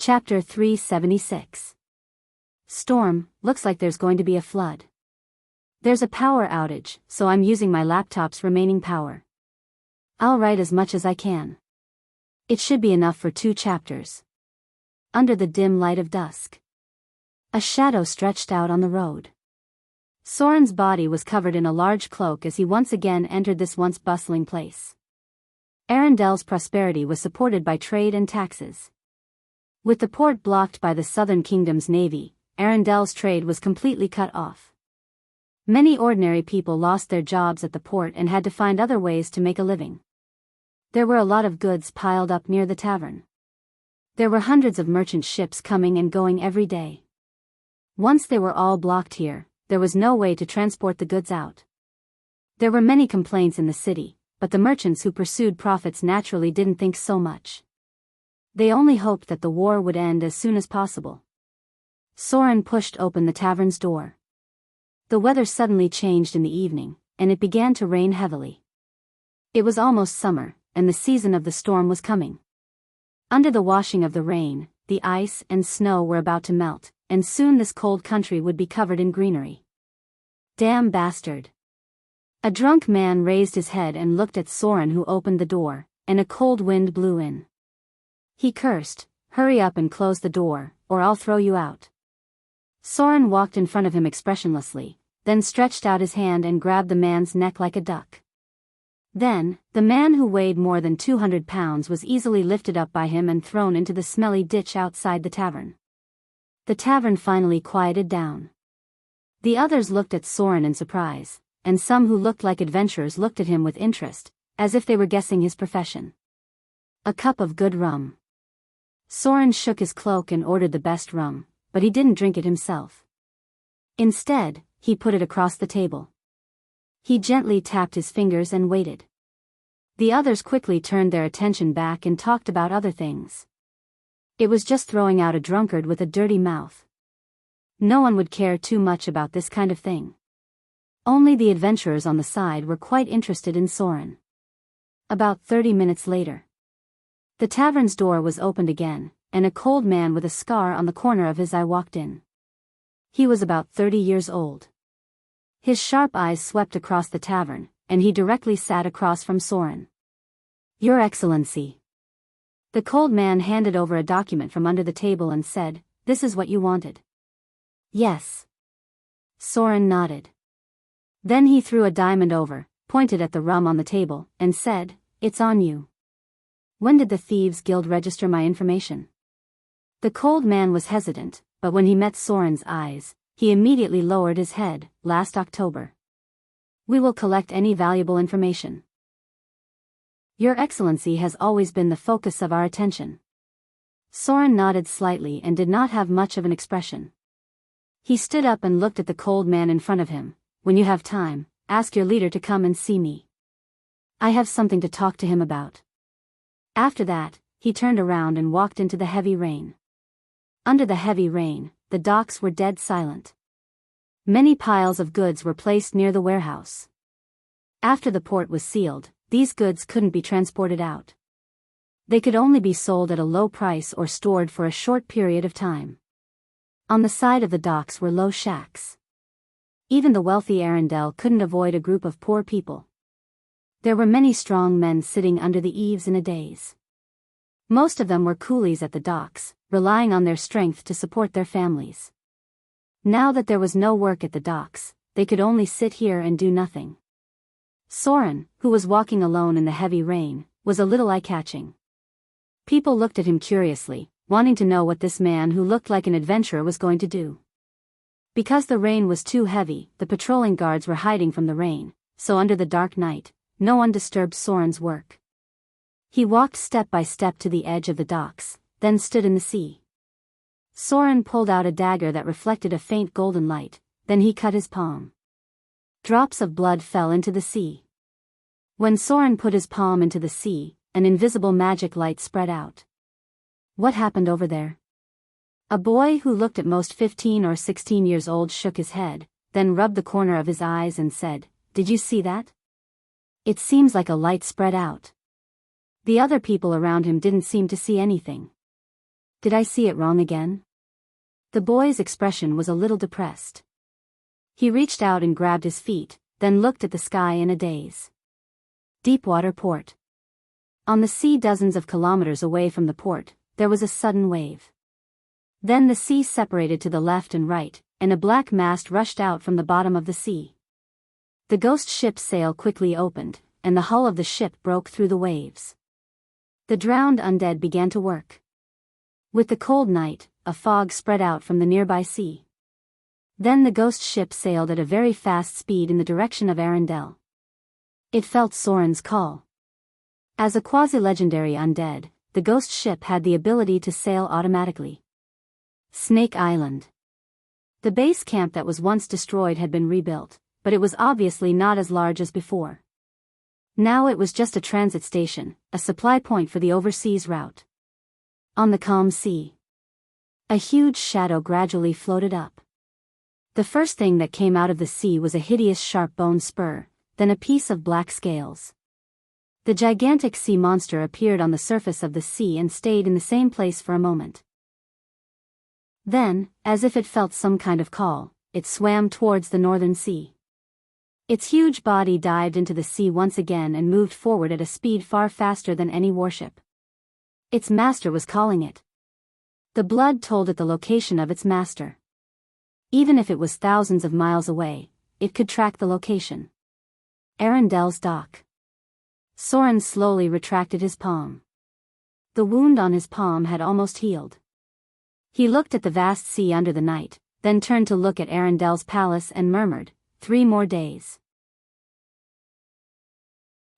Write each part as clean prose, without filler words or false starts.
Chapter 376. Storm, looks like there's going to be a flood. There's a power outage, so I'm using my laptop's remaining power. I'll write as much as I can. It should be enough for 2 chapters. Under the dim light of dusk. A shadow stretched out on the road. Soren's body was covered in a large cloak as he once again entered this once bustling place. Arendelle's prosperity was supported by trade and taxes. With the port blocked by the Southern Kingdom's navy, Arendelle's trade was completely cut off. Many ordinary people lost their jobs at the port and had to find other ways to make a living. There were a lot of goods piled up near the tavern. There were hundreds of merchant ships coming and going every day. Once they were all blocked here, there was no way to transport the goods out. There were many complaints in the city, but the merchants who pursued profits naturally didn't think so much. They only hoped that the war would end as soon as possible. Soren pushed open the tavern's door. The weather suddenly changed in the evening, and it began to rain heavily. It was almost summer, and the season of the storm was coming. Under the washing of the rain, the ice and snow were about to melt, and soon this cold country would be covered in greenery. Damn bastard. A drunk man raised his head and looked at Soren, who opened the door, and a cold wind blew in. He cursed, "Hurry up and close the door, or I'll throw you out." Soren walked in front of him expressionlessly, then stretched out his hand and grabbed the man's neck like a duck. Then, the man who weighed more than 200 pounds was easily lifted up by him and thrown into the smelly ditch outside the tavern. The tavern finally quieted down. The others looked at Soren in surprise, and some who looked like adventurers looked at him with interest, as if they were guessing his profession. A cup of good rum. Soren shook his cloak and ordered the best rum, but he didn't drink it himself. Instead, he put it across the table. He gently tapped his fingers and waited. The others quickly turned their attention back and talked about other things. It was just throwing out a drunkard with a dirty mouth. No one would care too much about this kind of thing. Only the adventurers on the side were quite interested in Soren. About 30 minutes later, the tavern's door was opened again, and a cold man with a scar on the corner of his eye walked in. He was about 30 years old. His sharp eyes swept across the tavern, and he directly sat across from Soren. "Your Excellency." The cold man handed over a document from under the table and said, "This is what you wanted." "Yes." Soren nodded. Then he threw a diamond over, pointed at the rum on the table, and said, "It's on you. When did the Thieves Guild register my information?" The cold man was hesitant, but when he met Soren's eyes, he immediately lowered his head. "Last October. We will collect any valuable information. Your Excellency has always been the focus of our attention." Soren nodded slightly and did not have much of an expression. He stood up and looked at the cold man in front of him. "When you have time, ask your leader to come and see me. I have something to talk to him about." After that, he turned around and walked into the heavy rain. Under the heavy rain, the docks were dead silent. Many piles of goods were placed near the warehouse. After the port was sealed, these goods couldn't be transported out. They could only be sold at a low price or stored for a short period of time. On the side of the docks were low shacks. Even the wealthy Arendelle couldn't avoid a group of poor people. There were many strong men sitting under the eaves in a daze. Most of them were coolies at the docks, relying on their strength to support their families. Now that there was no work at the docks, they could only sit here and do nothing. Soren, who was walking alone in the heavy rain, was a little eye-catching. People looked at him curiously, wanting to know what this man who looked like an adventurer was going to do. Because the rain was too heavy, the patrolling guards were hiding from the rain, so under the dark night, no one disturbed Soren's work. He walked step by step to the edge of the docks, then stood in the sea. Soren pulled out a dagger that reflected a faint golden light, then he cut his palm. Drops of blood fell into the sea. When Soren put his palm into the sea, an invisible magic light spread out. What happened over there? A boy who looked at most 15 or 16 years old shook his head, then rubbed the corner of his eyes and said, "Did you see that? It seems like a light spread out." The other people around him didn't seem to see anything. Did I see it wrong again? The boy's expression was a little depressed. He reached out and grabbed his feet, then looked at the sky in a daze. Deepwater port. On the sea dozens of kilometers away from the port, there was a sudden wave. Then the sea separated to the left and right, and a black mast rushed out from the bottom of the sea. The ghost ship's sail quickly opened, and the hull of the ship broke through the waves. The drowned undead began to work. With the cold night, a fog spread out from the nearby sea. Then the ghost ship sailed at a very fast speed in the direction of Arendelle. It felt Soren's call. As a quasi-legendary undead, the ghost ship had the ability to sail automatically. Snake Island. The base camp that was once destroyed had been rebuilt, but it was obviously not as large as before. Now it was just a transit station, a supply point for the overseas route. On the calm sea, a huge shadow gradually floated up. The first thing that came out of the sea was a hideous sharp-boned spur, then a piece of black scales. The gigantic sea monster appeared on the surface of the sea and stayed in the same place for a moment. Then, as if it felt some kind of call, it swam towards the northern sea. Its huge body dived into the sea once again and moved forward at a speed far faster than any warship. Its master was calling it. The blood told it the location of its master. Even if it was thousands of miles away, it could track the location. Arendelle's dock. Soren slowly retracted his palm. The wound on his palm had almost healed. He looked at the vast sea under the night, then turned to look at Arendelle's palace and murmured, 3 more days.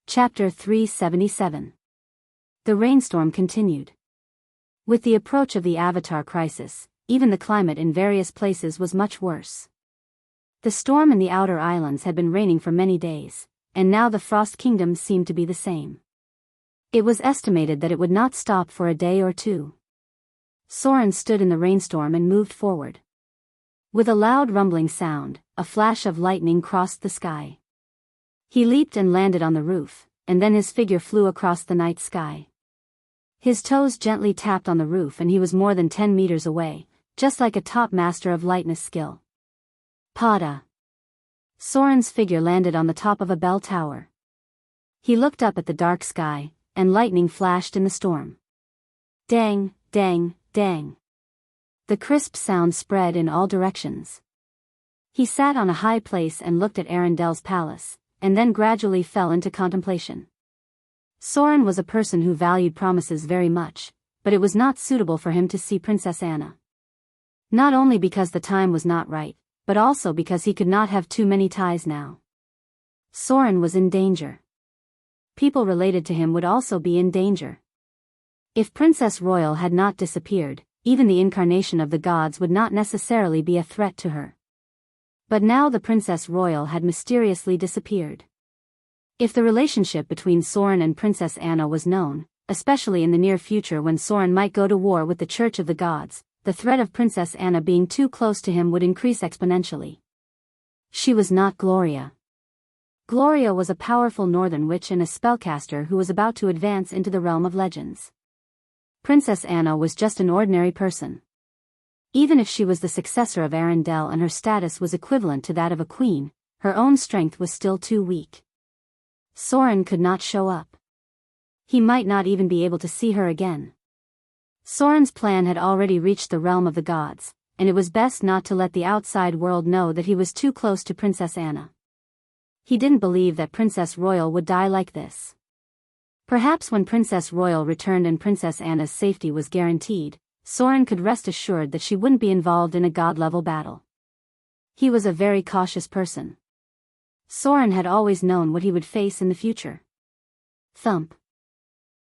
Chapter 377. The rainstorm continued. With the approach of the Avatar crisis, even the climate in various places was much worse. The storm in the outer islands had been raining for many days, and now the Frost Kingdom seemed to be the same. It was estimated that it would not stop for a day or two. Soren stood in the rainstorm and moved forward. With a loud rumbling sound, a flash of lightning crossed the sky. He leaped and landed on the roof, and then his figure flew across the night sky. His toes gently tapped on the roof and he was more than 10 meters away, just like a top master of lightness skill. Pada. Soren's figure landed on the top of a bell tower. He looked up at the dark sky, and lightning flashed in the storm. Dang, dang, dang. The crisp sound spread in all directions. He sat on a high place and looked at Arendelle's palace, and then gradually fell into contemplation. Soren was a person who valued promises very much, but it was not suitable for him to see Princess Anna. Not only because the time was not right, but also because he could not have too many ties now. Soren was in danger. People related to him would also be in danger. If Princess Royal had not disappeared, even the incarnation of the gods would not necessarily be a threat to her. But now the Princess Royal had mysteriously disappeared. If the relationship between Soren and Princess Anna was known, especially in the near future when Soren might go to war with the Church of the Gods, the threat of Princess Anna being too close to him would increase exponentially. She was not Gloria. Gloria was a powerful northern witch and a spellcaster who was about to advance into the realm of legends. Princess Anna was just an ordinary person. Even if she was the successor of Arendelle and her status was equivalent to that of a queen, her own strength was still too weak. Soren could not show up. He might not even be able to see her again. Soren's plan had already reached the realm of the gods, and it was best not to let the outside world know that he was too close to Princess Anna. He didn't believe that Princess Royal would die like this. Perhaps when Princess Royal returned and Princess Anna's safety was guaranteed, Soren could rest assured that she wouldn't be involved in a god-level battle. He was a very cautious person. Soren had always known what he would face in the future. Thump.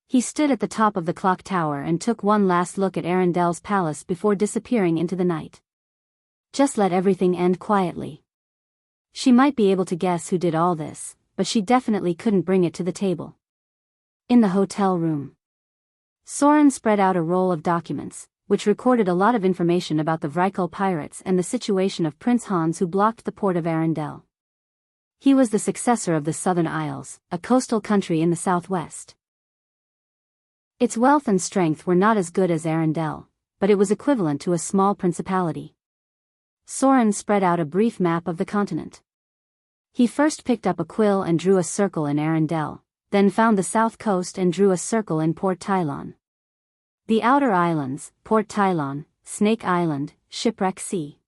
He stood at the top of the clock tower and took one last look at Arendelle's palace before disappearing into the night. Just let everything end quietly. She might be able to guess who did all this, but she definitely couldn't bring it to the table. In the hotel room, Soren spread out a roll of documents, which recorded a lot of information about the Vrykul pirates and the situation of Prince Hans who blocked the port of Arendelle. He was the successor of the Southern Isles, a coastal country in the southwest. Its wealth and strength were not as good as Arendelle, but it was equivalent to a small principality. Soren spread out a brief map of the continent. He first picked up a quill and drew a circle in Arendelle, then found the south coast and drew a circle in Port Tylon. The outer islands, Port Tylon, Snake Island, Shipwreck Sea.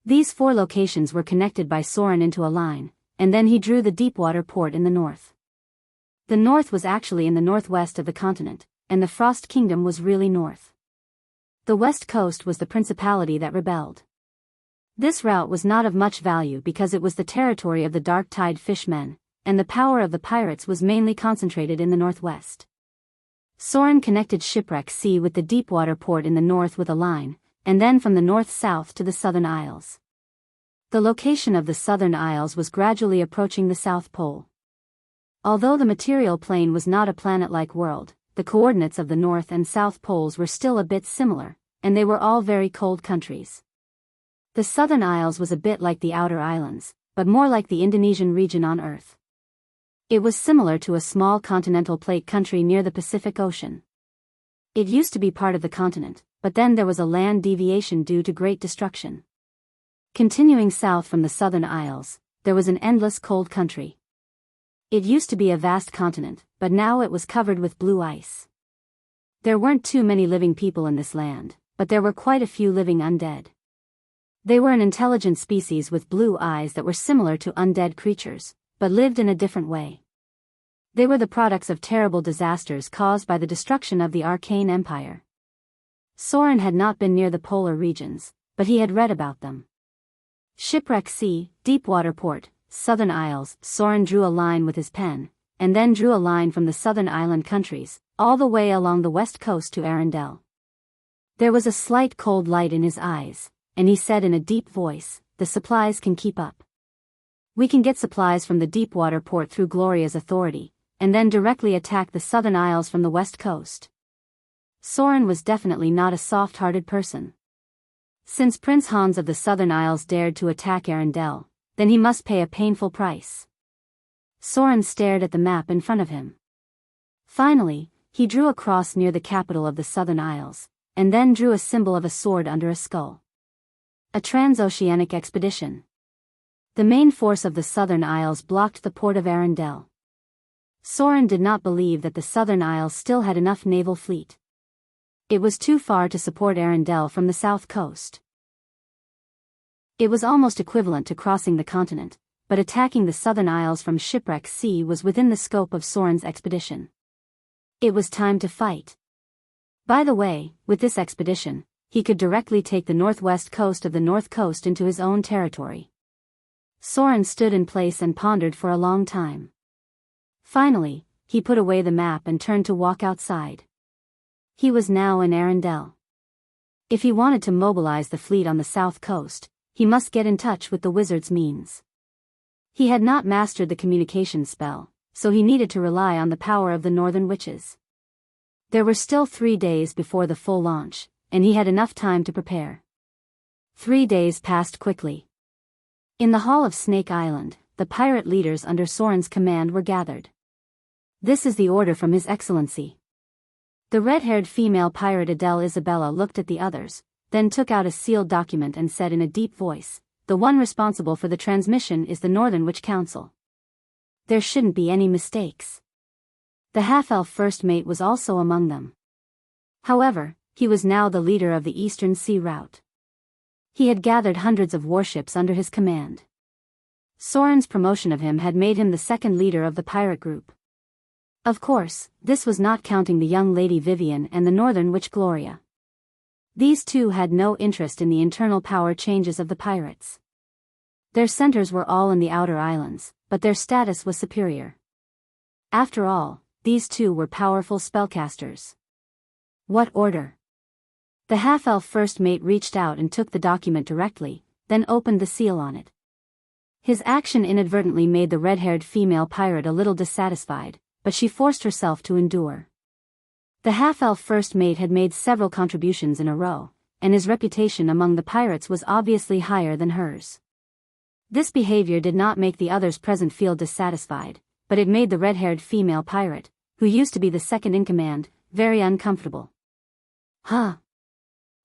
These 4 locations were connected by Soren into a line, and then he drew the deepwater port in the north. The north was actually in the northwest of the continent, and the Frost Kingdom was really north. The west coast was the principality that rebelled. This route was not of much value because it was the territory of the Dark Tide Fishmen, and the power of the pirates was mainly concentrated in the northwest. Soren connected Shipwreck Sea with the deepwater port in the north with a line, and then from the north-south to the Southern Isles. The location of the Southern Isles was gradually approaching the South Pole. Although the material plane was not a planet-like world, the coordinates of the North and South Poles were still a bit similar, and they were all very cold countries. The Southern Isles was a bit like the Outer Islands, but more like the Indonesian region on Earth. It was similar to a small continental plate country near the Pacific Ocean. It used to be part of the continent, but then there was a land deviation due to great destruction. Continuing south from the Southern Isles, there was an endless cold country. It used to be a vast continent, but now it was covered with blue ice. There weren't too many living people in this land, but there were quite a few living undead. They were an intelligent species with blue eyes that were similar to undead creatures, but lived in a different way. They were the products of terrible disasters caused by the destruction of the Arcane Empire. Soren had not been near the polar regions, but he had read about them. Shipwreck Sea, Deepwater Port, Southern Isles. Soren drew a line with his pen, and then drew a line from the southern island countries, all the way along the west coast to Arendelle. There was a slight cold light in his eyes, and he said in a deep voice, "The supplies can keep up. We can get supplies from the deepwater port through Gloria's authority, and then directly attack the Southern Isles from the west coast." Soren was definitely not a soft-hearted person. Since Prince Hans of the Southern Isles dared to attack Arendelle, then he must pay a painful price. Soren stared at the map in front of him. Finally, he drew a cross near the capital of the Southern Isles, and then drew a symbol of a sword under a skull. A transoceanic expedition. The main force of the Southern Isles blocked the port of Arendelle. Soren did not believe that the Southern Isles still had enough naval fleet. It was too far to support Arendelle from the south coast. It was almost equivalent to crossing the continent, but attacking the Southern Isles from Shipwreck Sea was within the scope of Soren's expedition. It was time to fight. By the way, with this expedition, he could directly take the northwest coast of the North Coast into his own territory. Soren stood in place and pondered for a long time. Finally, he put away the map and turned to walk outside. He was now in Arendelle. If he wanted to mobilize the fleet on the south coast, he must get in touch with the wizard's means. He had not mastered the communication spell, so he needed to rely on the power of the northern witches. There were still 3 days before the full launch, and he had enough time to prepare. 3 days passed quickly. In the hall of Snake Island, the pirate leaders under Soren's command were gathered. "This is the order from His Excellency." The red-haired female pirate Adele Isabella looked at the others, then took out a sealed document and said in a deep voice, "The one responsible for the transmission is the Northern Witch Council. There shouldn't be any mistakes." The half-elf first mate was also among them. However, he was now the leader of the Eastern Sea route. He had gathered hundreds of warships under his command. Soren's promotion of him had made him the second leader of the pirate group. Of course, this was not counting the young lady Vivian and the Northern Witch Gloria. These two had no interest in the internal power changes of the pirates. Their centers were all in the outer islands, but their status was superior. After all, these two were powerful spellcasters. What order? The half-elf first mate reached out and took the document directly, then opened the seal on it. His action inadvertently made the red-haired female pirate a little dissatisfied, but she forced herself to endure. The half-elf first mate had made several contributions in a row, and his reputation among the pirates was obviously higher than hers. This behavior did not make the others present feel dissatisfied, but it made the red-haired female pirate, who used to be the second in command, very uncomfortable. "Huh.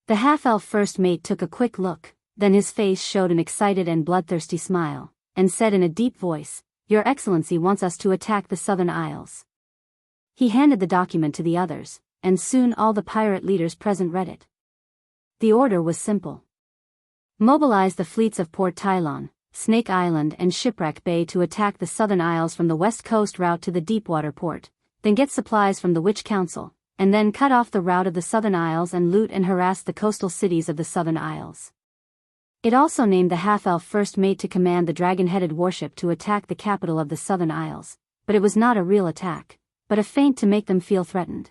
The half-elf first mate took a quick look, then his face showed an excited and bloodthirsty smile, and said in a deep voice, "Your Excellency wants us to attack the Southern Isles." He handed the document to the others, and soon all the pirate leaders present read it. The order was simple. Mobilize the fleets of Port Tylon, Snake Island and Shipwreck Bay to attack the Southern Isles from the west coast route to the Deepwater port, then get supplies from the Witch Council, and then cut off the route of the Southern Isles and loot and harass the coastal cities of the Southern Isles. It also named the half-elf first mate to command the dragon-headed warship to attack the capital of the Southern Isles, but it was not a real attack, but a feint to make them feel threatened.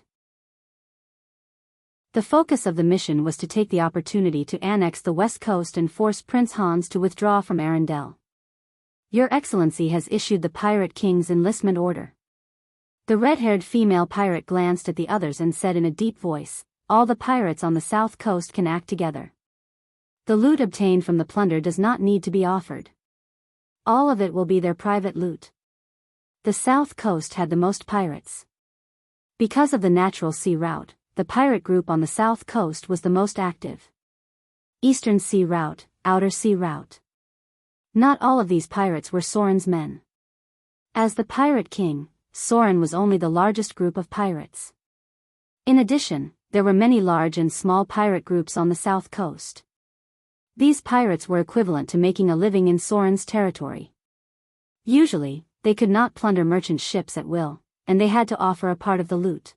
The focus of the mission was to take the opportunity to annex the west coast and force Prince Hans to withdraw from Arendelle. Your Excellency has issued the Pirate King's enlistment order. The red-haired female pirate glanced at the others and said in a deep voice, "All the pirates on the south coast can act together. The loot obtained from the plunder does not need to be offered. All of it will be their private loot." The south coast had the most pirates. Because of the natural sea route, the pirate group on the south coast was the most active. Eastern Sea Route, Outer Sea Route. Not all of these pirates were Soren's men. As the Pirate King, Soren was only the largest group of pirates. In addition, there were many large and small pirate groups on the south coast. These pirates were equivalent to making a living in Soren's territory. Usually, they could not plunder merchant ships at will, and they had to offer a part of the loot.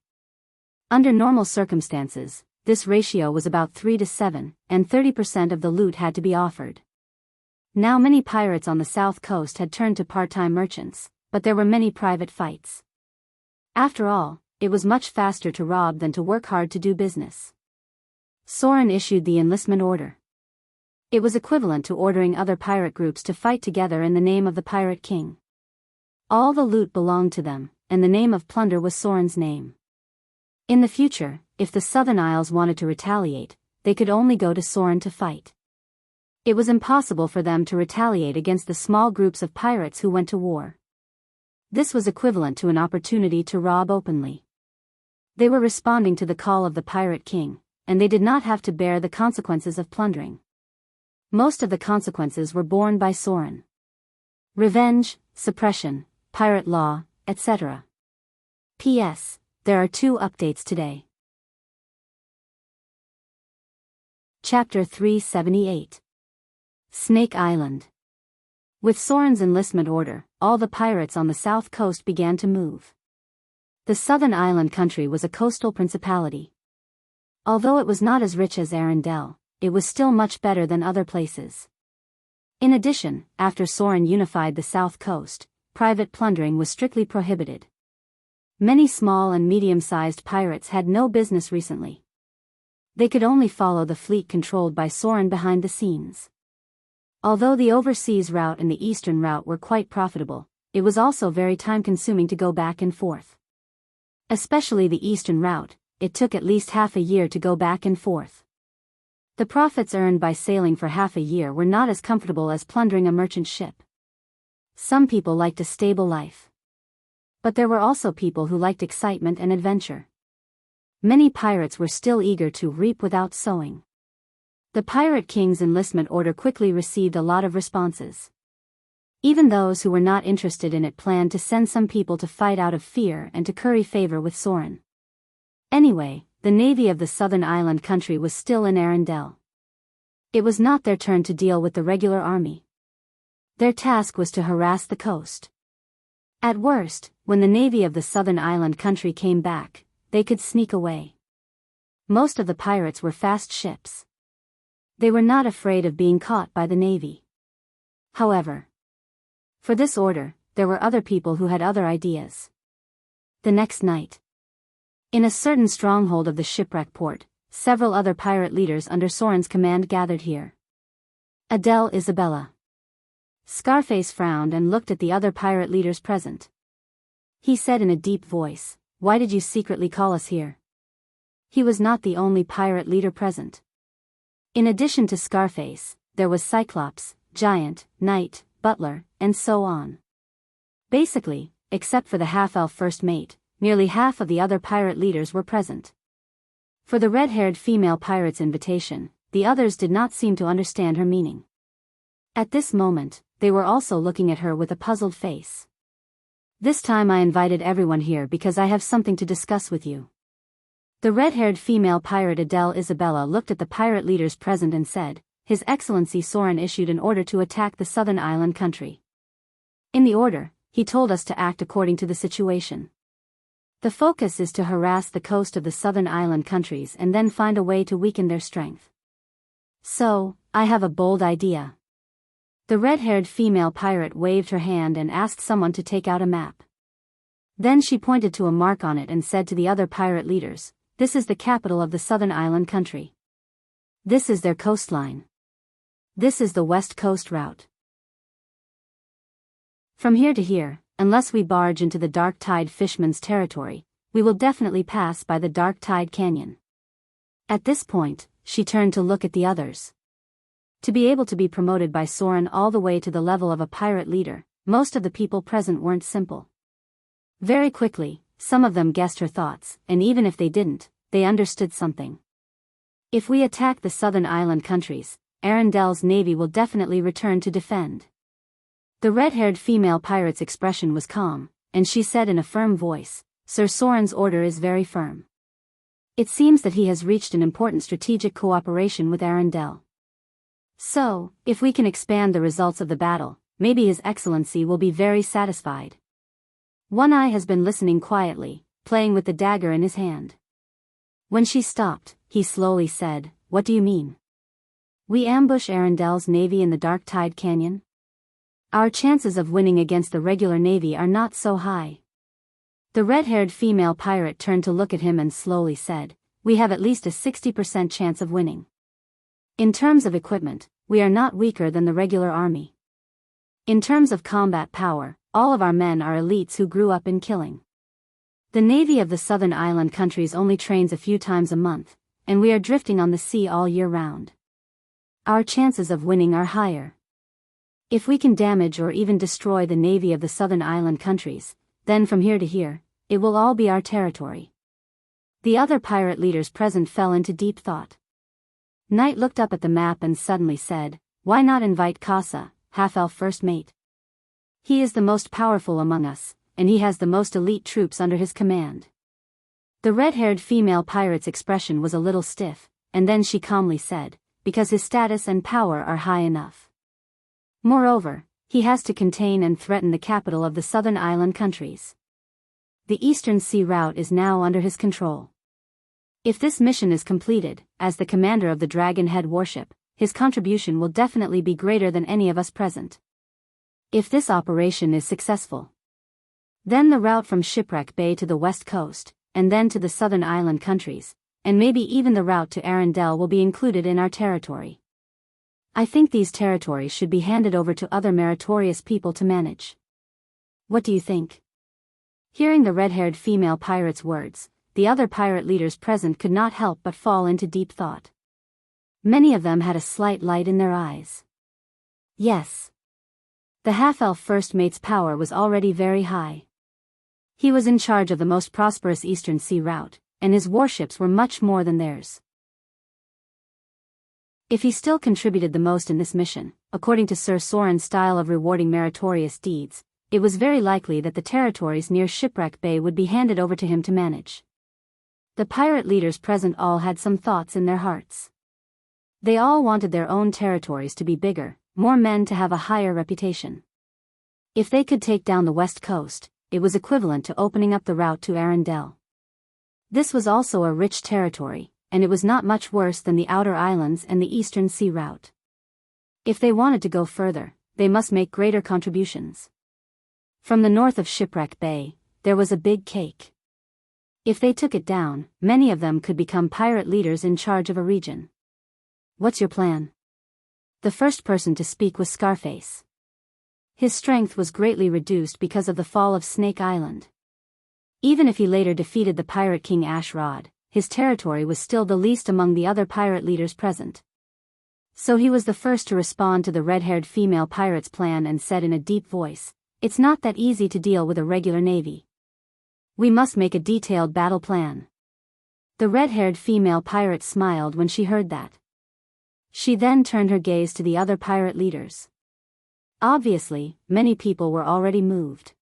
Under normal circumstances, this ratio was about 3 to 7, and 30% of the loot had to be offered. Now many pirates on the south coast had turned to part-time merchants, but there were many private fights. After all, it was much faster to rob than to work hard to do business. Soren issued the enlistment order. It was equivalent to ordering other pirate groups to fight together in the name of the Pirate King. All the loot belonged to them, and the name of plunder was Soren's name. In the future, if the Southern Isles wanted to retaliate, they could only go to Soren to fight. It was impossible for them to retaliate against the small groups of pirates who went to war. This was equivalent to an opportunity to rob openly. They were responding to the call of the Pirate King, and they did not have to bear the consequences of plundering. Most of the consequences were borne by Soren. Revenge, suppression, pirate law, etc. P.S. There are 2 updates today. Chapter 378. Snake Island. With Soren's enlistment order, all the pirates on the south coast began to move. The southern island country was a coastal principality. Although it was not as rich as Arendelle, it was still much better than other places. In addition, after Soren unified the south coast, private plundering was strictly prohibited. Many small and medium-sized pirates had no business recently. They could only follow the fleet controlled by Soren behind the scenes. Although the overseas route and the eastern route were quite profitable, it was also very time-consuming to go back and forth. Especially the eastern route, it took at least half a year to go back and forth. The profits earned by sailing for half a year were not as comfortable as plundering a merchant ship. Some people liked a stable life. But there were also people who liked excitement and adventure. Many pirates were still eager to reap without sowing. The Pirate King's enlistment order quickly received a lot of responses. Even those who were not interested in it planned to send some people to fight out of fear and to curry favor with Soren. Anyway, the navy of the southern island country was still in Arendelle. It was not their turn to deal with the regular army. Their task was to harass the coast. At worst, when the navy of the southern island country came back, they could sneak away. Most of the pirates were fast ships. They were not afraid of being caught by the navy. However, for this order, there were other people who had other ideas. The next night, in a certain stronghold of the shipwreck port, several other pirate leaders under Soren's command gathered here. Adele Isabella. Scarface frowned and looked at the other pirate leaders present. He said in a deep voice, "Why did you secretly call us here?" He was not the only pirate leader present. In addition to Scarface, there was Cyclops, Giant, Knight, Butler, and so on. Basically, except for the half-elf first mate, nearly half of the other pirate leaders were present. For the red-haired female pirate's invitation, the others did not seem to understand her meaning. At this moment, they were also looking at her with a puzzled face. This time I invited everyone here because I have something to discuss with you. The red-haired female pirate Adele Isabella looked at the pirate leaders present and said, His Excellency Soren issued an order to attack the southern island country. In the order, he told us to act according to the situation. The focus is to harass the coast of the southern island countries and then find a way to weaken their strength. So, I have a bold idea. The red-haired female pirate waved her hand and asked someone to take out a map. Then she pointed to a mark on it and said to the other pirate leaders, This is the capital of the southern island country. This is their coastline. This is the west coast route. From here to here, unless we barge into the Dark Tide Fishman's territory, we will definitely pass by the Dark Tide Canyon. At this point, she turned to look at the others. To be able to be promoted by Soren all the way to the level of a pirate leader, most of the people present weren't simple. Very quickly, some of them guessed her thoughts, and even if they didn't, they understood something. If we attack the southern island countries, Arendelle's navy will definitely return to defend. The red-haired female pirate's expression was calm, and she said in a firm voice, Sir Soren's order is very firm. It seems that he has reached an important strategic cooperation with Arendelle. So, if we can expand the results of the battle, maybe His Excellency will be very satisfied. One Eye has been listening quietly, playing with the dagger in his hand. When she stopped, he slowly said, What do you mean? We ambush Arendelle's navy in the Dark Tide Canyon? Our chances of winning against the regular navy are not so high. The red-haired female pirate turned to look at him and slowly said, We have at least a 60% chance of winning. In terms of equipment, we are not weaker than the regular army. In terms of combat power, all of our men are elites who grew up in killing. The navy of the southern island countries only trains a few times a month, and we are drifting on the sea all year round. Our chances of winning are higher. If we can damage or even destroy the navy of the southern island countries, then from here to here, it will all be our territory. The other pirate leaders present fell into deep thought. Knight looked up at the map and suddenly said, Why not invite Kassa, half-elf first mate? He is the most powerful among us, and he has the most elite troops under his command. The red-haired female pirate's expression was a little stiff, and then she calmly said, Because his status and power are high enough. Moreover, he has to contain and threaten the capital of the southern island countries. The Eastern Sea route is now under his control. If this mission is completed, as the commander of the Dragonhead warship, his contribution will definitely be greater than any of us present. If this operation is successful, then the route from Shipwreck Bay to the west coast, and then to the southern island countries, and maybe even the route to Arendelle will be included in our territory. I think these territories should be handed over to other meritorious people to manage. What do you think? Hearing the red-haired female pirate's words, the other pirate leaders present could not help but fall into deep thought. Many of them had a slight light in their eyes. Yes. The half-elf first mate's power was already very high. He was in charge of the most prosperous Eastern Sea route, and his warships were much more than theirs. If he still contributed the most in this mission, according to Sir Soren's style of rewarding meritorious deeds, it was very likely that the territories near Shipwreck Bay would be handed over to him to manage. The pirate leaders present all had some thoughts in their hearts. They all wanted their own territories to be bigger, more men to have a higher reputation. If they could take down the west coast, it was equivalent to opening up the route to Arendelle. This was also a rich territory, and it was not much worse than the outer islands and the Eastern Sea route. If they wanted to go further, they must make greater contributions. From the north of Shipwreck Bay, there was a big cake. If they took it down, many of them could become pirate leaders in charge of a region. What's your plan? The first person to speak was Scarface. His strength was greatly reduced because of the fall of Snake Island. Even if he later defeated the pirate king Ashrod, his territory was still the least among the other pirate leaders present. So he was the first to respond to the red-haired female pirate's plan and said in a deep voice, It's not that easy to deal with a regular navy. We must make a detailed battle plan. The red-haired female pirate smiled when she heard that. She then turned her gaze to the other pirate leaders. Obviously, many people were already moved.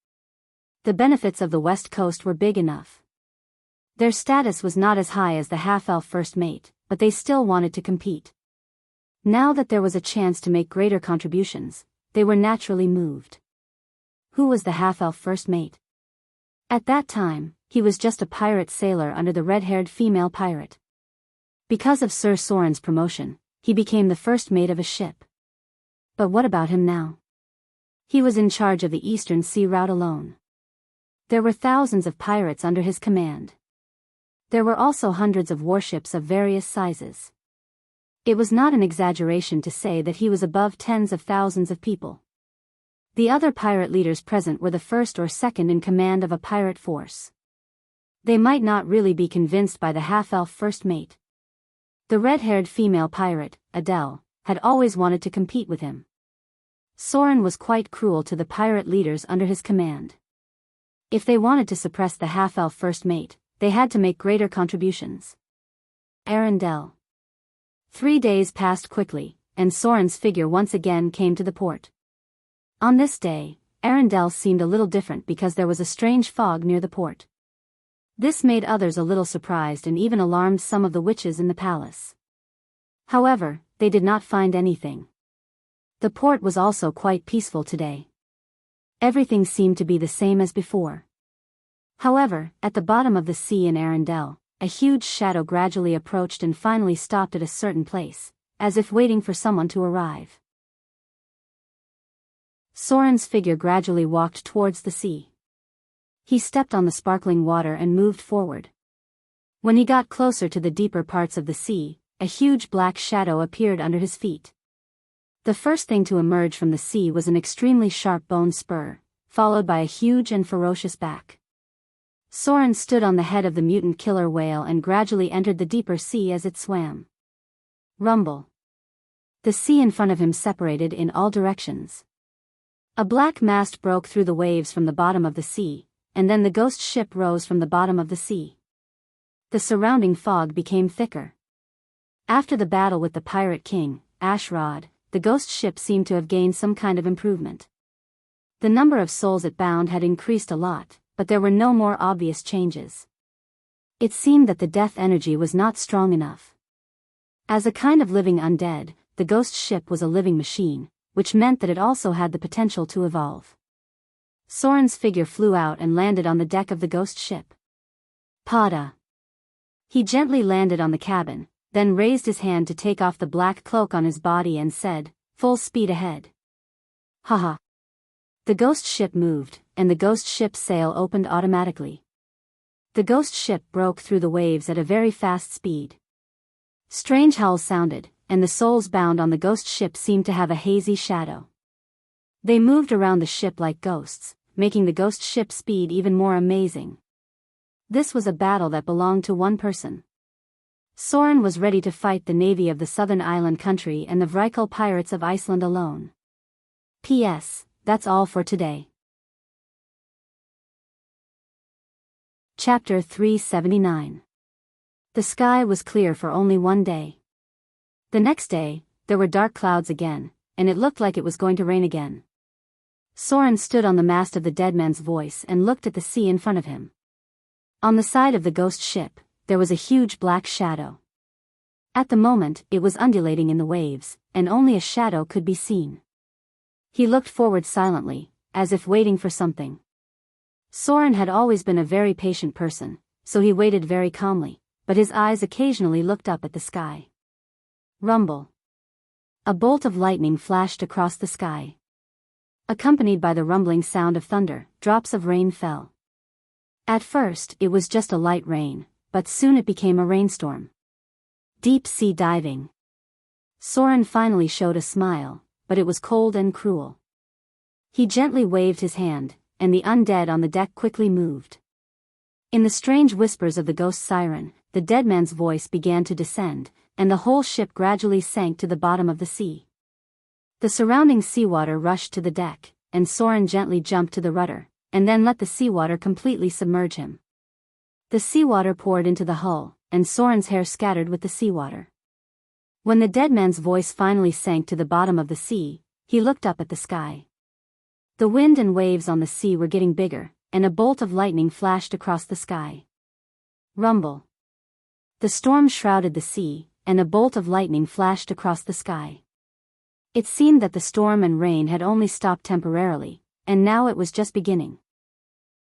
The benefits of the West Coast were big enough. Their status was not as high as the half-elf first mate, but they still wanted to compete. Now that there was a chance to make greater contributions, they were naturally moved. Who was the half-elf first mate? At that time, he was just a pirate sailor under the red-haired female pirate. Because of Sir Soren's promotion, he became the first mate of a ship. But what about him now? He was in charge of the Eastern Sea route alone. There were thousands of pirates under his command. There were also hundreds of warships of various sizes. It was not an exaggeration to say that he was above tens of thousands of people. The other pirate leaders present were the first or second in command of a pirate force. They might not really be convinced by the half-elf first mate. The red-haired female pirate, Adele, had always wanted to compete with him. Soren was quite cruel to the pirate leaders under his command. If they wanted to suppress the half-elf first mate, they had to make greater contributions. Arendelle. 3 days passed quickly, and Soren's figure once again came to the port. On this day, Arendelle seemed a little different because there was a strange fog near the port. This made others a little surprised and even alarmed some of the witches in the palace. However, they did not find anything. The port was also quite peaceful today. Everything seemed to be the same as before. However, at the bottom of the sea in Arendelle, a huge shadow gradually approached and finally stopped at a certain place, as if waiting for someone to arrive. Soren's figure gradually walked towards the sea. He stepped on the sparkling water and moved forward. When he got closer to the deeper parts of the sea, a huge black shadow appeared under his feet. The first thing to emerge from the sea was an extremely sharp bone spur, followed by a huge and ferocious back. Soren stood on the head of the mutant killer whale and gradually entered the deeper sea as it swam. Rumble. The sea in front of him separated in all directions. A black mast broke through the waves from the bottom of the sea, and then the ghost ship rose from the bottom of the sea. The surrounding fog became thicker. After the battle with the pirate king, Ashrod, the ghost ship seemed to have gained some kind of improvement. The number of souls it bound had increased a lot, but there were no more obvious changes. It seemed that the death energy was not strong enough. As a kind of living undead, the ghost ship was a living machine, which meant that it also had the potential to evolve. Soren's figure flew out and landed on the deck of the ghost ship. Pada. He gently landed on the cabin, then raised his hand to take off the black cloak on his body and said, "Full speed ahead." Haha. The ghost ship moved, and the ghost ship's sail opened automatically. The ghost ship broke through the waves at a very fast speed. Strange howls sounded, and the souls bound on the ghost ship seemed to have a hazy shadow. They moved around the ship like ghosts, making the ghost ship's speed even more amazing. This was a battle that belonged to one person. Soren was ready to fight the navy of the southern island country and the Vrykul pirates of Iceland alone. P.S. That's all for today. Chapter 379. The sky was clear for only one day. The next day, there were dark clouds again, and it looked like it was going to rain again. Soren stood on the mast of the dead man's voice and looked at the sea in front of him. On the side of the ghost ship, there was a huge black shadow. At the moment, it was undulating in the waves, and only a shadow could be seen. He looked forward silently, as if waiting for something. Soren had always been a very patient person, so he waited very calmly, but his eyes occasionally looked up at the sky. Rumble. A bolt of lightning flashed across the sky. Accompanied by the rumbling sound of thunder, drops of rain fell. At first, it was just a light rain, but soon it became a rainstorm. Deep sea diving. Soren finally showed a smile, but it was cold and cruel. He gently waved his hand, and the undead on the deck quickly moved. In the strange whispers of the ghost siren, the dead man's voice began to descend, and the whole ship gradually sank to the bottom of the sea. The surrounding seawater rushed to the deck, and Soren gently jumped to the rudder, and then let the seawater completely submerge him. The seawater poured into the hull, and Soren's hair scattered with the seawater. When the dead man's voice finally sank to the bottom of the sea, he looked up at the sky. The wind and waves on the sea were getting bigger, and a bolt of lightning flashed across the sky. Rumble. The storm shrouded the sea, and a bolt of lightning flashed across the sky. It seemed that the storm and rain had only stopped temporarily, and now it was just beginning.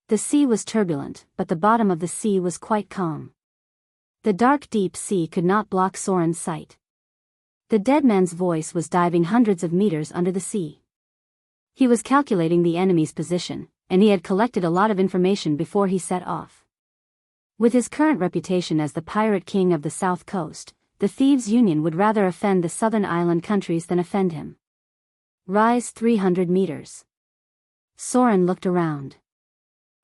The sea was turbulent, but the bottom of the sea was quite calm. The dark deep sea could not block Soren's sight. The dead man's voice was diving hundreds of meters under the sea. He was calculating the enemy's position, and he had collected a lot of information before he set off. With his current reputation as the pirate king of the South Coast, the Thieves' Union would rather offend the southern island countries than offend him. Rise 300 meters. Soren looked around.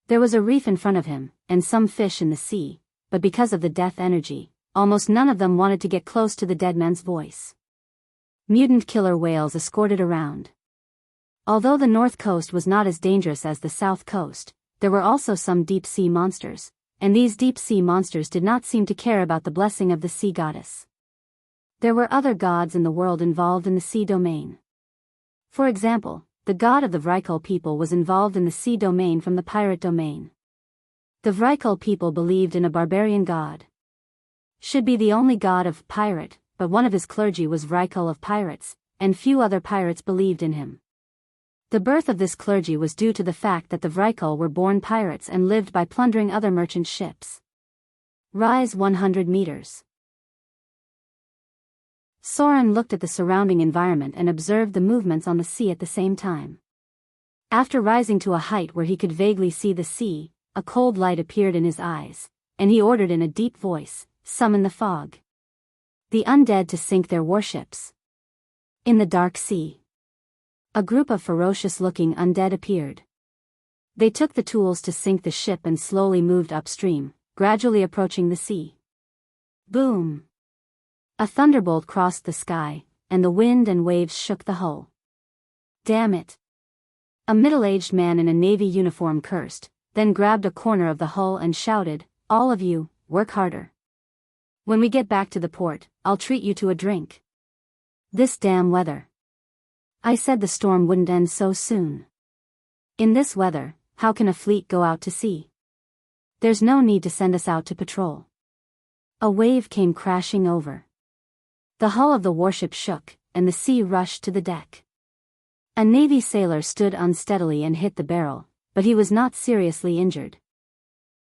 There was a reef in front of him, and some fish in the sea, but because of the death energy, almost none of them wanted to get close to the dead man's voice. Mutant killer whales escorted around. Although the North Coast was not as dangerous as the South Coast, there were also some deep-sea monsters, and these deep-sea monsters did not seem to care about the blessing of the sea goddess. There were other gods in the world involved in the sea domain. For example, the god of the Vrykul people was involved in the sea domain from the pirate domain. The Vrykul people believed in a barbarian god. Should be the only god of pirate, but one of his clergy was Vrykul of pirates, and few other pirates believed in him. The birth of this clergy was due to the fact that the Vrykul were born pirates and lived by plundering other merchant ships. Rise 100 meters. Soren looked at the surrounding environment and observed the movements on the sea at the same time. After rising to a height where he could vaguely see the sea, a cold light appeared in his eyes, and he ordered in a deep voice, "Summon the fog. The undead to sink their warships." In the dark sea, a group of ferocious-looking undead appeared. They took the tools to sink the ship and slowly moved upstream, gradually approaching the sea. Boom! A thunderbolt crossed the sky, and the wind and waves shook the hull. Damn it! A middle-aged man in a navy uniform cursed, then grabbed a corner of the hull and shouted, "All of you, work harder. When we get back to the port, I'll treat you to a drink. This damn weather. I said the storm wouldn't end so soon. In this weather, how can a fleet go out to sea? There's no need to send us out to patrol." A wave came crashing over. The hull of the warship shook, and the sea rushed to the deck. A Navy sailor stood unsteadily and hit the barrel, but he was not seriously injured.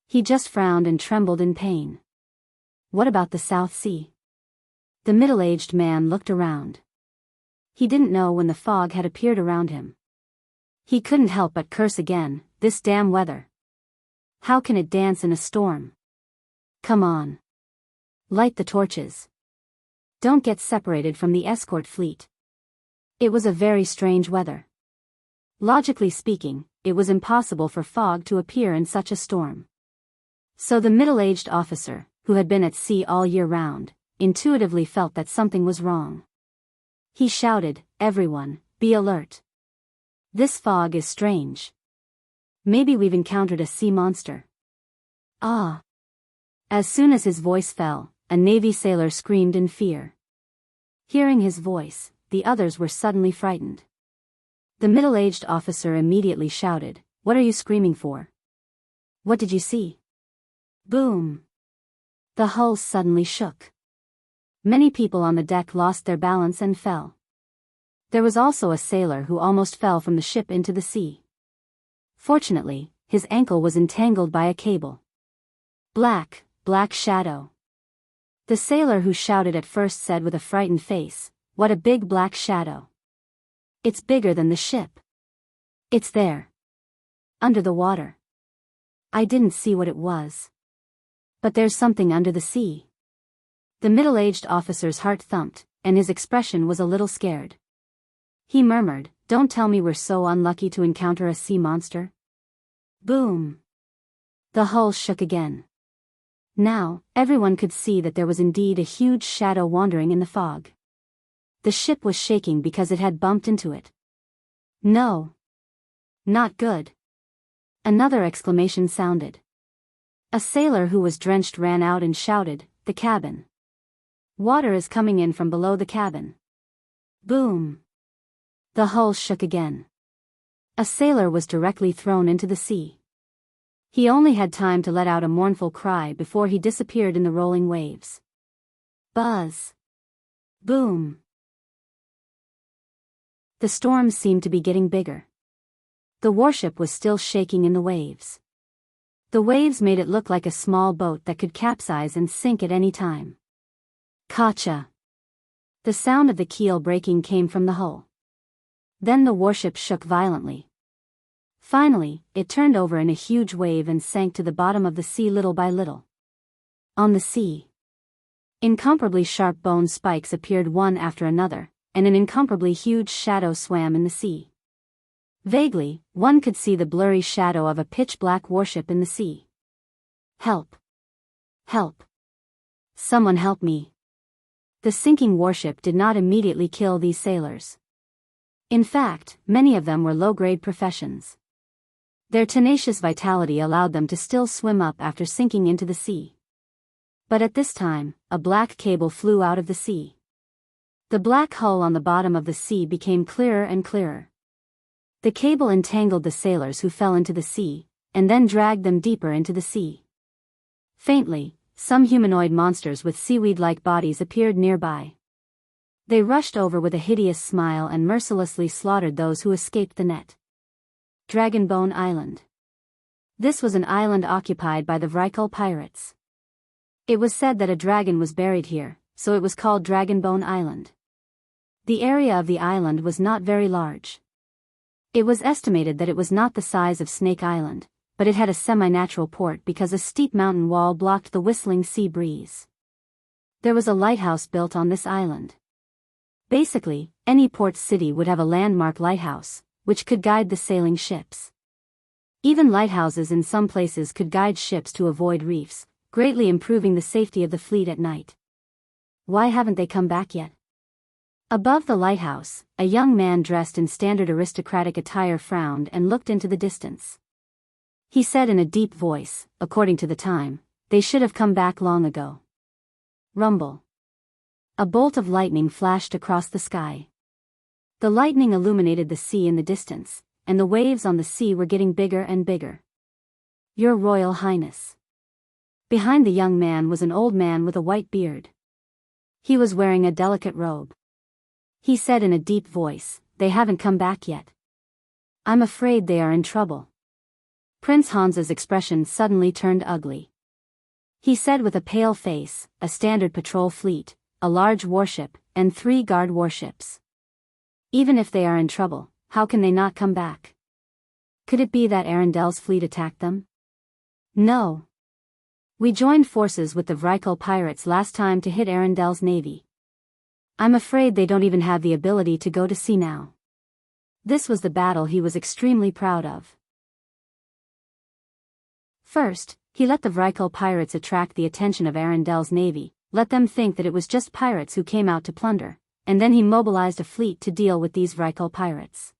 He just frowned and trembled in pain. What about the South Sea? The middle-aged man looked around. He didn't know when the fog had appeared around him. He couldn't help but curse again, "This damn weather. How can it dance in a storm? Come on. Light the torches. Don't get separated from the escort fleet." It was a very strange weather. Logically speaking, it was impossible for fog to appear in such a storm. So the middle-aged officer, who had been at sea all year round, intuitively felt that something was wrong. He shouted, "Everyone, be alert. This fog is strange. Maybe we've encountered a sea monster." Ah! As soon as his voice fell, a Navy sailor screamed in fear. Hearing his voice, the others were suddenly frightened. The middle-aged officer immediately shouted, "What are you screaming for? What did you see?" Boom! The hull suddenly shook. Many people on the deck lost their balance and fell. There was also a sailor who almost fell from the ship into the sea. Fortunately, his ankle was entangled by a cable. Black shadow. The sailor who shouted at first said with a frightened face, "What a big black shadow. It's bigger than the ship. It's there. Under the water. I didn't see what it was. But there's something under the sea." The middle-aged officer's heart thumped, and his expression was a little scared. He murmured, "Don't tell me we're so unlucky to encounter a sea monster." Boom! The hull shook again. Now, everyone could see that there was indeed a huge shadow wandering in the fog. The ship was shaking because it had bumped into it. No. Not good. Another exclamation sounded. A sailor who was drenched ran out and shouted, the cabin. Water is coming in from below the cabin. Boom. The hull shook again. A sailor was directly thrown into the sea. He only had time to let out a mournful cry before he disappeared in the rolling waves. Buzz. Boom. The storm seemed to be getting bigger. The warship was still shaking in the waves. The waves made it look like a small boat that could capsize and sink at any time. Gotcha. The sound of the keel breaking came from the hull. Then the warship shook violently. Finally, it turned over in a huge wave and sank to the bottom of the sea little by little. On the sea, incomparably sharp bone spikes appeared one after another, and an incomparably huge shadow swam in the sea. Vaguely, one could see the blurry shadow of a pitch-black warship in the sea. Help! Help! Someone help me! The sinking warship did not immediately kill these sailors. In fact, many of them were low-grade professions. Their tenacious vitality allowed them to still swim up after sinking into the sea. But at this time, a black cable flew out of the sea. The black hull on the bottom of the sea became clearer and clearer. The cable entangled the sailors who fell into the sea, and then dragged them deeper into the sea. Faintly, some humanoid monsters with seaweed-like bodies appeared nearby. They rushed over with a hideous smile and mercilessly slaughtered those who escaped the net. Dragonbone Island. This was an island occupied by the Vrykul pirates. It was said that a dragon was buried here, so it was called Dragonbone Island. The area of the island was not very large. It was estimated that it was not the size of Snake Island, but it had a semi-natural port because a steep mountain wall blocked the whistling sea breeze. There was a lighthouse built on this island. Basically, any port city would have a landmark lighthouse, which could guide the sailing ships. Even lighthouses in some places could guide ships to avoid reefs, greatly improving the safety of the fleet at night. Why haven't they come back yet? Above the lighthouse, a young man dressed in standard aristocratic attire frowned and looked into the distance. He said in a deep voice, according to the time, "They should have come back long ago." Rumble. A bolt of lightning flashed across the sky. The lightning illuminated the sea in the distance, and the waves on the sea were getting bigger and bigger. "Your Royal Highness." Behind the young man was an old man with a white beard. He was wearing a delicate robe. He said in a deep voice, "They haven't come back yet. I'm afraid they are in trouble." Prince Hans's expression suddenly turned ugly. He said with a pale face, "A standard patrol fleet, a large warship, and 3 guard warships. Even if they are in trouble, how can they not come back? Could it be that Arendel's fleet attacked them? No. We joined forces with the Vrykul pirates last time to hit Arendel's navy. I'm afraid they don't even have the ability to go to sea now." This was the battle he was extremely proud of. First, he let the Vrykul pirates attract the attention of Arendel's navy, let them think that it was just pirates who came out to plunder, and then he mobilized a fleet to deal with these Vrykul pirates.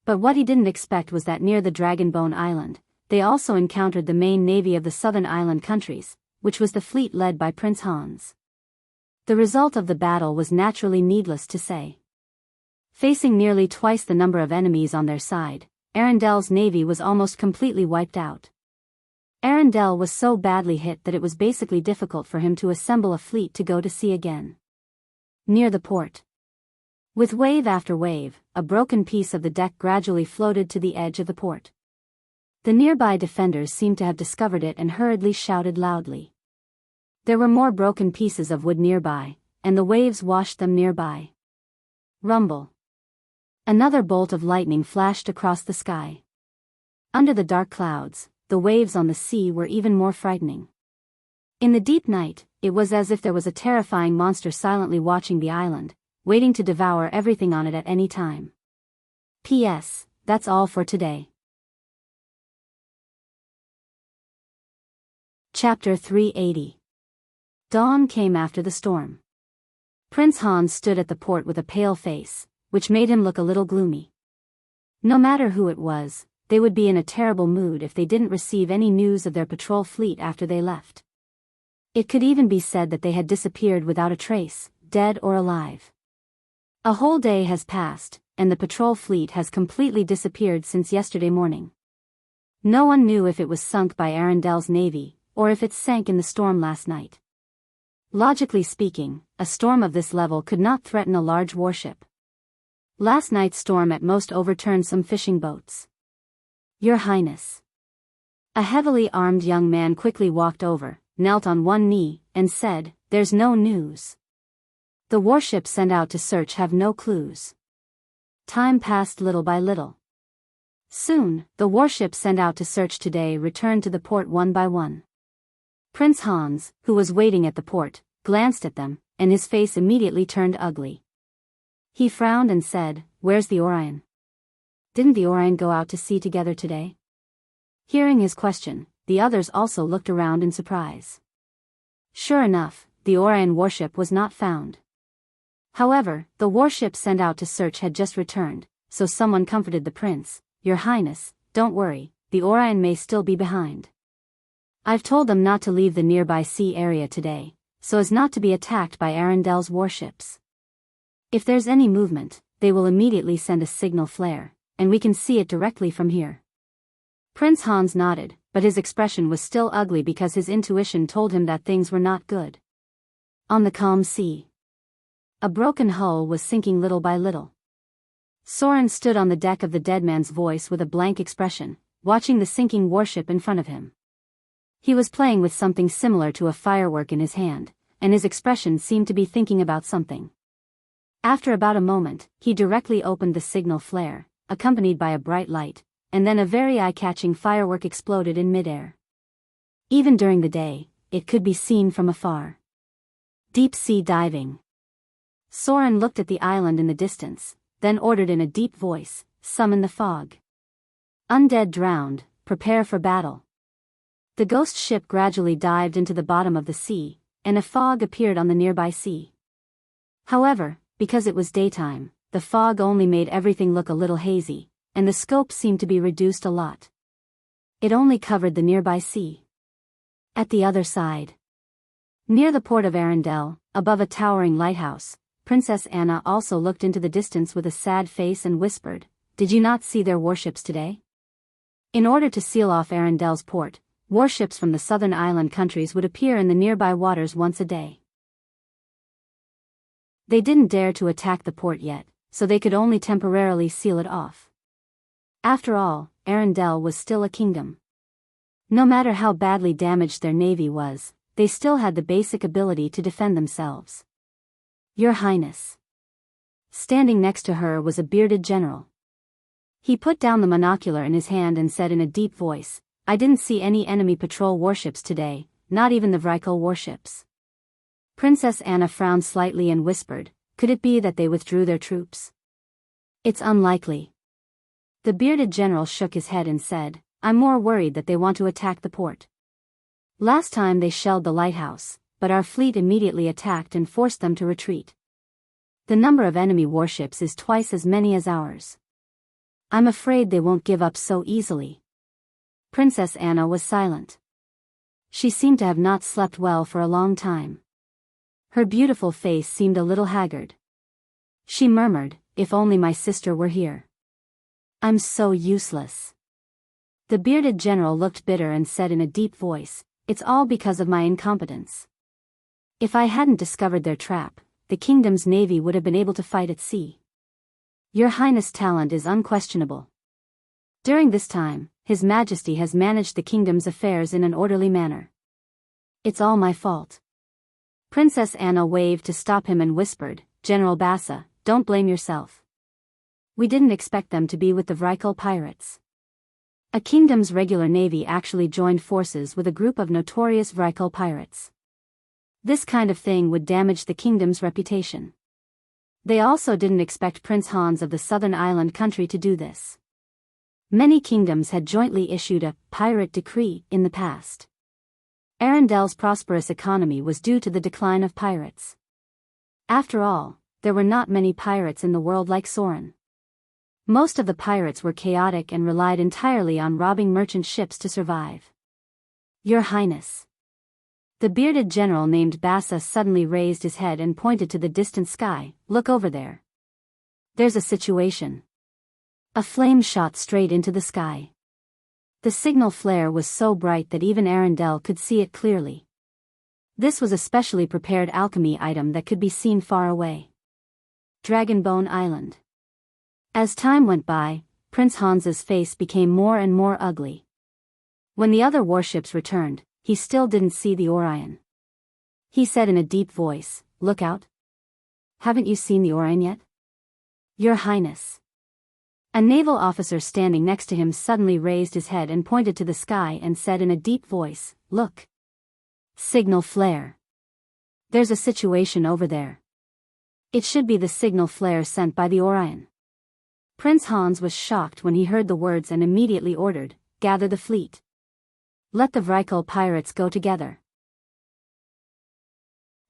But what he didn't expect was that near the Dragonbone Island, they also encountered the main navy of the southern island countries, which was the fleet led by Prince Hans. The result of the battle was naturally needless to say. Facing nearly twice the number of enemies on their side, Arendel's navy was almost completely wiped out. Arendelle was so badly hit that it was basically difficult for him to assemble a fleet to go to sea again. Near the port, with wave after wave, a broken piece of the deck gradually floated to the edge of the port. The nearby defenders seemed to have discovered it and hurriedly shouted loudly. There were more broken pieces of wood nearby, and the waves washed them nearby. Rumble. Another bolt of lightning flashed across the sky. Under the dark clouds, the waves on the sea were even more frightening. In the deep night, it was as if there was a terrifying monster silently watching the island, waiting to devour everything on it at any time. P.S. That's all for today. Chapter 380. Dawn came after the storm. Prince Hans stood at the port with a pale face, which made him look a little gloomy. No matter who it was, they would be in a terrible mood if they didn't receive any news of their patrol fleet after they left. It could even be said that they had disappeared without a trace, dead or alive. A whole day has passed, and the patrol fleet has completely disappeared since yesterday morning. No one knew if it was sunk by Arendel's navy, or if it sank in the storm last night. Logically speaking, a storm of this level could not threaten a large warship. Last night's storm at most overturned some fishing boats. Your Highness. A heavily armed young man quickly walked over, knelt on one knee, and said, "There's no news. The warships sent out to search have no clues." Time passed little by little. Soon, the warships sent out to search today returned to the port one by one. Prince Hans, who was waiting at the port, glanced at them, and his face immediately turned ugly. He frowned and said, "Where's the Orion? Didn't the Orion go out to sea together today?" Hearing his question, the others also looked around in surprise. Sure enough, the Orion warship was not found. However, the warship sent out to search had just returned, so someone comforted the prince. "Your Highness, don't worry, the Orion may still be behind. I've told them not to leave the nearby sea area today, so as not to be attacked by Arendel's warships. If there's any movement, they will immediately send a signal flare, and we can see it directly from here." Prince Hans nodded, but his expression was still ugly because his intuition told him that things were not good. On the calm sea, a broken hull was sinking little by little. Soren stood on the deck of the dead man's voice with a blank expression, watching the sinking warship in front of him. He was playing with something similar to a firework in his hand, and his expression seemed to be thinking about something. After about a moment, he directly opened the signal flare, accompanied by a bright light, and then a very eye-catching firework exploded in midair. Even during the day, it could be seen from afar. Deep-sea diving. Soren looked at the island in the distance, then ordered in a deep voice, "Summon the fog. Undead drowned, prepare for battle." The ghost ship gradually dived into the bottom of the sea, and a fog appeared on the nearby sea. However, because it was daytime, the fog only made everything look a little hazy, and the scope seemed to be reduced a lot. It only covered the nearby sea. At the other side, near the port of Arendelle, above a towering lighthouse, Princess Anna also looked into the distance with a sad face and whispered, "Did you not see their warships today?" In order to seal off Arendelle's port, warships from the southern island countries would appear in the nearby waters once a day. They didn't dare to attack the port yet, so they could only temporarily seal it off. After all, Arendelle was still a kingdom. No matter how badly damaged their navy was, they still had the basic ability to defend themselves. "Your Highness." Standing next to her was a bearded general. He put down the monocular in his hand and said in a deep voice, "I didn't see any enemy patrol warships today, not even the Vrykul warships." Princess Anna frowned slightly and whispered, "Could it be that they withdrew their troops?" "It's unlikely." The bearded general shook his head and said, "I'm more worried that they want to attack the port. Last time they shelled the lighthouse, but our fleet immediately attacked and forced them to retreat. The number of enemy warships is twice as many as ours. I'm afraid they won't give up so easily." Princess Anna was silent. She seemed to have not slept well for a long time. Her beautiful face seemed a little haggard. She murmured, "If only my sister were here. I'm so useless." The bearded general looked bitter and said in a deep voice, "It's all because of my incompetence. If I hadn't discovered their trap, the kingdom's navy would have been able to fight at sea. Your Highness' talent is unquestionable. During this time, His Majesty has managed the kingdom's affairs in an orderly manner. It's all my fault." Princess Anna waved to stop him and whispered, "General Bassa, don't blame yourself. We didn't expect them to be with the Vrykul pirates. A kingdom's regular navy actually joined forces with a group of notorious Vrykul pirates. This kind of thing would damage the kingdom's reputation. They also didn't expect Prince Hans of the southern island country to do this. Many kingdoms had jointly issued a pirate decree in the past. Arendelle's prosperous economy was due to the decline of pirates. After all, there were not many pirates in the world like Soren. Most of the pirates were chaotic and relied entirely on robbing merchant ships to survive. Your Highness. The bearded general named Bassa suddenly raised his head and pointed to the distant sky. "Look over there. There's a situation." A flame shot straight into the sky. The signal flare was so bright that even Arundel could see it clearly. This was a specially prepared alchemy item that could be seen far away. Dragonbone Island. As time went by, Prince Hans's face became more and more ugly. When the other warships returned, he still didn't see the Orion. He said in a deep voice, "Look out. Haven't you seen the Orion yet?" "Your Highness." A naval officer standing next to him suddenly raised his head and pointed to the sky and said in a deep voice, "Look. Signal flare. There's a situation over there. It should be the signal flare sent by the Orion." Prince Hans was shocked when he heard the words and immediately ordered, "Gather the fleet. Let the Vrykul pirates go together."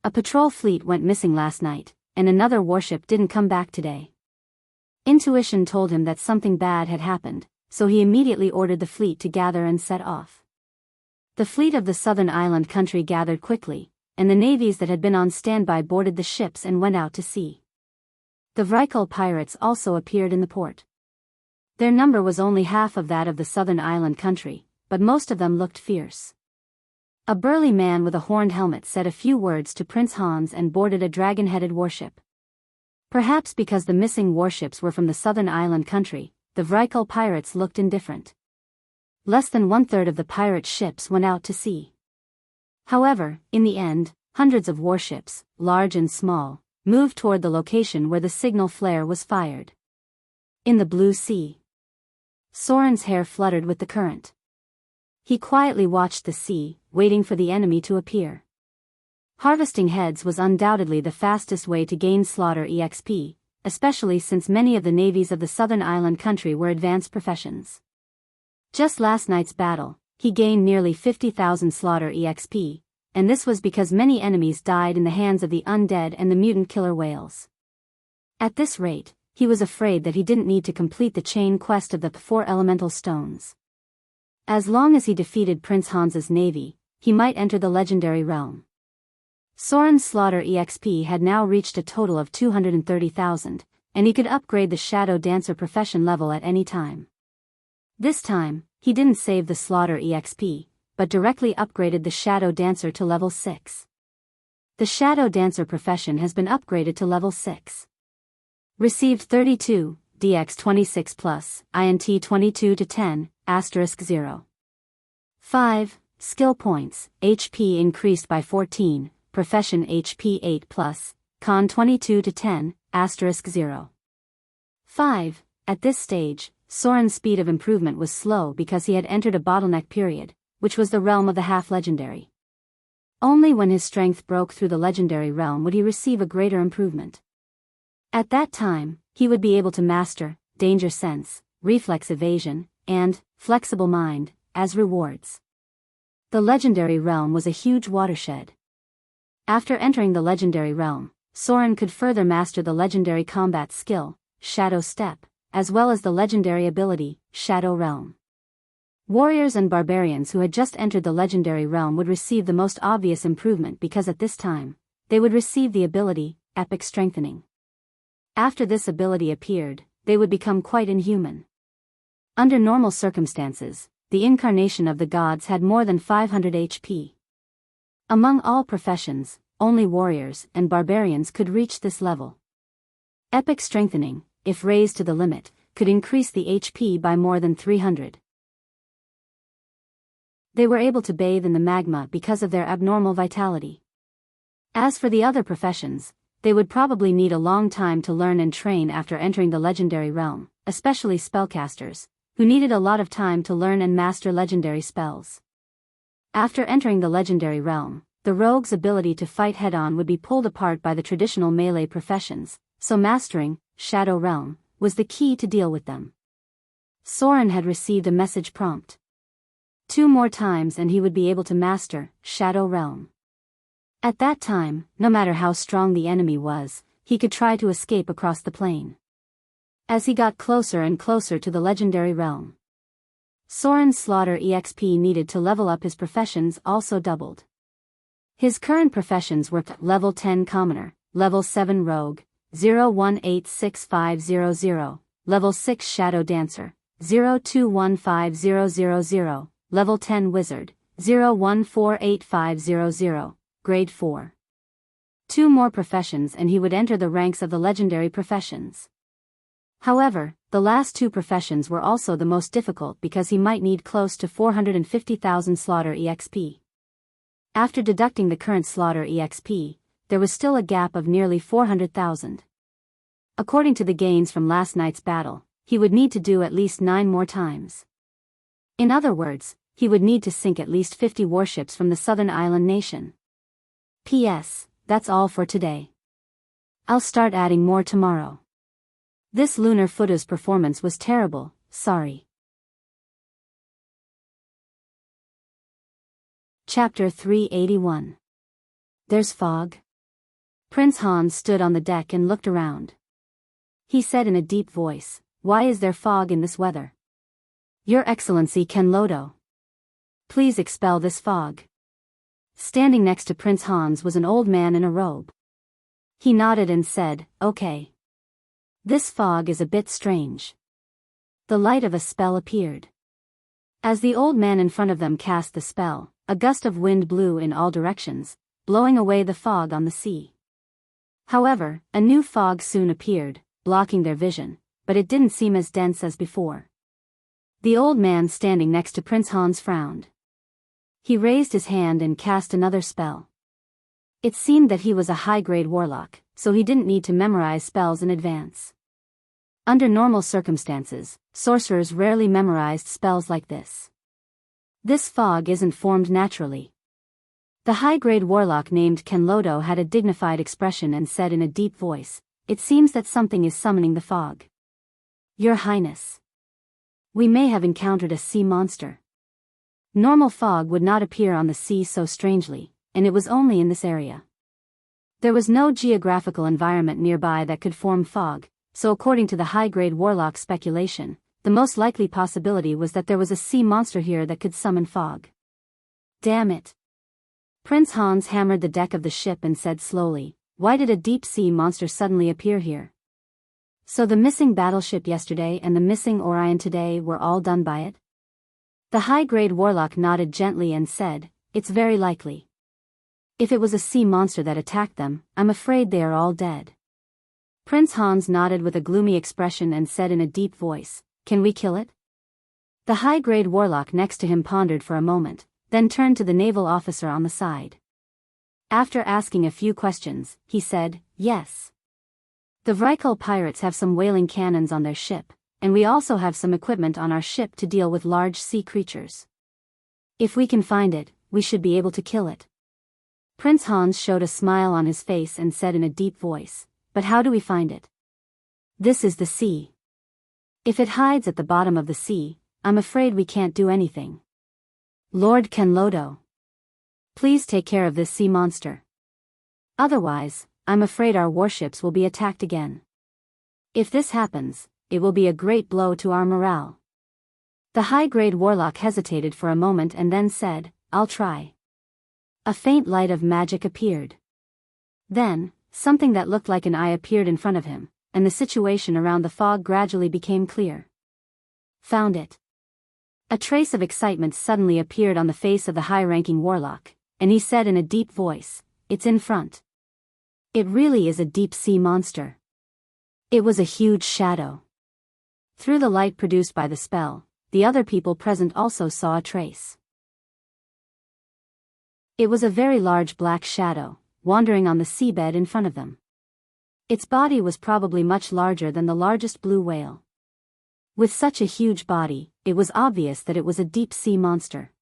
A patrol fleet went missing last night, and another warship didn't come back today. Intuition told him that something bad had happened, so he immediately ordered the fleet to gather and set off. The fleet of the southern island country gathered quickly, and the navies that had been on standby boarded the ships and went out to sea. The Vrykul pirates also appeared in the port. Their number was only half of that of the southern island country, but most of them looked fierce. A burly man with a horned helmet said a few words to Prince Hans and boarded a dragon-headed warship. Perhaps because the missing warships were from the southern island country, the Vrykul pirates looked indifferent. Less than one-third of the pirate ships went out to sea. However, in the end, hundreds of warships, large and small, moved toward the location where the signal flare was fired. In the blue sea, Soren's hair fluttered with the current. He quietly watched the sea, waiting for the enemy to appear. Harvesting heads was undoubtedly the fastest way to gain slaughter EXP, especially since many of the navies of the southern island country were advanced professions. Just last night's battle, he gained nearly 50,000 slaughter EXP, and this was because many enemies died in the hands of the undead and the mutant killer whales. At this rate, he was afraid that he didn't need to complete the chain quest of the 4 elemental stones. As long as he defeated Prince Hans's navy, he might enter the legendary realm. Soren's slaughter EXP had now reached a total of 230,000, and he could upgrade the Shadow Dancer profession level at any time. This time, he didn't save the slaughter EXP, but directly upgraded the Shadow Dancer to level 6. The Shadow Dancer profession has been upgraded to level 6. Received 32, DX 26 plus, INT 22 to 10, *0. 5. Skill points, HP increased by 14, profession HP 8 plus, con 22 to 10, *0. 5. At this stage, Soren's speed of improvement was slow because he had entered a bottleneck period, which was the realm of the half-legendary. Only when his strength broke through the legendary realm would he receive a greater improvement. At that time, he would be able to master Danger Sense, Reflex Evasion, and Flexible Mind as rewards. The legendary realm was a huge watershed. After entering the legendary realm, Soren could further master the legendary combat skill, Shadow Step, as well as the legendary ability, Shadow Realm. Warriors and barbarians who had just entered the legendary realm would receive the most obvious improvement because at this time, they would receive the ability, Epic Strengthening. After this ability appeared, they would become quite inhuman. Under normal circumstances, the incarnation of the gods had more than 500 HP. Among all professions, only warriors and barbarians could reach this level. Epic Strengthening, if raised to the limit, could increase the HP by more than 300. They were able to bathe in the magma because of their abnormal vitality. As for the other professions, they would probably need a long time to learn and train after entering the legendary realm, especially spellcasters, who needed a lot of time to learn and master legendary spells. After entering the legendary realm, the rogue's ability to fight head-on would be pulled apart by the traditional melee professions, so mastering Shadow Realm was the key to deal with them. Soren had received a message prompt. 2 more times and he would be able to master Shadow Realm. At that time, no matter how strong the enemy was, he could try to escape across the plain. As he got closer and closer to the legendary realm, Soren's slaughter EXP needed to level up his professions also doubled. His current professions were Level 10 Commoner, Level 7 Rogue, 0186500, Level 6 Shadow Dancer, 0215000, Level 10 Wizard, 0148500, Grade 4. 2 more professions and he would enter the ranks of the legendary professions. However, the last 2 professions were also the most difficult because he might need close to 450,000 slaughter EXP. After deducting the current slaughter EXP, there was still a gap of nearly 400,000. According to the gains from last night's battle, he would need to do at least 9 more times. In other words, he would need to sink at least 50 warships from the southern island nation. P.S. That's all for today. I'll start adding more tomorrow. This lunar Fuda's performance was terrible, sorry. Chapter 381. There's fog. Prince Hans stood on the deck and looked around. He said in a deep voice, "Why is there fog in this weather? Your Excellency Kenlodo. Please expel this fog." Standing next to Prince Hans was an old man in a robe. He nodded and said, "Okay. This fog is a bit strange." The light of a spell appeared. As the old man in front of them cast the spell, a gust of wind blew in all directions, blowing away the fog on the sea. However, a new fog soon appeared, blocking their vision, but it didn't seem as dense as before. The old man standing next to Prince Hans frowned. He raised his hand and cast another spell. It seemed that he was a high-grade warlock, so he didn't need to memorize spells in advance. Under normal circumstances, sorcerers rarely memorized spells like this. This fog isn't formed naturally. The high-grade warlock named Kenlodo had a dignified expression and said in a deep voice, "It seems that something is summoning the fog. Your Highness. We may have encountered a sea monster." Normal fog would not appear on the sea so strangely, and it was only in this area. There was no geographical environment nearby that could form fog, so according to the high-grade warlock's speculation, the most likely possibility was that there was a sea monster here that could summon fog. Damn it. Prince Hans hammered the deck of the ship and said slowly, "Why did a deep-sea monster suddenly appear here? So the missing battleship yesterday and the missing Orion today were all done by it?" The high-grade warlock nodded gently and said, "It's very likely. If it was a sea monster that attacked them, I'm afraid they are all dead." Prince Hans nodded with a gloomy expression and said in a deep voice, "Can we kill it?" The high-grade warlock next to him pondered for a moment, then turned to the naval officer on the side. After asking a few questions, he said, "Yes. The Vrykul pirates have some whaling cannons on their ship, and we also have some equipment on our ship to deal with large sea creatures. If we can find it, we should be able to kill it." Prince Hans showed a smile on his face and said in a deep voice, "But how do we find it? This is the sea. If it hides at the bottom of the sea, I'm afraid we can't do anything. Lord Kenlodo, please take care of this sea monster. Otherwise, I'm afraid our warships will be attacked again. If this happens, it will be a great blow to our morale." The high-grade warlock hesitated for a moment and then said, "I'll try." A faint light of magic appeared. Then, something that looked like an eye appeared in front of him, and the situation around the fog gradually became clear. "Found it." A trace of excitement suddenly appeared on the face of the high-ranking warlock, and he said in a deep voice, "It's in front. It really is a deep-sea monster." It was a huge shadow. Through the light produced by the spell, the other people present also saw a trace. It was a very large black shadow, wandering on the seabed in front of them. Its body was probably much larger than the largest blue whale. With such a huge body, it was obvious that it was a deep-sea monster.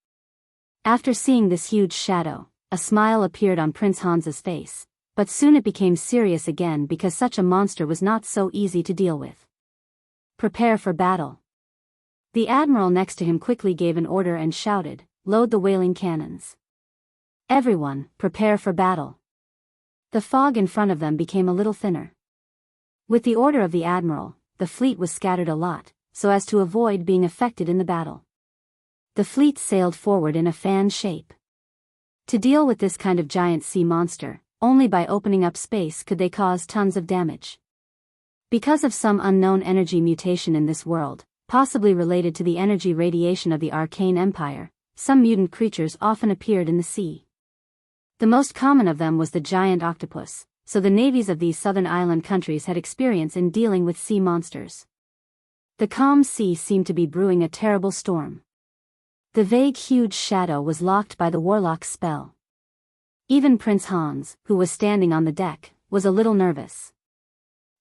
After seeing this huge shadow, a smile appeared on Prince Hans's face, but soon it became serious again because such a monster was not so easy to deal with. "Prepare for battle." The admiral next to him quickly gave an order and shouted, "Load the whaling cannons. Everyone, prepare for battle." The fog in front of them became a little thinner. With the order of the admiral, the fleet was scattered a lot, so as to avoid being affected in the battle. The fleet sailed forward in a fan shape. To deal with this kind of giant sea monster, only by opening up space could they cause tons of damage. Because of some unknown energy mutation in this world, possibly related to the energy radiation of the Arcane Empire, some mutant creatures often appeared in the sea. The most common of them was the giant octopus, so the navies of these southern island countries had experience in dealing with sea monsters. The calm sea seemed to be brewing a terrible storm. The vague huge shadow was locked by the warlock's spell. Even Prince Hans, who was standing on the deck, was a little nervous.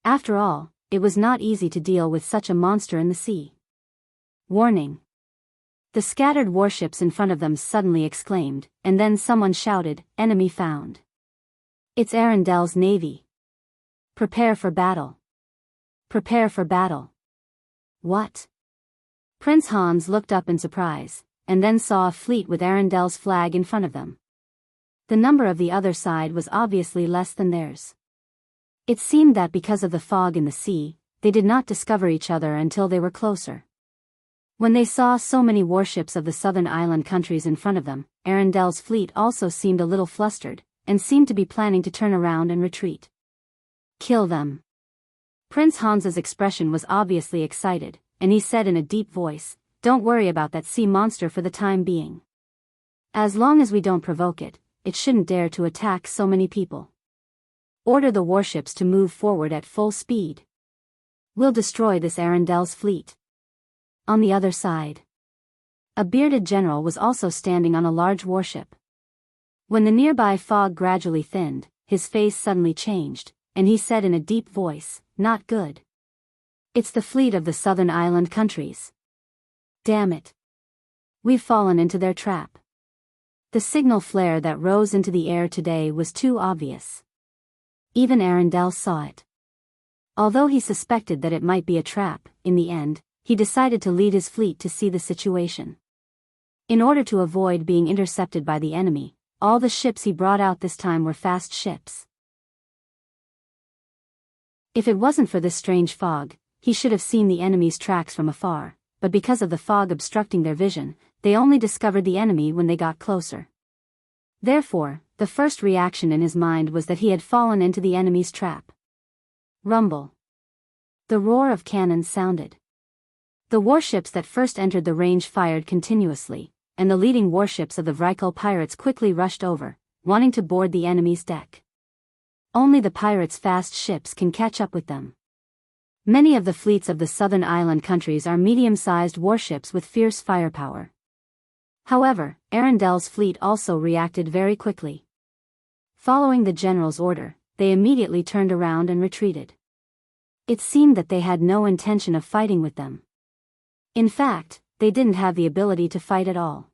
After all, it was not easy to deal with such a monster in the sea. Warning! The scattered warships in front of them suddenly exclaimed, and then someone shouted, "Enemy found!" It's Arendel's navy. Prepare for battle. Prepare for battle. What? Prince Hans looked up in surprise, and then saw a fleet with Arendel's flag in front of them. The number of the other side was obviously less than theirs. It seemed that because of the fog in the sea, they did not discover each other until they were closer. When they saw so many warships of the southern island countries in front of them, Arendel's fleet also seemed a little flustered, and seemed to be planning to turn around and retreat. Kill them. Prince Hans's expression was obviously excited, and he said in a deep voice, "Don't worry about that sea monster for the time being. As long as we don't provoke it, it shouldn't dare to attack so many people. Order the warships to move forward at full speed. We'll destroy this Arendel's fleet." On the other side, a bearded general was also standing on a large warship. When the nearby fog gradually thinned, his face suddenly changed, and he said in a deep voice, "Not good. It's the fleet of the southern island countries. Damn it. We've fallen into their trap." The signal flare that rose into the air today was too obvious. Even Arendelle saw it. Although he suspected that it might be a trap, in the end, he decided to lead his fleet to see the situation. In order to avoid being intercepted by the enemy, all the ships he brought out this time were fast ships. If it wasn't for this strange fog, he should have seen the enemy's tracks from afar, but because of the fog obstructing their vision, they only discovered the enemy when they got closer. Therefore, the first reaction in his mind was that he had fallen into the enemy's trap. Rumble. The roar of cannons sounded. The warships that first entered the range fired continuously, and the leading warships of the Vrykul pirates quickly rushed over, wanting to board the enemy's deck. Only the pirates' fast ships can catch up with them. Many of the fleets of the southern island countries are medium-sized warships with fierce firepower. However, Arendel's fleet also reacted very quickly. Following the general's order, they immediately turned around and retreated. It seemed that they had no intention of fighting with them. In fact, they didn't have the ability to fight at all.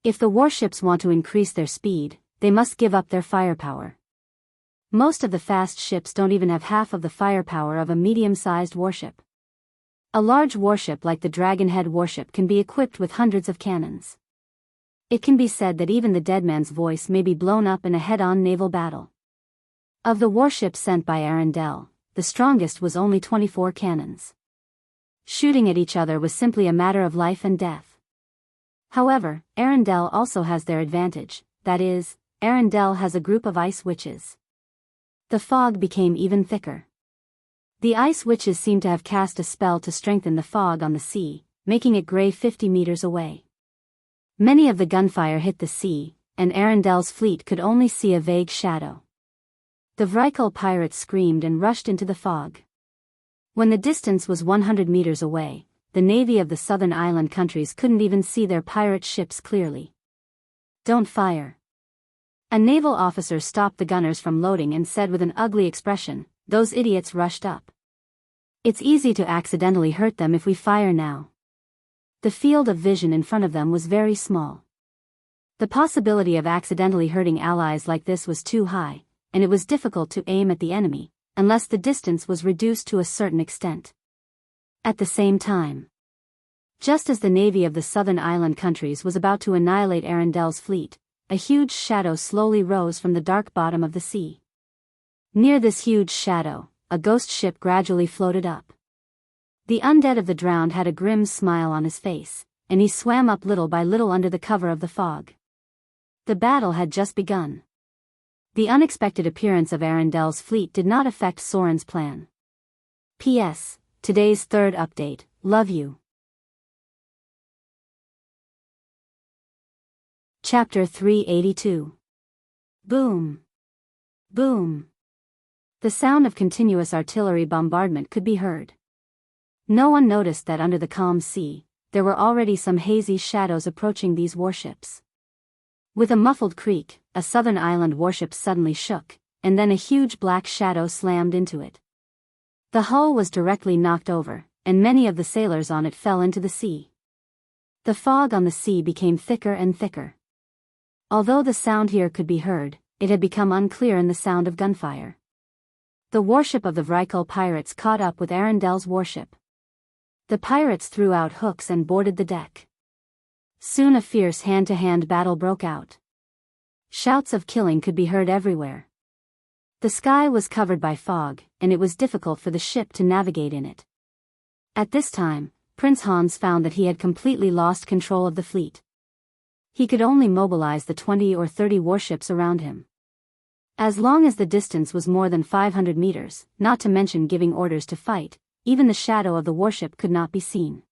If the warships want to increase their speed, they must give up their firepower. Most of the fast ships don't even have half of the firepower of a medium-sized warship. A large warship like the Dragonhead warship can be equipped with hundreds of cannons. It can be said that even the dead man's voice may be blown up in a head-on naval battle. Of the warships sent by Arendelle, the strongest was only 24 cannons. Shooting at each other was simply a matter of life and death. However, Arendelle also has their advantage, that is, Arendelle has a group of ice witches. The fog became even thicker. The ice witches seemed to have cast a spell to strengthen the fog on the sea, making it gray 50 meters away. Many of the gunfire hit the sea, and Arendel's fleet could only see a vague shadow. The Vrykul pirates screamed and rushed into the fog. When the distance was 100 meters away, the navy of the southern island countries couldn't even see their pirate ships clearly. "Don't fire." A naval officer stopped the gunners from loading and said with an ugly expression, "Those idiots rushed up. It's easy to accidentally hurt them if we fire now." The field of vision in front of them was very small. The possibility of accidentally hurting allies like this was too high, and it was difficult to aim at the enemy, unless the distance was reduced to a certain extent. At the same time, just as the navy of the southern island countries was about to annihilate Arendel's fleet, a huge shadow slowly rose from the dark bottom of the sea. Near this huge shadow, a ghost ship gradually floated up. The undead of the drowned had a grim smile on his face, and he swam up little by little under the cover of the fog. The battle had just begun. The unexpected appearance of Arendel's fleet did not affect Soren's plan. P.S. Today's third update, love you. Chapter 382. Boom. Boom. The sound of continuous artillery bombardment could be heard. No one noticed that under the calm sea, there were already some hazy shadows approaching these warships. With a muffled creak, a southern island warship suddenly shook, and then a huge black shadow slammed into it. The hull was directly knocked over, and many of the sailors on it fell into the sea. The fog on the sea became thicker and thicker. Although the sound here could be heard, it had become unclear in the sound of gunfire. The warship of the Vrykul pirates caught up with Arendel's warship. The pirates threw out hooks and boarded the deck. Soon a fierce hand-to-hand battle broke out. Shouts of killing could be heard everywhere. The sky was covered by fog, and it was difficult for the ship to navigate in it. At this time, Prince Hans found that he had completely lost control of the fleet. He could only mobilize the 20 or 30 warships around him. As long as the distance was more than 500 meters, not to mention giving orders to fight, even the shadow of the warship could not be seen.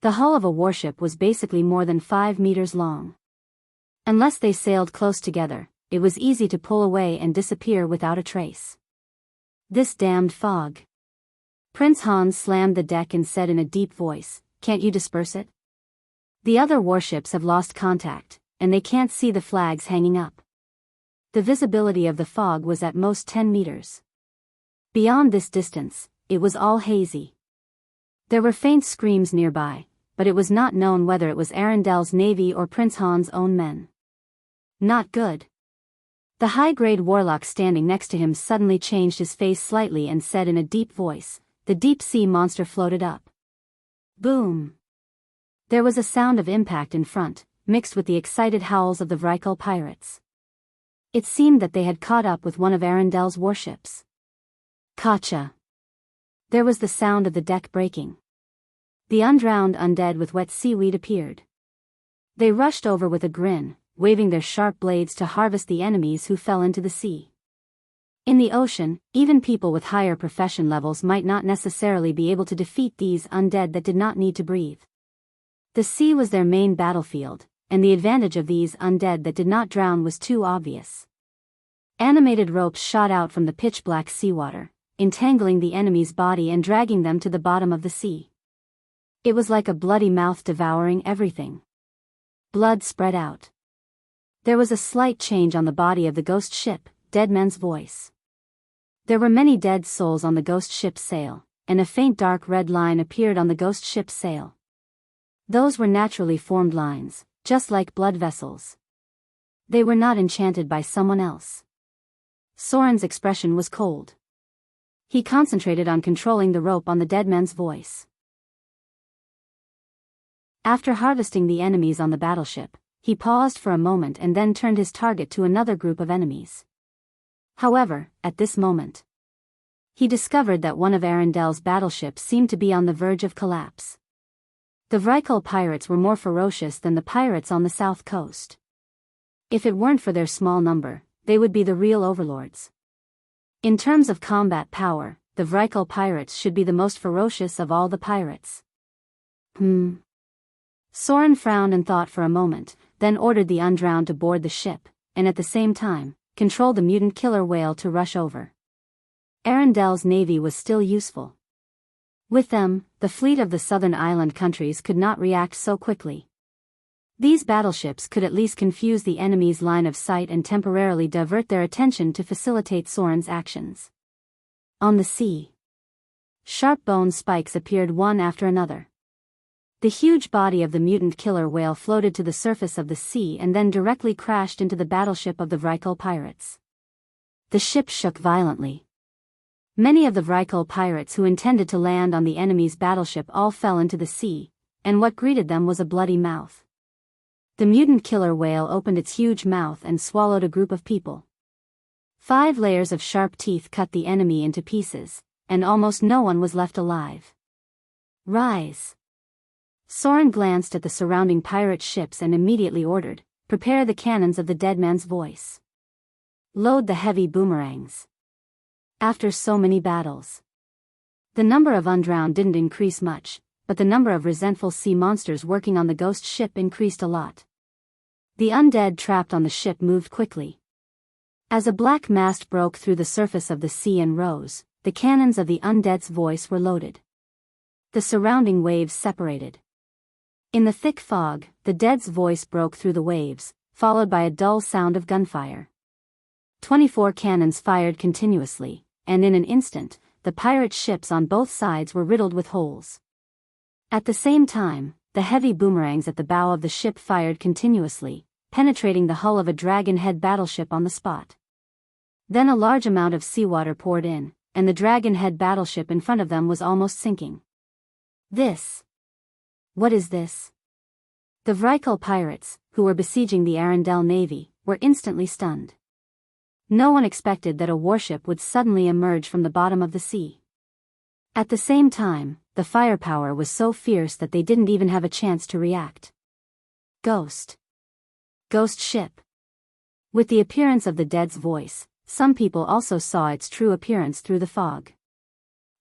The hull of a warship was basically more than 5 meters long. Unless they sailed close together, it was easy to pull away and disappear without a trace. This damned fog. Prince Hans slammed the deck and said in a deep voice, "Can't you disperse it? The other warships have lost contact, and they can't see the flags hanging up." The visibility of the fog was at most 10 meters. Beyond this distance, it was all hazy. There were faint screams nearby, but it was not known whether it was Arendel's navy or Prince Hans' own men. Not good. The high-grade warlock standing next to him suddenly changed his face slightly and said in a deep voice, "The deep-sea monster floated up." Boom. There was a sound of impact in front, mixed with the excited howls of the Vrykul pirates. It seemed that they had caught up with one of Arendel's warships. Gotcha. There was the sound of the deck breaking. The undrowned undead with wet seaweed appeared. They rushed over with a grin, waving their sharp blades to harvest the enemies who fell into the sea. In the ocean, even people with higher profession levels might not necessarily be able to defeat these undead that did not need to breathe. The sea was their main battlefield, and the advantage of these undead that did not drown was too obvious. Animated ropes shot out from the pitch-black seawater, entangling the enemy's body and dragging them to the bottom of the sea. It was like a bloody mouth devouring everything. Blood spread out. There was a slight change on the body of the ghost ship, Deadman's voice. There were many dead souls on the ghost ship's sail, and a faint dark red line appeared on the ghost ship's sail. Those were naturally formed lines, just like blood vessels. They were not enchanted by someone else. Soren's expression was cold. He concentrated on controlling the rope on the Deadman's voice. After harvesting the enemies on the battleship, he paused for a moment and then turned his target to another group of enemies. However, at this moment, he discovered that one of Arendel's battleships seemed to be on the verge of collapse. The Vrykul pirates were more ferocious than the pirates on the south coast. If it weren't for their small number, they would be the real overlords. In terms of combat power, the Vrykul pirates should be the most ferocious of all the pirates. Soren frowned and thought for a moment, then ordered the undrowned to board the ship, and at the same time, controlled the mutant killer whale to rush over. Arendel's navy was still useful. With them, the fleet of the southern island countries could not react so quickly. These battleships could at least confuse the enemy's line of sight and temporarily divert their attention to facilitate Soren's actions. On the sea, sharp bone spikes appeared one after another. The huge body of the mutant killer whale floated to the surface of the sea and then directly crashed into the battleship of the Vrykul pirates. The ship shook violently. Many of the Vrykul pirates who intended to land on the enemy's battleship all fell into the sea, and what greeted them was a bloody mouth. The mutant killer whale opened its huge mouth and swallowed a group of people. 5 layers of sharp teeth cut the enemy into pieces, and almost no one was left alive. Rise! Soren glanced at the surrounding pirate ships and immediately ordered, prepare the cannons of the dead man's voice. Load the heavy boomerangs. After so many battles, the number of undrowned didn't increase much, but the number of resentful sea monsters working on the ghost ship increased a lot. The undead trapped on the ship moved quickly. As a black mast broke through the surface of the sea and rose, the cannons of the undead's voice were loaded. The surrounding waves separated. In the thick fog, the dead's voice broke through the waves, followed by a dull sound of gunfire. 24 cannons fired continuously, and in an instant, the pirate ships on both sides were riddled with holes. At the same time, the heavy boomerangs at the bow of the ship fired continuously, penetrating the hull of a dragon-head battleship on the spot. Then a large amount of seawater poured in, and the dragon-head battleship in front of them was almost sinking. What is this? The Vrykul pirates, who were besieging the Arendelle navy, were instantly stunned. No one expected that a warship would suddenly emerge from the bottom of the sea. At the same time, the firepower was so fierce that they didn't even have a chance to react. Ghost ship. With the appearance of the dead's voice, some people also saw its true appearance through the fog.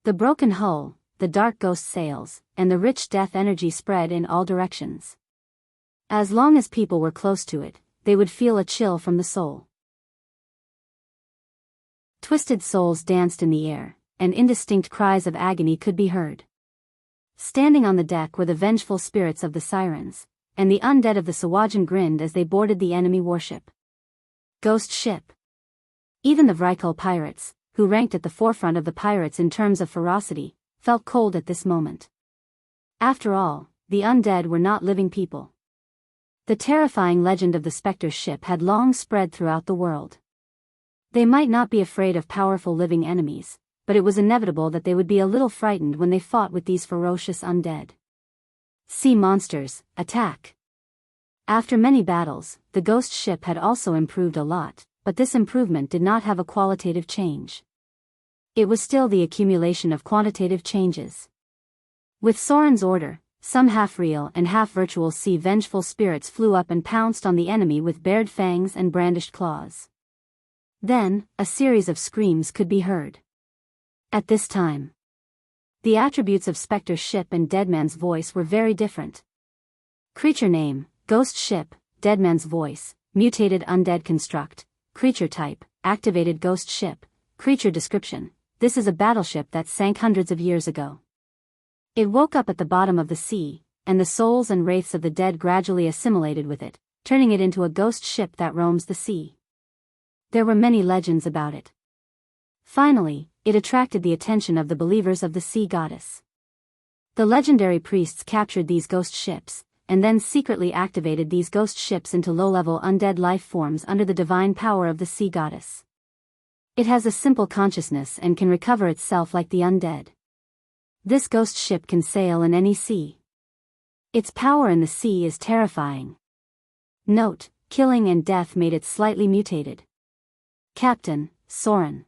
The broken hull, the dark ghost sails, and the rich death energy spread in all directions. As long as people were close to it, they would feel a chill from the soul. Twisted souls danced in the air, and indistinct cries of agony could be heard. Standing on the deck were the vengeful spirits of the sirens, and the undead of the Sawajan grinned as they boarded the enemy warship. Ghost ship. Even the Vrykul pirates, who ranked at the forefront of the pirates in terms of ferocity, felt cold at this moment. After all, the undead were not living people. The terrifying legend of the Spectre ship had long spread throughout the world. They might not be afraid of powerful living enemies, but it was inevitable that they would be a little frightened when they fought with these ferocious undead. Sea monsters, attack! After many battles, the ghost ship had also improved a lot, but this improvement did not have a qualitative change. It was still the accumulation of quantitative changes. With Soren's order, some half-real and half-virtual sea vengeful spirits flew up and pounced on the enemy with bared fangs and brandished claws. Then, a series of screams could be heard. At this time, the attributes of Spectre ship and Deadman's voice were very different. Creature name, Ghost ship, Deadman's voice, mutated undead construct, creature type, activated ghost ship, creature description, this is a battleship that sank hundreds of years ago. It woke up at the bottom of the sea, and the souls and wraiths of the dead gradually assimilated with it, turning it into a ghost ship that roams the sea. There were many legends about it. Finally, it attracted the attention of the believers of the sea goddess. The legendary priests captured these ghost ships, and then secretly activated these ghost ships into low-level undead life forms under the divine power of the sea goddess. It has a simple consciousness and can recover itself like the undead. This ghost ship can sail in any sea. Its power in the sea is terrifying. Note, killing and death made it slightly mutated. Captain, Soren.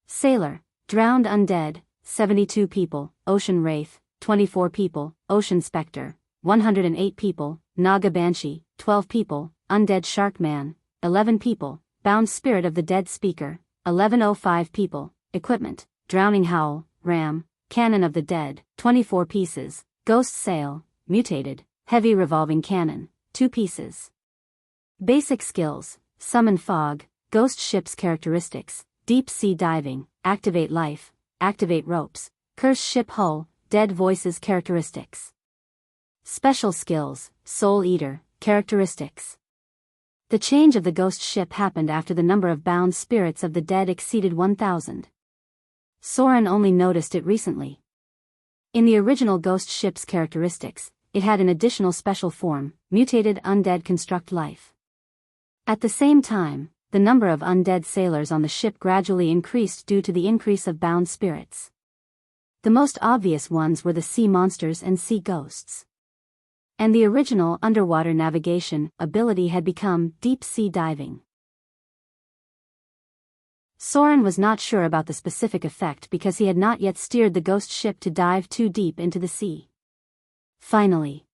Sailor, drowned undead, 72 people, ocean wraith, 24 people, ocean spectre, 108 people, Naga banshee, 12 people, undead shark man, 11 people, bound spirit of the dead speaker, 1105 people, equipment, drowning howl, ram, cannon of the dead, 24 pieces, ghost sail, mutated, heavy revolving cannon, 2 pieces. Basic skills, summon fog, ghost ship's characteristics, deep sea diving, activate life, activate ropes, curse ship hull, dead voices characteristics. Special skills, soul eater, characteristics. The change of the ghost ship happened after the number of bound spirits of the dead exceeded 1,000. Soren only noticed it recently. In the original ghost ship's characteristics, it had an additional special form, mutated undead construct life. At the same time, the number of undead sailors on the ship gradually increased due to the increase of bound spirits. The most obvious ones were the sea monsters and sea ghosts. And the original underwater navigation ability had become deep sea diving. Soren was not sure about the specific effect because he had not yet steered the ghost ship to dive too deep into the sea. Finally,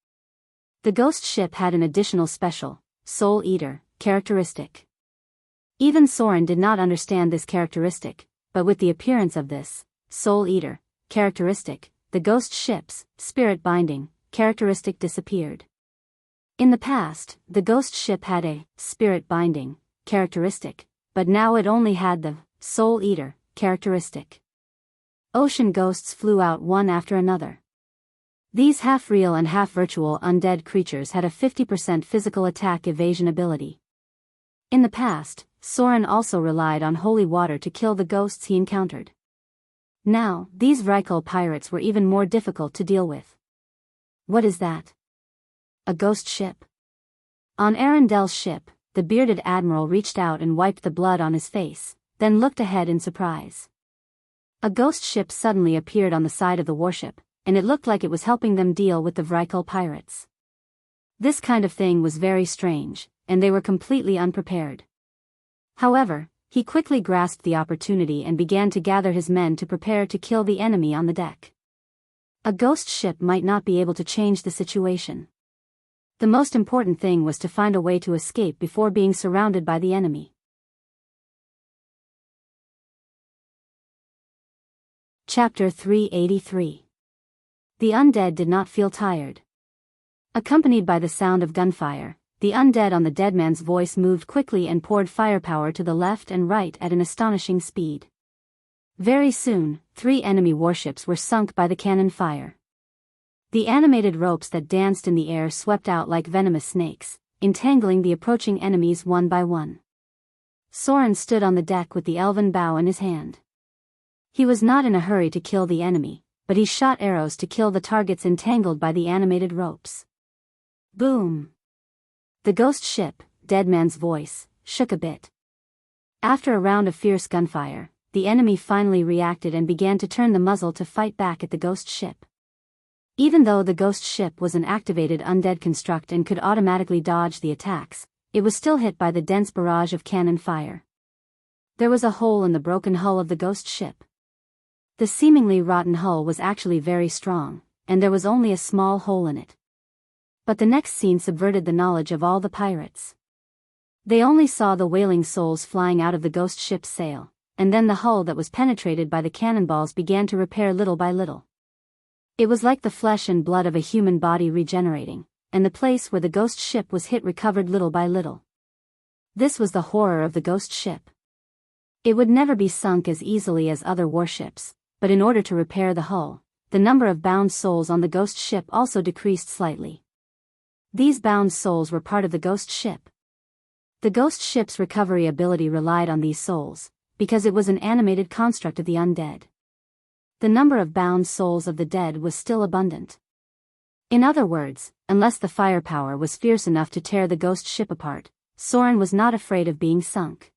the ghost ship had an additional special, Soul Eater, characteristic. Even Soren did not understand this characteristic, but with the appearance of this Soul Eater characteristic, the ghost ship's spirit binding characteristic disappeared. In the past, the ghost ship had a spirit binding characteristic, but now it only had the Soul Eater characteristic. Ocean ghosts flew out one after another. These half-real and half-virtual undead creatures had a 50% physical attack evasion ability. In the past, Soren also relied on holy water to kill the ghosts he encountered. Now, these Vrykul pirates were even more difficult to deal with. What is that? A ghost ship? On Arendel's ship, the bearded admiral reached out and wiped the blood on his face, then looked ahead in surprise. A ghost ship suddenly appeared on the side of the warship, and it looked like it was helping them deal with the Vrykul pirates. This kind of thing was very strange, and they were completely unprepared. However, he quickly grasped the opportunity and began to gather his men to prepare to kill the enemy on the deck. A ghost ship might not be able to change the situation. The most important thing was to find a way to escape before being surrounded by the enemy. Chapter 383. The undead did not feel tired. Accompanied by the sound of gunfire, the undead on the dead man's voice moved quickly and poured firepower to the left and right at an astonishing speed. Very soon, 3 enemy warships were sunk by the cannon fire. The animated ropes that danced in the air swept out like venomous snakes, entangling the approaching enemies one by one. Soren stood on the deck with the elven bow in his hand. He was not in a hurry to kill the enemy, but he shot arrows to kill the targets entangled by the animated ropes. Boom! The ghost ship, Dead Man's voice, shook a bit. After a round of fierce gunfire, the enemy finally reacted and began to turn the muzzle to fight back at the ghost ship. Even though the ghost ship was an activated undead construct and could automatically dodge the attacks, it was still hit by the dense barrage of cannon fire. There was a hole in the broken hull of the ghost ship. The seemingly rotten hull was actually very strong, and there was only a small hole in it. But the next scene subverted the knowledge of all the pirates. They only saw the wailing souls flying out of the ghost ship's sail, and then the hull that was penetrated by the cannonballs began to repair little by little. It was like the flesh and blood of a human body regenerating, and the place where the ghost ship was hit recovered little by little. This was the horror of the ghost ship. It would never be sunk as easily as other warships, but in order to repair the hull, the number of bound souls on the ghost ship also decreased slightly. These bound souls were part of the ghost ship. The ghost ship's recovery ability relied on these souls, because it was an animated construct of the undead. The number of bound souls of the dead was still abundant. In other words, unless the firepower was fierce enough to tear the ghost ship apart, Soren was not afraid of being sunk.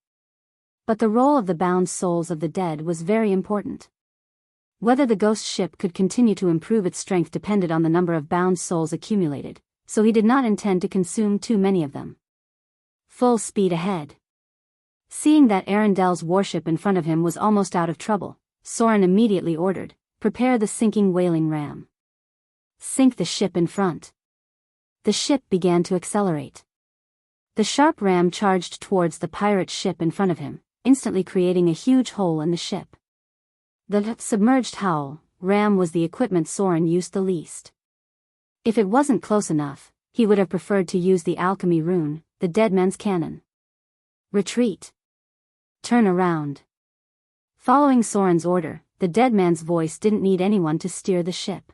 But the role of the bound souls of the dead was very important. Whether the ghost ship could continue to improve its strength depended on the number of bound souls accumulated, so he did not intend to consume too many of them. Full speed ahead. Seeing that Arendel's warship in front of him was almost out of trouble, Soren immediately ordered, "Prepare the sinking whaling ram. Sink the ship in front." The ship began to accelerate. The sharp ram charged towards the pirate ship in front of him, instantly creating a huge hole in the ship. The submerged howl ram was the equipment Soren used the least. If it wasn't close enough, he would have preferred to use the alchemy rune, the dead man's cannon. Retreat. Turn around. Following Soren's order, the dead man's voice didn't need anyone to steer the ship.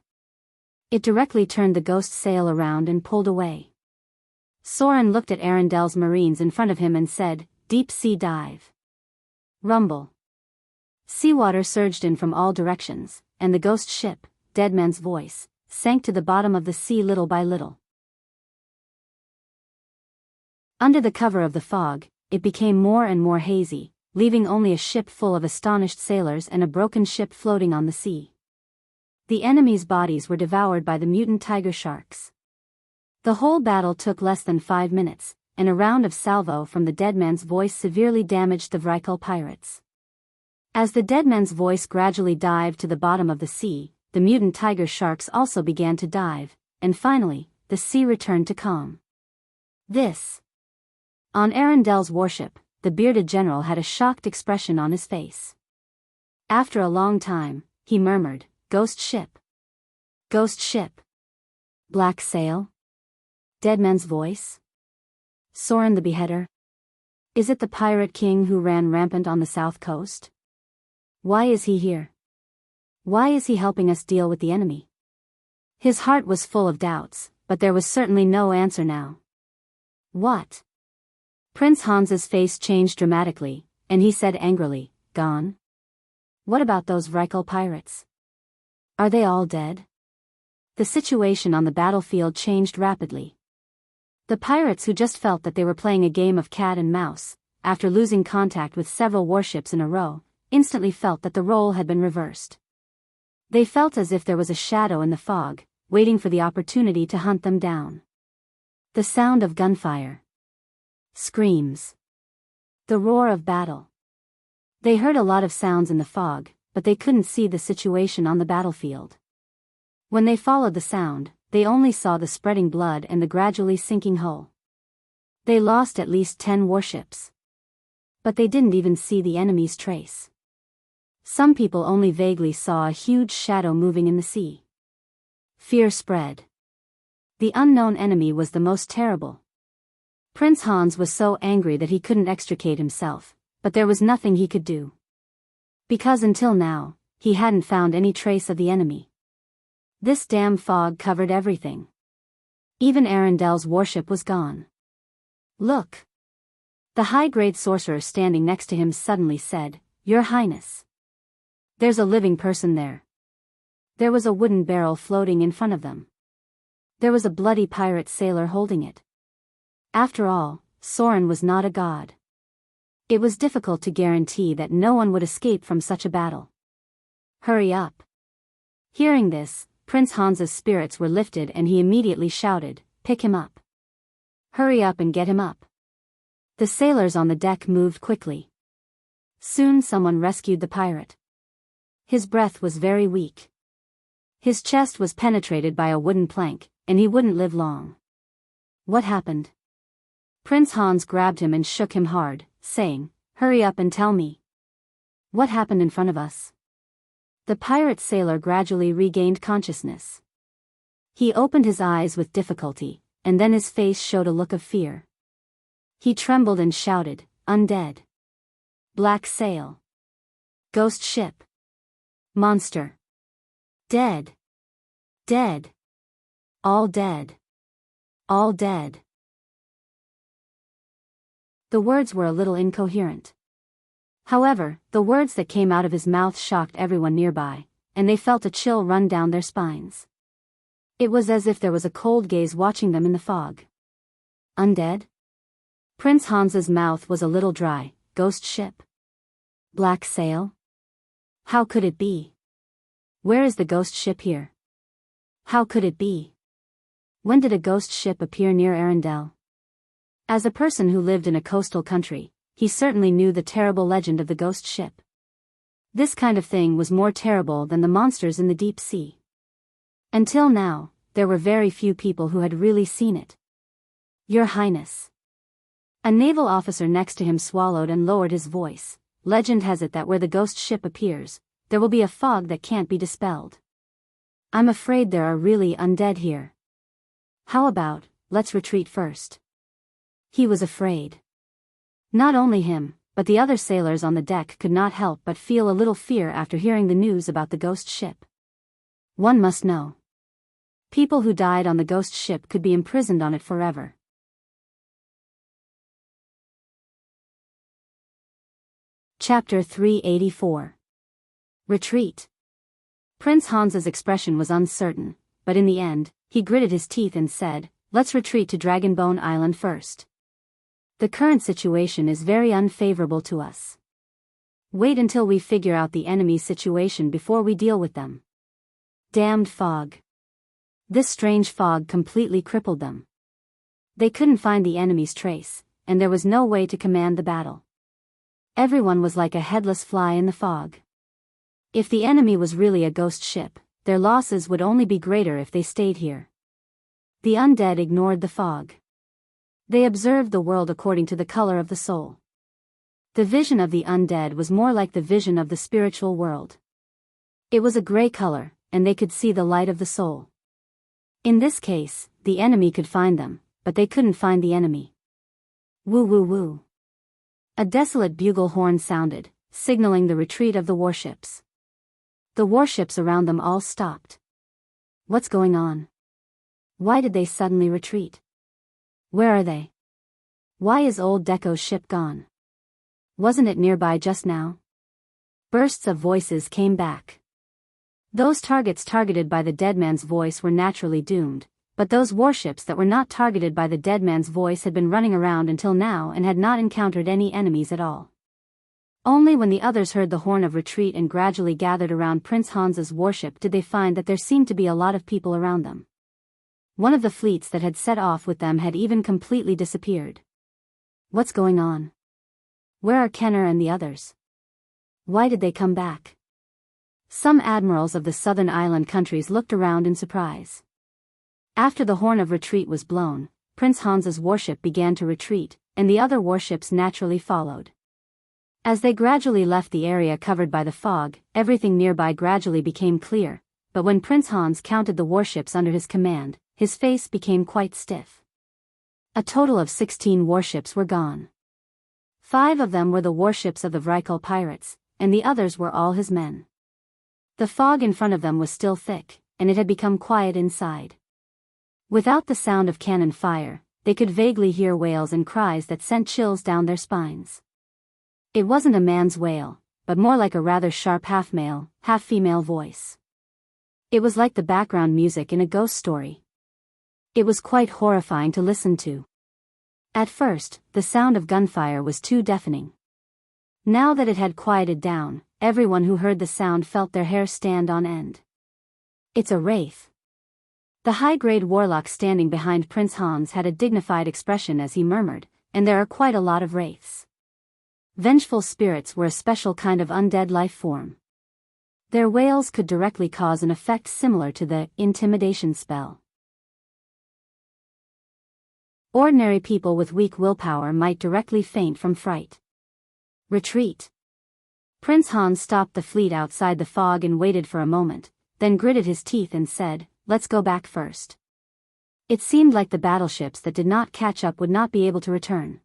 It directly turned the ghost sail around and pulled away. Soren looked at Arendel's marines in front of him and said, "Deep sea dive." Rumble. Seawater surged in from all directions, and the ghost ship, Dead Man's voice, sank to the bottom of the sea little by little. Under the cover of the fog, it became more and more hazy, leaving only a ship full of astonished sailors and a broken ship floating on the sea. The enemy's bodies were devoured by the mutant tiger sharks. The whole battle took less than 5 minutes, and a round of salvo from the dead man's voice severely damaged the Vrykul pirates. As the dead man's voice gradually dived to the bottom of the sea, the mutant tiger sharks also began to dive, and finally, the sea returned to calm. This On Arendel's warship, the bearded general had a shocked expression on his face. After a long time, he murmured, "Ghost ship. Ghost ship. Black sail? Dead man's voice? Soren the beheader? Is it the pirate king who ran rampant on the south coast? Why is he here? Why is he helping us deal with the enemy?" His heart was full of doubts, but there was certainly no answer now. What? Prince Hans's face changed dramatically, and he said angrily, "Gone? What about those Reichel pirates? Are they all dead?" The situation on the battlefield changed rapidly. The pirates, who just felt that they were playing a game of cat and mouse, after losing contact with several warships in a row, instantly felt that the role had been reversed. They felt as if there was a shadow in the fog, waiting for the opportunity to hunt them down. The sound of gunfire. Screams. The roar of battle. They heard a lot of sounds in the fog, but they couldn't see the situation on the battlefield. When they followed the sound, they only saw the spreading blood and the gradually sinking hull. They lost at least 10 warships. But they didn't even see the enemy's trace. Some people only vaguely saw a huge shadow moving in the sea. Fear spread. The unknown enemy was the most terrible. Prince Hans was so angry that he couldn't extricate himself, but there was nothing he could do. Because until now, he hadn't found any trace of the enemy. This damn fog covered everything. Even Arendel's warship was gone. "Look!" The high-grade sorcerer standing next to him suddenly said, "Your Highness. There's a living person there." There was a wooden barrel floating in front of them. There was a bloody pirate sailor holding it. After all, Soren was not a god. It was difficult to guarantee that no one would escape from such a battle. "Hurry up." Hearing this, Prince Hans's spirits were lifted and he immediately shouted, "Pick him up. Hurry up and get him up." The sailors on the deck moved quickly. Soon someone rescued the pirate. His breath was very weak. His chest was penetrated by a wooden plank, and he wouldn't live long. What happened? Prince Hans grabbed him and shook him hard, saying, "Hurry up and tell me. What happened in front of us?" The pirate sailor gradually regained consciousness. He opened his eyes with difficulty, and then his face showed a look of fear. He trembled and shouted, "Undead. Black sail. Ghost ship. Monster. Dead. Dead. All dead. All dead." The words were a little incoherent. However, the words that came out of his mouth shocked everyone nearby, and they felt a chill run down their spines. It was as if there was a cold gaze watching them in the fog. Undead? Prince Hans's mouth was a little dry. Ghost ship? Black sail? How could it be? Where is the ghost ship here? How could it be? When did a ghost ship appear near Arendelle? As a person who lived in a coastal country, he certainly knew the terrible legend of the ghost ship. This kind of thing was more terrible than the monsters in the deep sea. Until now, there were very few people who had really seen it. "Your Highness." A naval officer next to him swallowed and lowered his voice. "Legend has it that where the ghost ship appears, there will be a fog that can't be dispelled. I'm afraid there are really undead here. How about, let's retreat first?" He was afraid. Not only him, but the other sailors on the deck could not help but feel a little fear after hearing the news about the ghost ship. One must know. People who died on the ghost ship could be imprisoned on it forever. Chapter 384. Retreat. Prince Hans's expression was uncertain, but in the end, he gritted his teeth and said, "Let's retreat to Dragonbone Island first. The current situation is very unfavorable to us. Wait until we figure out the enemy's situation before we deal with them." Damned fog. This strange fog completely crippled them. They couldn't find the enemy's trace, and there was no way to command the battle. Everyone was like a headless fly in the fog. If the enemy was really a ghost ship, their losses would only be greater if they stayed here. The undead ignored the fog. They observed the world according to the color of the soul. The vision of the undead was more like the vision of the spiritual world. It was a gray color, and they could see the light of the soul. In this case, the enemy could find them, but they couldn't find the enemy. Woo woo woo. A desolate bugle horn sounded, signaling the retreat of the warships. The warships around them all stopped. What's going on? Why did they suddenly retreat? Where are they? Why is old Deco's ship gone? Wasn't it nearby just now? Bursts of voices came back. Those targets targeted by the dead man's voice were naturally doomed, but those warships that were not targeted by the dead man's voice had been running around until now and had not encountered any enemies at all. Only when the others heard the horn of retreat and gradually gathered around Prince Hans's warship did they find that there seemed to be a lot of people around them. One of the fleets that had set off with them had even completely disappeared. What's going on? Where are Kenner and the others? Why did they come back? Some admirals of the southern island countries looked around in surprise. After the horn of retreat was blown, Prince Hans's warship began to retreat, and the other warships naturally followed. As they gradually left the area covered by the fog, everything nearby gradually became clear, but when Prince Hans counted the warships under his command, his face became quite stiff. A total of 16 warships were gone. 5 of them were the warships of the Vrykul pirates, and the others were all his men. The fog in front of them was still thick, and it had become quiet inside. Without the sound of cannon fire, they could vaguely hear wails and cries that sent chills down their spines. It wasn't a man's wail, but more like a rather sharp half-male, half-female voice. It was like the background music in a ghost story. It was quite horrifying to listen to. At first, the sound of gunfire was too deafening. Now that it had quieted down, everyone who heard the sound felt their hair stand on end. It's a wraith. The high-grade warlock standing behind Prince Hans had a dignified expression as he murmured, and there are quite a lot of wraiths. Vengeful spirits were a special kind of undead life form. Their wails could directly cause an effect similar to the intimidation spell. Ordinary people with weak willpower might directly faint from fright. Retreat. Prince Hans stopped the fleet outside the fog and waited for a moment, then gritted his teeth and said, "Let's go back first." It seemed like the battleships that did not catch up would not be able to return.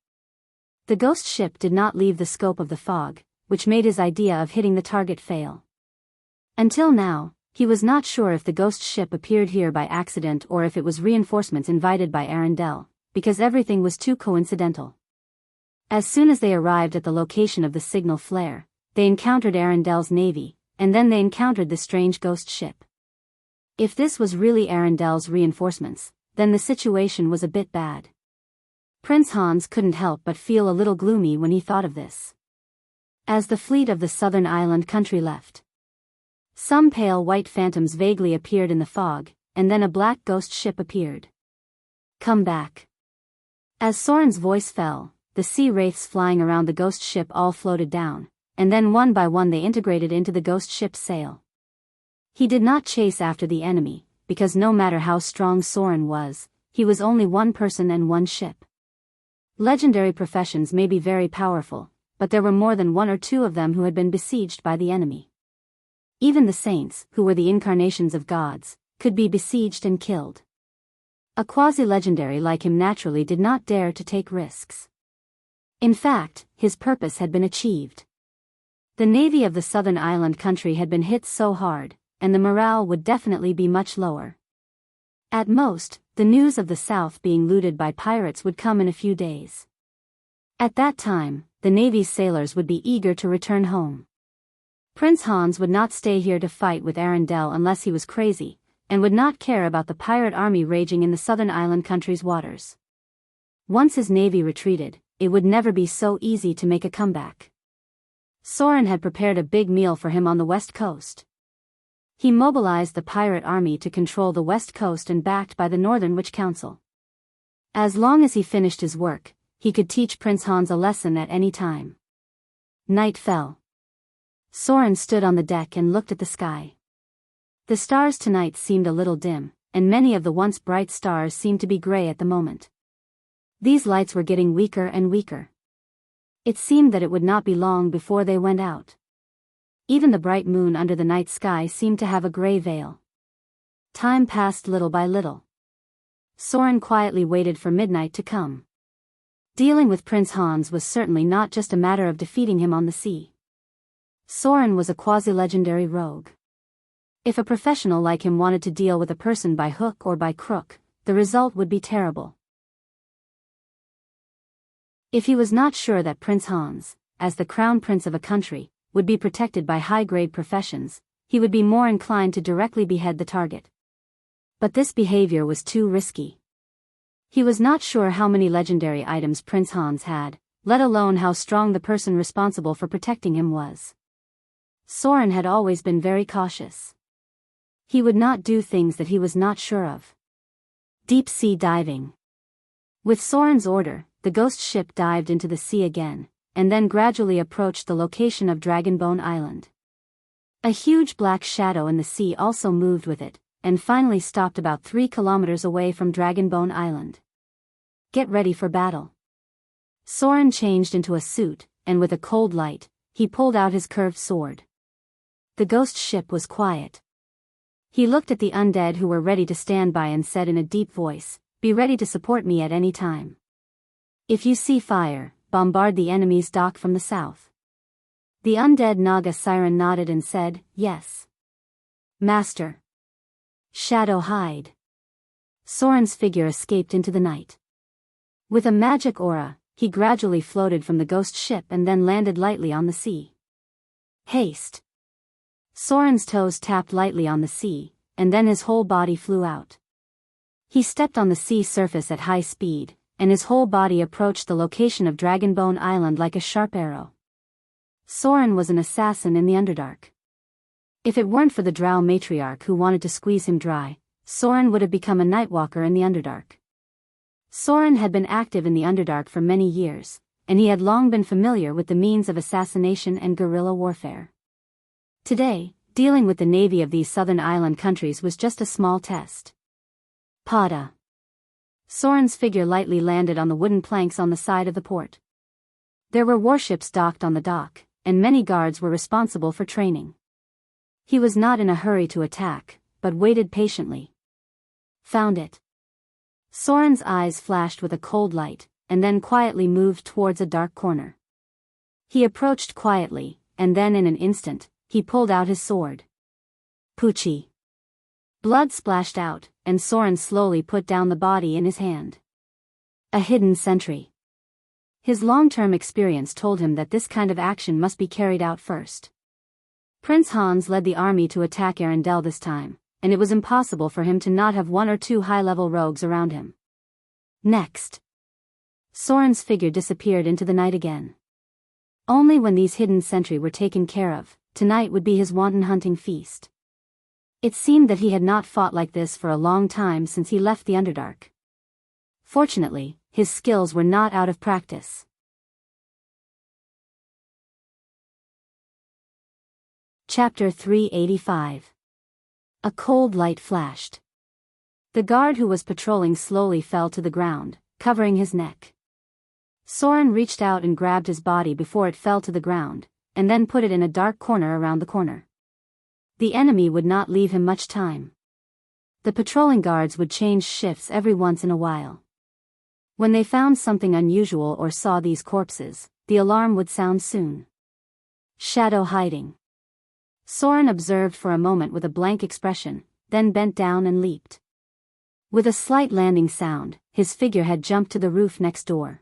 The ghost ship did not leave the scope of the fog, which made his idea of hitting the target fail. Until now, he was not sure if the ghost ship appeared here by accident or if it was reinforcements invited by Arendelle, because everything was too coincidental. As soon as they arrived at the location of the signal flare, they encountered Arendelle's navy, and then they encountered the strange ghost ship. If this was really Arendelle's reinforcements, then the situation was a bit bad. Prince Hans couldn't help but feel a little gloomy when he thought of this. As the fleet of the southern island country left, some pale white phantoms vaguely appeared in the fog, and then a black ghost ship appeared. "Come back." As Soren's voice fell, the sea wraiths flying around the ghost ship all floated down, and then one by one they integrated into the ghost ship's sail. He did not chase after the enemy, because no matter how strong Soren was, he was only one person and one ship. Legendary professions may be very powerful, but there were more than 1 or 2 of them who had been besieged by the enemy. Even the saints, who were the incarnations of gods, could be besieged and killed. A quasi-legendary like him naturally did not dare to take risks. In fact, his purpose had been achieved. The navy of the southern island country had been hit so hard, and the morale would definitely be much lower. At most, the news of the south being looted by pirates would come in a few days. At that time, the navy's sailors would be eager to return home. Prince Hans would not stay here to fight with Arendelle unless he was crazy, and would not care about the pirate army raging in the southern island country's waters. Once his navy retreated, it would never be so easy to make a comeback. Soren had prepared a big meal for him on the west coast. He mobilized the pirate army to control the west coast and backed by the Northern Witch Council. As long as he finished his work, he could teach Prince Hans a lesson at any time. Night fell. Soren stood on the deck and looked at the sky. The stars tonight seemed a little dim, and many of the once bright stars seemed to be gray at the moment. These lights were getting weaker and weaker. It seemed that it would not be long before they went out. Even the bright moon under the night sky seemed to have a gray veil. Time passed little by little. Soren quietly waited for midnight to come. Dealing with Prince Hans was certainly not just a matter of defeating him on the sea. Soren was a quasi-legendary rogue. If a professional like him wanted to deal with a person by hook or by crook, the result would be terrible. If he was not sure that Prince Hans, as the crown prince of a country, would be protected by high-grade professions, he would be more inclined to directly behead the target. But this behavior was too risky. He was not sure how many legendary items Prince Hans had, let alone how strong the person responsible for protecting him was. Soren had always been very cautious. He would not do things that he was not sure of. Deep-sea diving. With Soren's order, the ghost ship dived into the sea again, and then gradually approached the location of Dragonbone Island. A huge black shadow in the sea also moved with it, and finally stopped about 3 kilometers away from Dragonbone Island. Get ready for battle. Soren changed into a suit, and with a cold light, he pulled out his curved sword. The ghost ship was quiet. He looked at the undead who were ready to stand by and said in a deep voice, "Be ready to support me at any time. If you see fire, bombard the enemy's dock from the south." The undead Naga siren nodded and said, "Yes, Master." Shadow hide. Soren's figure escaped into the night. With a magic aura, he gradually floated from the ghost ship and then landed lightly on the sea. Haste. Soren's toes tapped lightly on the sea, and then his whole body flew out. He stepped on the sea surface at high speed, and his whole body approached the location of Dragonbone Island like a sharp arrow. Soren was an assassin in the Underdark. If it weren't for the drow matriarch who wanted to squeeze him dry, Soren would have become a nightwalker in the Underdark. Soren had been active in the Underdark for many years, and he had long been familiar with the means of assassination and guerrilla warfare. Today, dealing with the navy of these southern island countries was just a small test. Pada. Soren's figure lightly landed on the wooden planks on the side of the port. There were warships docked on the dock, and many guards were responsible for training. He was not in a hurry to attack, but waited patiently. Found it. Soren's eyes flashed with a cold light, and then quietly moved towards a dark corner. He approached quietly, and then in an instant, he pulled out his sword. Poochie. Blood splashed out, and Soren slowly put down the body in his hand. A hidden sentry. His long-term experience told him that this kind of action must be carried out first. Prince Hans led the army to attack Arendelle this time, and it was impossible for him to not have 1 or 2 high-level rogues around him. Next. Soren's figure disappeared into the night again. Only when these hidden sentry were taken care of, tonight would be his wanton hunting feast. It seemed that he had not fought like this for a long time since he left the Underdark. Fortunately, his skills were not out of practice. Chapter 385. A cold light flashed. The guard who was patrolling slowly fell to the ground, covering his neck. Soren reached out and grabbed his body before it fell to the ground, and then put it in a dark corner around the corner. The enemy would not leave him much time. The patrolling guards would change shifts every once in a while. When they found something unusual or saw these corpses, the alarm would sound soon. Shadow hiding. Soren observed for a moment with a blank expression, then bent down and leaped. With a slight landing sound, his figure had jumped to the roof next door.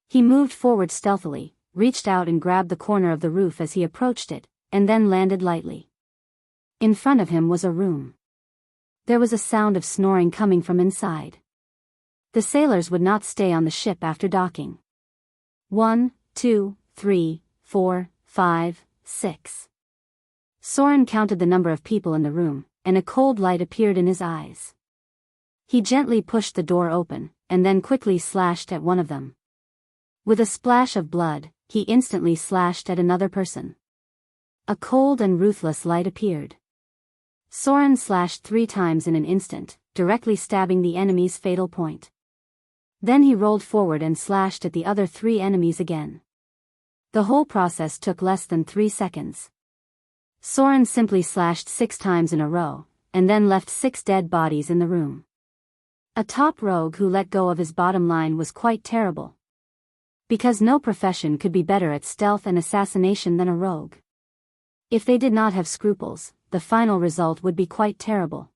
He moved forward stealthily, reached out and grabbed the corner of the roof as he approached it, and then landed lightly. In front of him was a room. There was a sound of snoring coming from inside. The sailors would not stay on the ship after docking. 1, 2, 3, 4, 5, 6. Soren counted the number of people in the room, and a cold light appeared in his eyes. He gently pushed the door open, and then quickly slashed at one of them. With a splash of blood, he instantly slashed at another person. A cold and ruthless light appeared. Soren slashed 3 times in an instant, directly stabbing the enemy's fatal point. Then he rolled forward and slashed at the other 3 enemies again. The whole process took less than 3 seconds. Soren simply slashed 6 times in a row, and then left 6 dead bodies in the room. A top rogue who let go of his bottom line was quite terrible. Because no profession could be better at stealth and assassination than a rogue. If they did not have scruples, the final result would be quite terrible.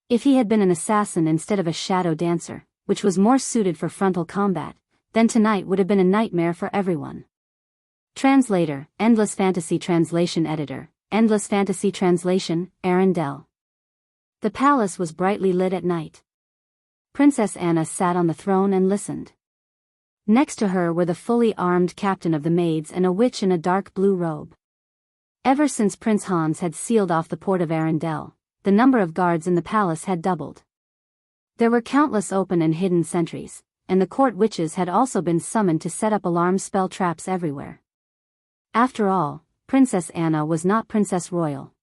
If he had been an assassin instead of a shadow dancer, which was more suited for frontal combat, then tonight would have been a nightmare for everyone. Translator, Endless Fantasy Translation Editor, Endless Fantasy Translation, Arendelle. The palace was brightly lit at night. Princess Anna sat on the throne and listened. Next to her were the fully armed captain of the maids and a witch in a dark blue robe. Ever since Prince Hans had sealed off the port of Arendelle, the number of guards in the palace had doubled. There were countless open and hidden sentries, and the court witches had also been summoned to set up alarm spell traps everywhere. After all, Princess Anna was not Princess Royal.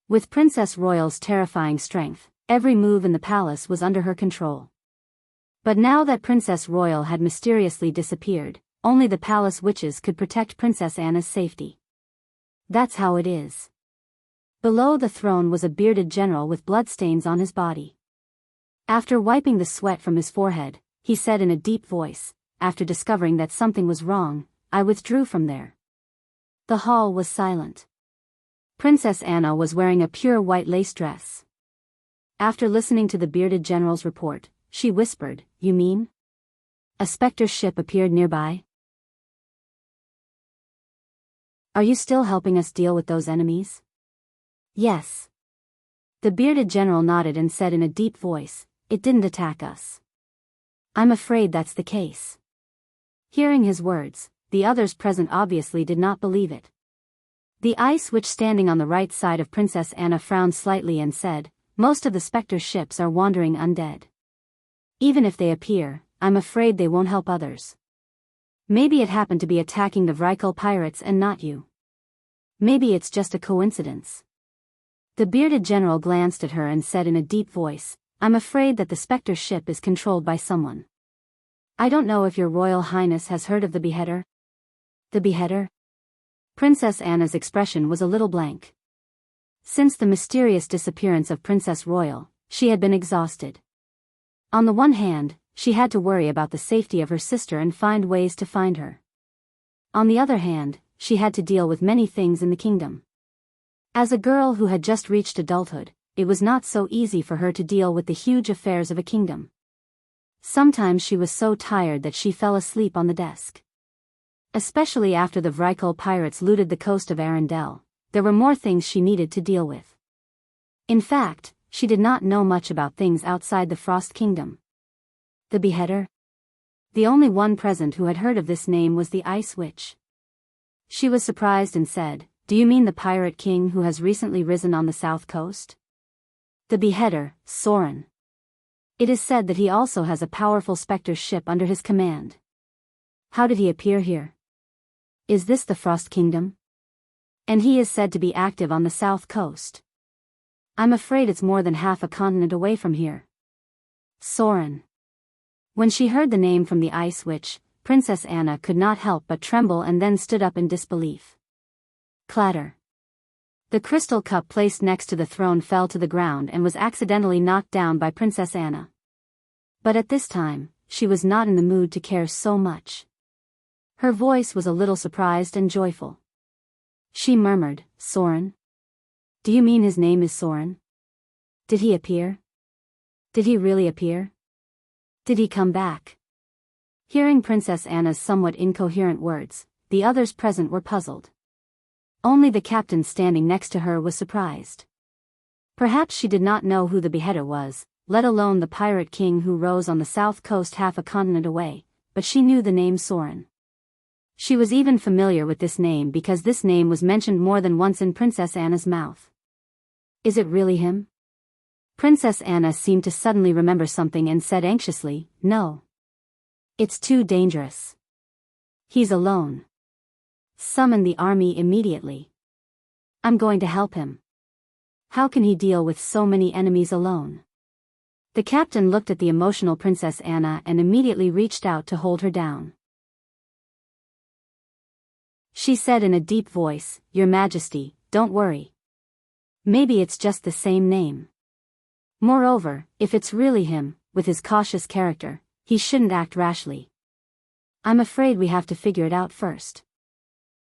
With Princess Royal's terrifying strength, every move in the palace was under her control. But now that Princess Royal had mysteriously disappeared, only the palace witches could protect Princess Anna's safety. That's how it is. Below the throne was a bearded general with bloodstains on his body. After wiping the sweat from his forehead, he said in a deep voice, after discovering that something was wrong, I withdrew from there. The hall was silent. Princess Anna was wearing a pure white lace dress. After listening to the bearded general's report, she whispered, You mean? A specter ship appeared nearby? Are you still helping us deal with those enemies? Yes. The bearded general nodded and said in a deep voice, It didn't attack us. I'm afraid that's the case. Hearing his words, the others present obviously did not believe it. The ice witch standing on the right side of Princess Anna frowned slightly and said, Most of the specter ships are wandering undead. Even if they appear, I'm afraid they won't help others. Maybe it happened to be attacking the Vrykul pirates and not you. Maybe it's just a coincidence. The bearded general glanced at her and said in a deep voice, I'm afraid that the specter ship is controlled by someone. I don't know if your Royal Highness has heard of the Beheader? The Beheader? Princess Anna's expression was a little blank. Since the mysterious disappearance of Princess Royal, she had been exhausted. On the one hand, she had to worry about the safety of her sister and find ways to find her. On the other hand, she had to deal with many things in the kingdom. As a girl who had just reached adulthood, it was not so easy for her to deal with the huge affairs of a kingdom. Sometimes she was so tired that she fell asleep on the desk. Especially after the Vrykul pirates looted the coast of Arendelle, there were more things she needed to deal with. In fact, she did not know much about things outside the Frost Kingdom. The Beheader? The only one present who had heard of this name was the Ice Witch. She was surprised and said, Do you mean the pirate king who has recently risen on the south coast? The Beheader, Soren. It is said that he also has a powerful specter ship under his command. How did he appear here? Is this the Frost Kingdom? And he is said to be active on the south coast. I'm afraid it's more than half a continent away from here. Soren. When she heard the name from the Ice Witch, Princess Anna could not help but tremble and then stood up in disbelief. Clatter. The crystal cup placed next to the throne fell to the ground and was accidentally knocked down by Princess Anna. But at this time, she was not in the mood to care so much. Her voice was a little surprised and joyful. She murmured, Soren? Do you mean his name is Soren? Did he appear? Did he really appear? Did he come back? Hearing Princess Anna's somewhat incoherent words, the others present were puzzled. Only the captain standing next to her was surprised. Perhaps she did not know who the Beheader was, let alone the pirate king who rose on the south coast half a continent away, but she knew the name Soren. She was even familiar with this name because this name was mentioned more than once in Princess Anna's mouth. Is it really him? Princess Anna seemed to suddenly remember something and said anxiously, No. It's too dangerous. He's alone. Summon the army immediately. I'm going to help him. How can he deal with so many enemies alone? The captain looked at the emotional Princess Anna and immediately reached out to hold her down. She said in a deep voice, "Your Majesty, don't worry. Maybe it's just the same name. Moreover, if it's really him, with his cautious character, he shouldn't act rashly. I'm afraid we have to figure it out first."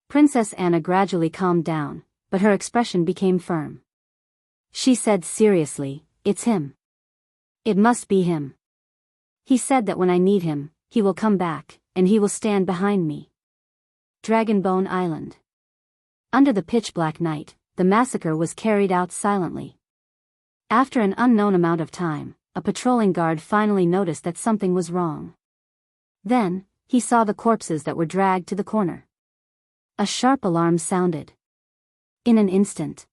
Princess Anna gradually calmed down, but her expression became firm. She said seriously, "It's him. It must be him. He said that when I need him, he will come back, and he will stand behind me." Dragonbone Island. Under the pitch-black night, the massacre was carried out silently. After an unknown amount of time, a patrolling guard finally noticed that something was wrong. Then, he saw the corpses that were dragged to the corner. A sharp alarm sounded. In an instant,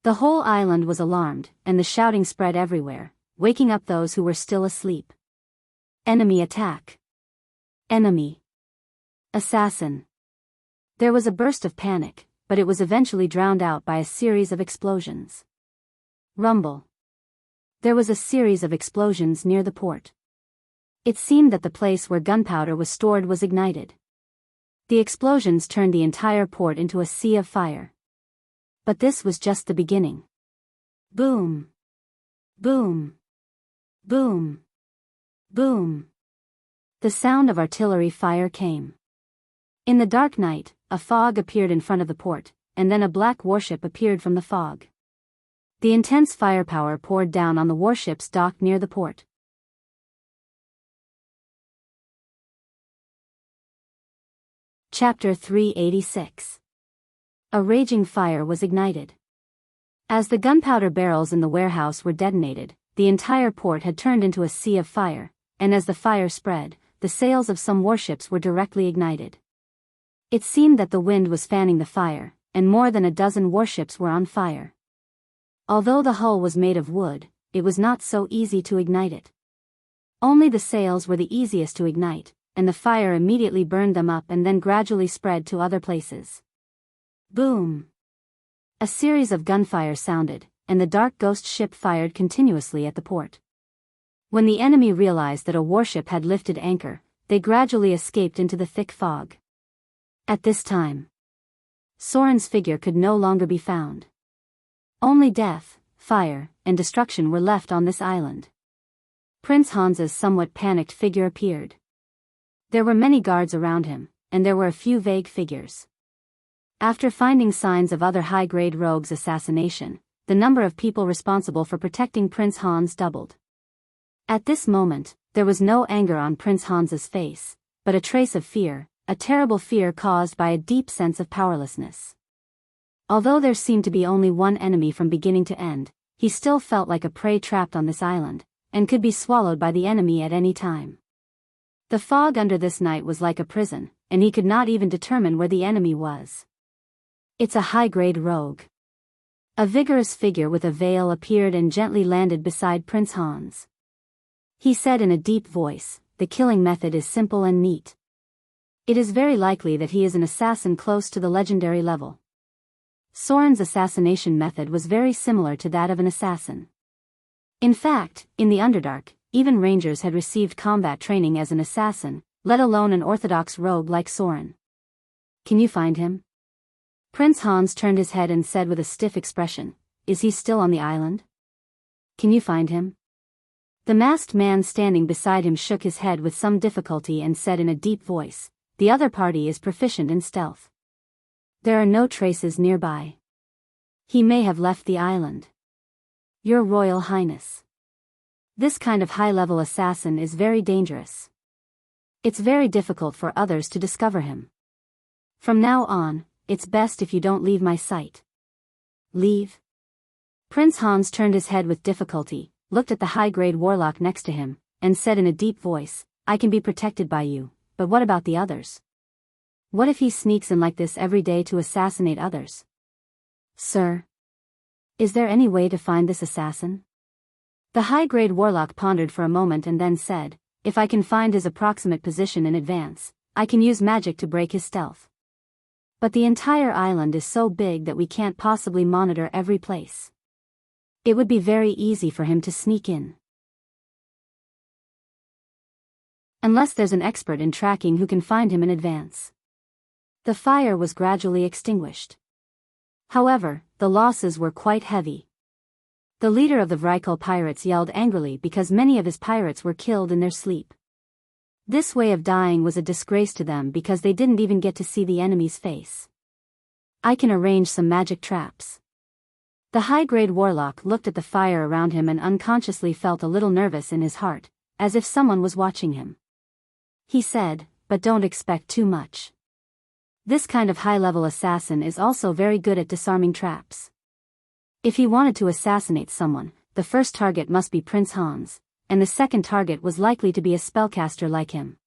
the whole island was alarmed, and the shouting spread everywhere, waking up those who were still asleep. Enemy attack. Enemy. Assassin. There was a burst of panic, but it was eventually drowned out by a series of explosions. Rumble. There was a series of explosions near the port. It seemed that the place where gunpowder was stored was ignited. The explosions turned the entire port into a sea of fire. But this was just the beginning. Boom. Boom. Boom. Boom. The sound of artillery fire came. In the dark night, a fog appeared in front of the port, and then a black warship appeared from the fog. The intense firepower poured down on the warships docked near the port. Chapter 386. A raging fire was ignited. As the gunpowder barrels in the warehouse were detonated, the entire port had turned into a sea of fire, and as the fire spread, the sails of some warships were directly ignited. It seemed that the wind was fanning the fire, and more than a dozen warships were on fire. Although the hull was made of wood, it was not so easy to ignite it. Only the sails were the easiest to ignite, and the fire immediately burned them up and then gradually spread to other places. Boom! A series of gunfire sounded, and the dark ghost ship fired continuously at the port. When the enemy realized that a warship had lifted anchor, they gradually escaped into the thick fog. At this time, Soren's figure could no longer be found. Only death, fire, and destruction were left on this island. Prince Hans's somewhat panicked figure appeared. There were many guards around him, and there were a few vague figures. After finding signs of other high-grade rogues' assassination, the number of people responsible for protecting Prince Hans doubled. At this moment, there was no anger on Prince Hans's face, but a trace of fear, a terrible fear caused by a deep sense of powerlessness. Although there seemed to be only one enemy from beginning to end, he still felt like a prey trapped on this island, and could be swallowed by the enemy at any time. The fog under this night was like a prison, and he could not even determine where the enemy was. "It's a high-grade rogue." A vigorous figure with a veil appeared and gently landed beside Prince Hans. He said in a deep voice, "The killing method is simple and neat. It is very likely that he is an assassin close to the legendary level." Soren's assassination method was very similar to that of an assassin. In fact, in the Underdark, even rangers had received combat training as an assassin, let alone an orthodox rogue like Soren. "Can you find him?" Prince Hans turned his head and said with a stiff expression, "Is he still on the island? Can you find him?" The masked man standing beside him shook his head with some difficulty and said in a deep voice, "The other party is proficient in stealth. There are no traces nearby. He may have left the island. Your Royal Highness. This kind of high-level assassin is very dangerous. It's very difficult for others to discover him. From now on, it's best if you don't leave my sight." "Leave?" Prince Hans turned his head with difficulty, looked at the high-grade warlock next to him, and said in a deep voice, "I can be protected by you, but what about the others? What if he sneaks in like this every day to assassinate others?" "Sir, is there any way to find this assassin?" The high-grade warlock pondered for a moment and then said, "If I can find his approximate position in advance, I can use magic to break his stealth. But the entire island is so big that we can't possibly monitor every place. It would be very easy for him to sneak in. unless there's an expert in tracking who can find him in advance. The fire was gradually extinguished. However, the losses were quite heavy. The leader of the Vrykul pirates yelled angrily because many of his pirates were killed in their sleep. This way of dying was a disgrace to them because they didn't even get to see the enemy's face. I can arrange some magic traps. The high-grade warlock looked at the fire around him and unconsciously felt a little nervous in his heart, as if someone was watching him. He said, "But don't expect too much. This kind of high-level assassin is also very good at disarming traps. If he wanted to assassinate someone, the first target must be Prince Hans, and the second target was likely to be a spellcaster like him.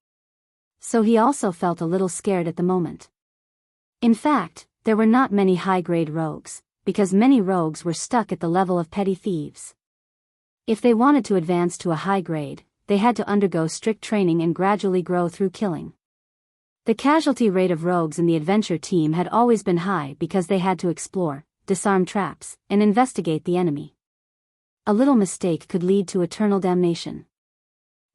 So he also felt a little scared at the moment. In fact, there were not many high-grade rogues, because many rogues were stuck at the level of petty thieves. If they wanted to advance to a high grade, they had to undergo strict training and gradually grow through killing. The casualty rate of rogues in the adventure team had always been high because they had to explore, disarm traps, and investigate the enemy. A little mistake could lead to eternal damnation.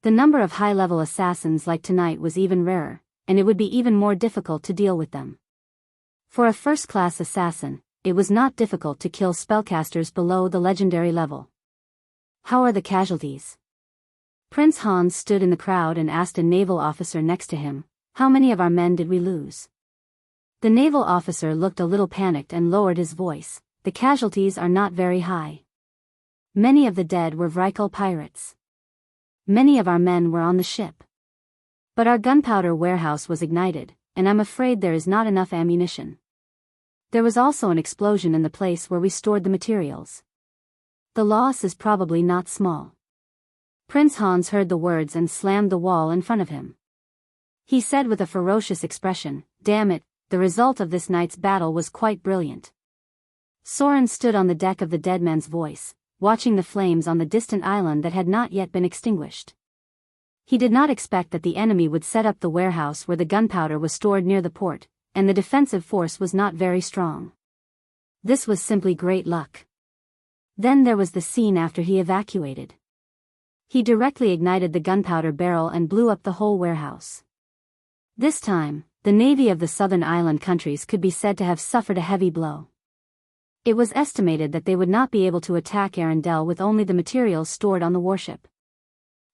The number of high-level assassins like tonight was even rarer, and it would be even more difficult to deal with them. For a first-class assassin, it was not difficult to kill spellcasters below the legendary level. How are the casualties? Prince Hans stood in the crowd and asked a naval officer next to him, "How many of our men did we lose?" The naval officer looked a little panicked and lowered his voice. "The casualties are not very high. Many of the dead were Vrykul pirates. Many of our men were on the ship. But our gunpowder warehouse was ignited, and I'm afraid there is not enough ammunition. There was also an explosion in the place where we stored the materials. The loss is probably not small." Prince Hans heard the words and slammed the wall in front of him. He said with a ferocious expression, "Damn it, the result of this night's battle was quite brilliant." Soren stood on the deck of the Dead Man's Voice, watching the flames on the distant island that had not yet been extinguished. He did not expect that the enemy would set up the warehouse where the gunpowder was stored near the port, and the defensive force was not very strong. This was simply great luck. Then there was the scene after he evacuated. He directly ignited the gunpowder barrel and blew up the whole warehouse. This time, the navy of the southern island countries could be said to have suffered a heavy blow. It was estimated that they would not be able to attack Arendelle with only the materials stored on the warship.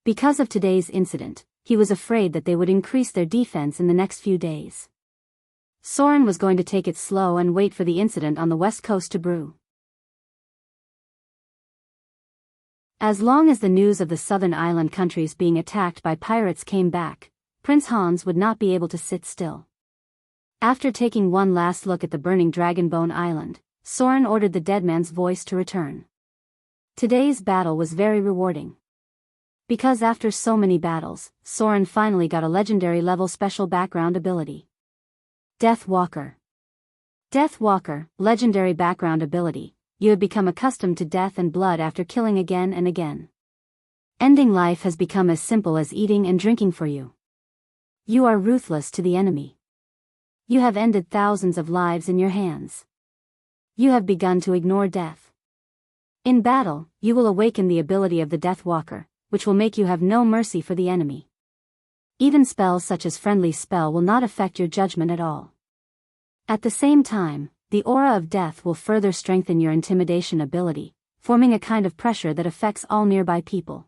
Because of today's incident, he was afraid that they would increase their defense in the next few days. Soren was going to take it slow and wait for the incident on the west coast to brew. As long as the news of the southern island countries being attacked by pirates came back, Prince Hans would not be able to sit still. After taking one last look at the burning Dragonbone Island, Soren ordered the Dead Man's Voice to return. Today's battle was very rewarding. Because after so many battles, Soren finally got a legendary level special background ability. Death Walker. Death Walker, legendary background ability. You have become accustomed to death and blood after killing again and again. Ending life has become as simple as eating and drinking for you. You are ruthless to the enemy. You have ended thousands of lives in your hands. You have begun to ignore death. In battle, you will awaken the ability of the Death Walker, which will make you have no mercy for the enemy. Even spells such as Friendly Spell will not affect your judgment at all. At the same time, the aura of death will further strengthen your intimidation ability, forming a kind of pressure that affects all nearby people.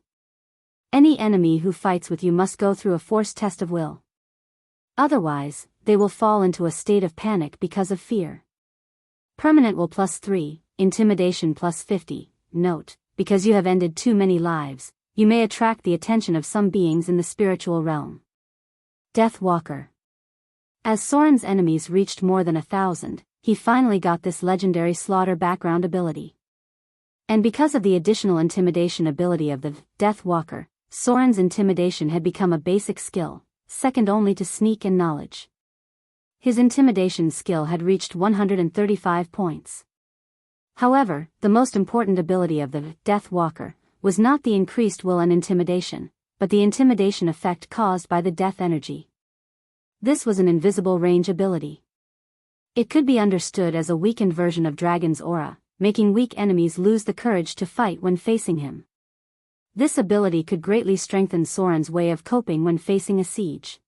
Any enemy who fights with you must go through a forced test of will. Otherwise, they will fall into a state of panic because of fear. Permanent will +3, intimidation +50. Note, because you have ended too many lives, you may attract the attention of some beings in the spiritual realm. Death Walker. As Soren's enemies reached more than 1,000, he finally got this legendary slaughter background ability. And because of the additional intimidation ability of the Death Walker, Soren's intimidation had become a basic skill, second only to sneak and knowledge. His intimidation skill had reached 135 points. However, the most important ability of the Death Walker was not the increased will and intimidation, but the intimidation effect caused by the death energy. This was an invisible range ability. It could be understood as a weakened version of Dragon's aura, making weak enemies lose the courage to fight when facing him. This ability could greatly strengthen Soren's way of coping when facing a siege.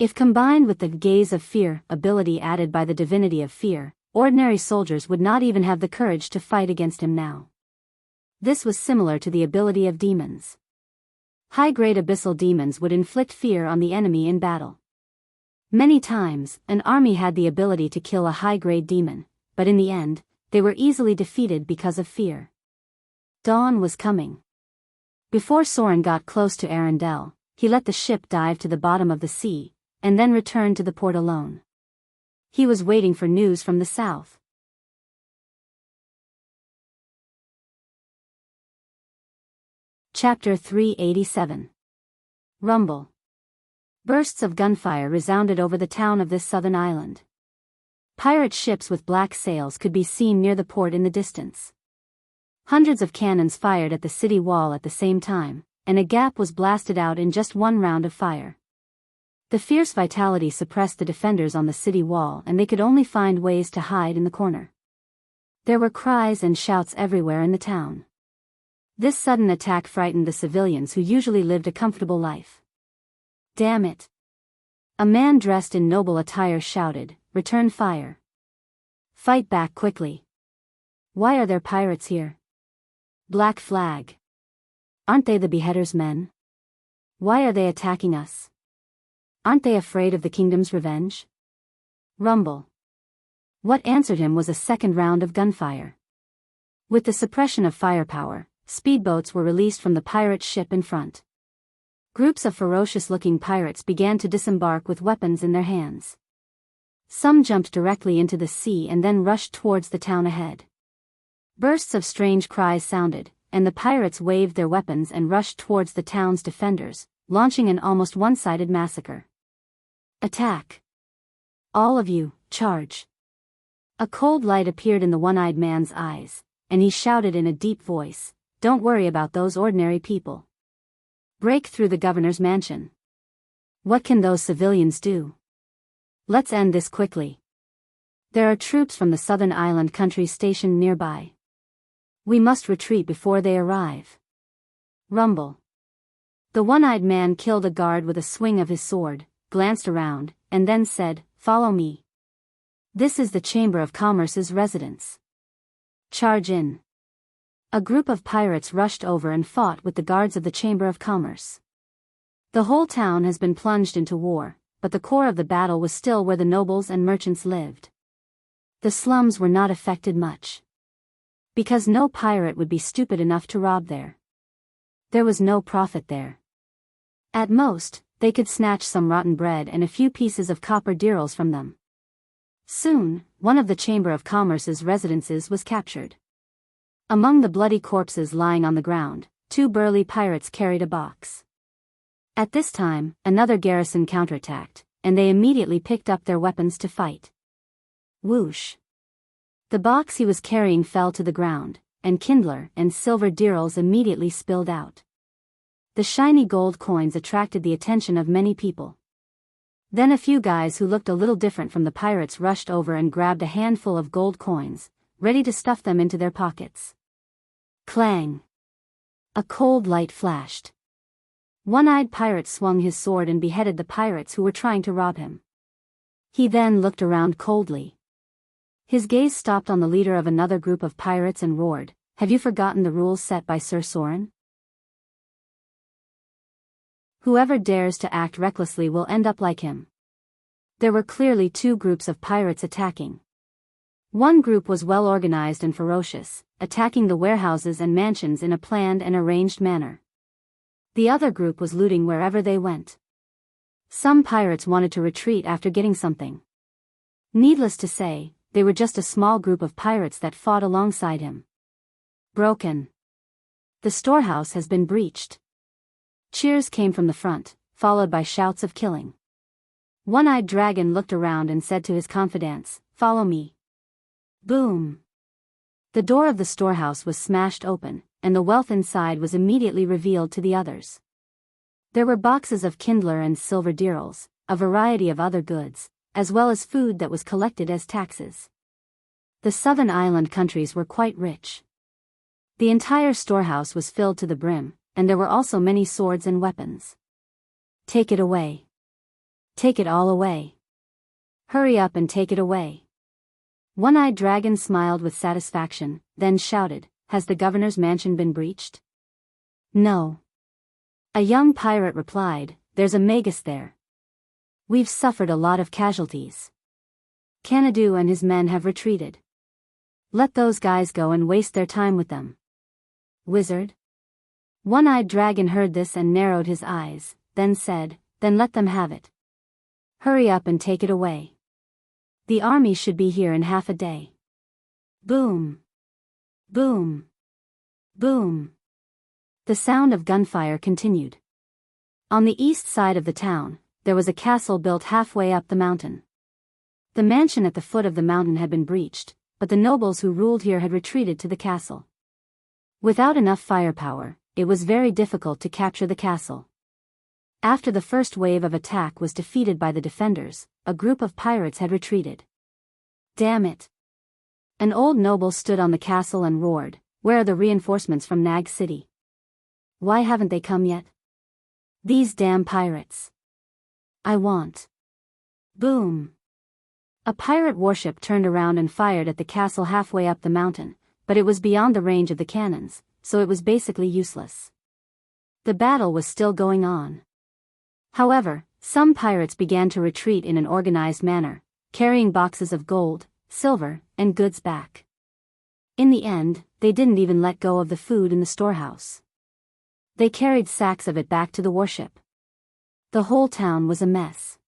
If combined with the gaze of fear ability added by the divinity of fear, ordinary soldiers would not even have the courage to fight against him now. This was similar to the ability of demons. High-grade abyssal demons would inflict fear on the enemy in battle. Many times, an army had the ability to kill a high-grade demon, but in the end, they were easily defeated because of fear. Dawn was coming. Before Soren got close to Arendelle, he let the ship dive to the bottom of the sea, and then returned to the port alone. He was waiting for news from the south. Chapter 387. Rumble. Bursts of gunfire resounded over the town of this southern island. Pirate ships with black sails could be seen near the port in the distance. Hundreds of cannons fired at the city wall at the same time, and a gap was blasted out in just one round of fire. The fierce vitality suppressed the defenders on the city wall, and they could only find ways to hide in the corner. There were cries and shouts everywhere in the town. This sudden attack frightened the civilians who usually lived a comfortable life. "Damn it!" A man dressed in noble attire shouted, "Return fire! Fight back quickly! Why are there pirates here? Black flag! Aren't they the beheader's men? Why are they attacking us? Aren't they afraid of the kingdom's revenge?" Rumble. What answered him was a second round of gunfire. With the suppression of firepower, speedboats were released from the pirate ship in front. Groups of ferocious-looking pirates began to disembark with weapons in their hands. Some jumped directly into the sea and then rushed towards the town ahead. Bursts of strange cries sounded, and the pirates waved their weapons and rushed towards the town's defenders, launching an almost one-sided massacre. "Attack! All of you, charge!" A cold light appeared in the one-eyed man's eyes, and he shouted in a deep voice, "Don't worry about those ordinary people. Break through the governor's mansion. What can those civilians do? Let's end this quickly. There are troops from the southern island countries stationed nearby. We must retreat before they arrive." Rumble. The one-eyed man killed a guard with a swing of his sword, glanced around, and then said, "Follow me. This is the Chamber of Commerce's residence. Charge in." A group of pirates rushed over and fought with the guards of the Chamber of Commerce. The whole town has been plunged into war, but the core of the battle was still where the nobles and merchants lived. The slums were not affected much, because no pirate would be stupid enough to rob there. There was no profit there. At most, they could snatch some rotten bread and a few pieces of copper dirhams from them. Soon, one of the Chamber of Commerce's residences was captured. Among the bloody corpses lying on the ground, 2 burly pirates carried a box. At this time, another garrison counterattacked, and they immediately picked up their weapons to fight. Whoosh! The box he was carrying fell to the ground, and kindler and silver dirhams immediately spilled out. The shiny gold coins attracted the attention of many people. Then a few guys who looked a little different from the pirates rushed over and grabbed a handful of gold coins, ready to stuff them into their pockets. Clang! A cold light flashed. One-eyed pirate swung his sword and beheaded the pirates who were trying to rob him. He then looked around coldly. His gaze stopped on the leader of another group of pirates and roared, "Have you forgotten the rules set by Sir Soren? Whoever dares to act recklessly will end up like him." There were clearly 2 groups of pirates attacking. One group was well organized and ferocious, attacking the warehouses and mansions in a planned and arranged manner. The other group was looting wherever they went. Some pirates wanted to retreat after getting something. Needless to say, they were just a small group of pirates that fought alongside him. Broken. The storehouse has been breached. Cheers came from the front, followed by shouts of killing. One-eyed dragon looked around and said to his confidants, "Follow me." Boom! The door of the storehouse was smashed open, and the wealth inside was immediately revealed to the others. There were boxes of kindler and silver dirhams, a variety of other goods, as well as food that was collected as taxes. The southern island countries were quite rich. The entire storehouse was filled to the brim, and there were also many swords and weapons. Take it away. Take it all away. Hurry up and take it away. One-eyed dragon smiled with satisfaction, then shouted, "Has the governor's mansion been breached?" "No." A young pirate replied, "There's a magus there. We've suffered a lot of casualties. Xanadu and his men have retreated. Let those guys go and waste their time with them." "Wizard?" One-eyed dragon heard this and narrowed his eyes, then said, "Then let them have it. Hurry up and take it away. The army should be here in half a day." Boom! Boom! Boom! The sound of gunfire continued. On the east side of the town, there was a castle built halfway up the mountain. The mansion at the foot of the mountain had been breached, but the nobles who ruled here had retreated to the castle. Without enough firepower, it was very difficult to capture the castle. After the first wave of attack was defeated by the defenders, a group of pirates had retreated. "Damn it!" An old noble stood on the castle and roared, "Where are the reinforcements from Nag City? Why haven't they come yet? These damn pirates! I want..." Boom! A pirate warship turned around and fired at the castle halfway up the mountain, but it was beyond the range of the cannons, so it was basically useless. The battle was still going on. However, some pirates began to retreat in an organized manner, carrying boxes of gold, silver, and goods back. In the end, they didn't even let go of the food in the storehouse. They carried sacks of it back to the warship. The whole town was a mess.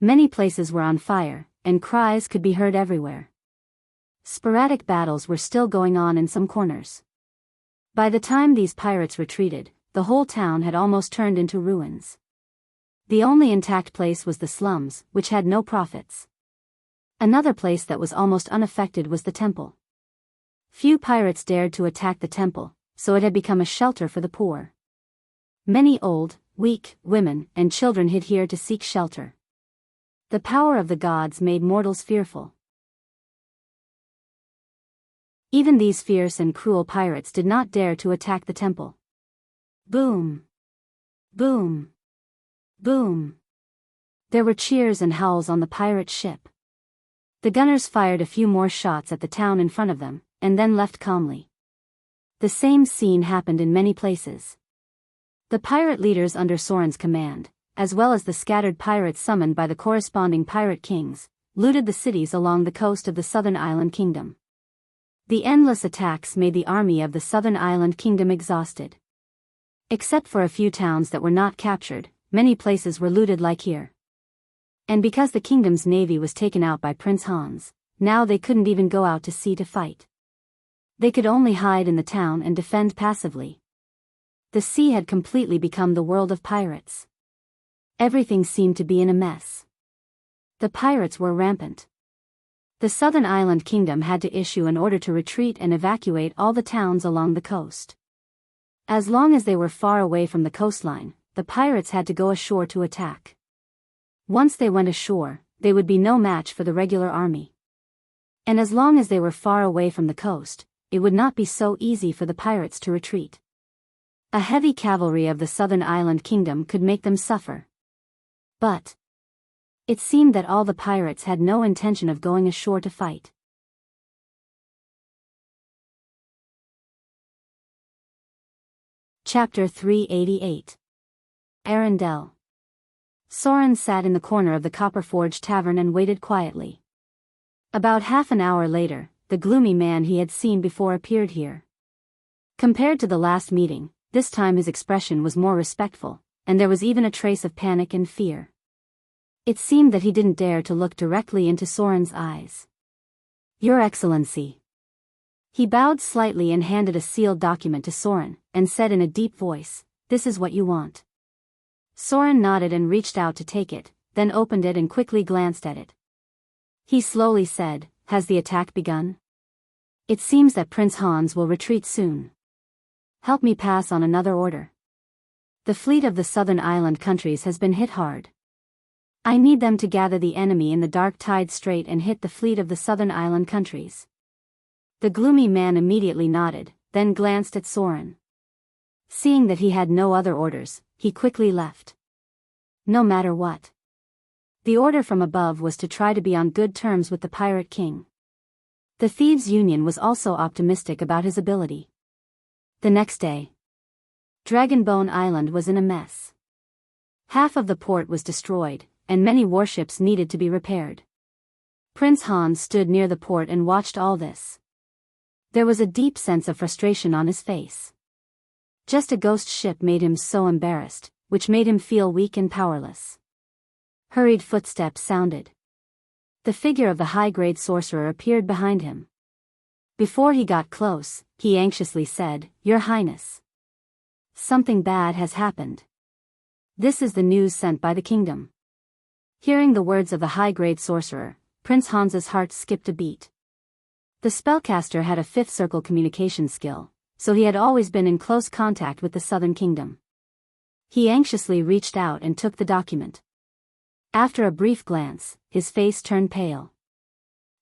Many places were on fire, and cries could be heard everywhere. Sporadic battles were still going on in some corners. By the time these pirates retreated, the whole town had almost turned into ruins. The only intact place was the slums, which had no profits. Another place that was almost unaffected was the temple. Few pirates dared to attack the temple, so it had become a shelter for the poor. Many old, weak women and children hid here to seek shelter. The power of the gods made mortals fearful. Even these fierce and cruel pirates did not dare to attack the temple. Boom! Boom! Boom! There were cheers and howls on the pirate ship. The gunners fired a few more shots at the town in front of them, and then left calmly. The same scene happened in many places. The pirate leaders under Soren's command, as well as the scattered pirates summoned by the corresponding pirate kings, looted the cities along the coast of the Southern Island Kingdom. The endless attacks made the army of the Southern Island Kingdom exhausted. Except for a few towns that were not captured, many places were looted like here. And because the kingdom's navy was taken out by Prince Hans, now they couldn't even go out to sea to fight. They could only hide in the town and defend passively. The sea had completely become the world of pirates. Everything seemed to be in a mess. The pirates were rampant. The Southern Island Kingdom had to issue an order to retreat and evacuate all the towns along the coast. As long as they were far away from the coastline, the pirates had to go ashore to attack. Once they went ashore, they would be no match for the regular army. And as long as they were far away from the coast, it would not be so easy for the pirates to retreat. A heavy cavalry of the Southern Island Kingdom could make them suffer. But it seemed that all the pirates had no intention of going ashore to fight. Chapter 388. Arendelle. Soren sat in the corner of the Copperforge Tavern and waited quietly. About half an hour later, the gloomy man he had seen before appeared here. Compared to the last meeting, this time his expression was more respectful, and there was even a trace of panic and fear. It seemed that he didn't dare to look directly into Soren's eyes. "Your Excellency." He bowed slightly and handed a sealed document to Soren, and said in a deep voice, "This is what you want." Soren nodded and reached out to take it, then opened it and quickly glanced at it. He slowly said, "Has the attack begun? It seems that Prince Hans will retreat soon. Help me pass on another order. The fleet of the Southern Island countries has been hit hard. I need them to gather the enemy in the Dark Tide Strait and hit the fleet of the Southern Island countries." The gloomy man immediately nodded, then glanced at Soren. Seeing that he had no other orders, he quickly left. No matter what. The order from above was to try to be on good terms with the Pirate King. The Thieves' Union was also optimistic about his ability. The next day, Dragonbone Island was in a mess. Half of the port was destroyed, and many warships needed to be repaired. Prince Hans stood near the port and watched all this. There was a deep sense of frustration on his face. Just a ghost ship made him so embarrassed, which made him feel weak and powerless. Hurried footsteps sounded. The figure of the high-grade sorcerer appeared behind him. Before he got close, he anxiously said, "Your Highness. Something bad has happened. This is the news sent by the kingdom." Hearing the words of the high-grade sorcerer, Prince Hans's heart skipped a beat. The spellcaster had a fifth circle communication skill, so he had always been in close contact with the Southern Kingdom. He anxiously reached out and took the document. After a brief glance, his face turned pale.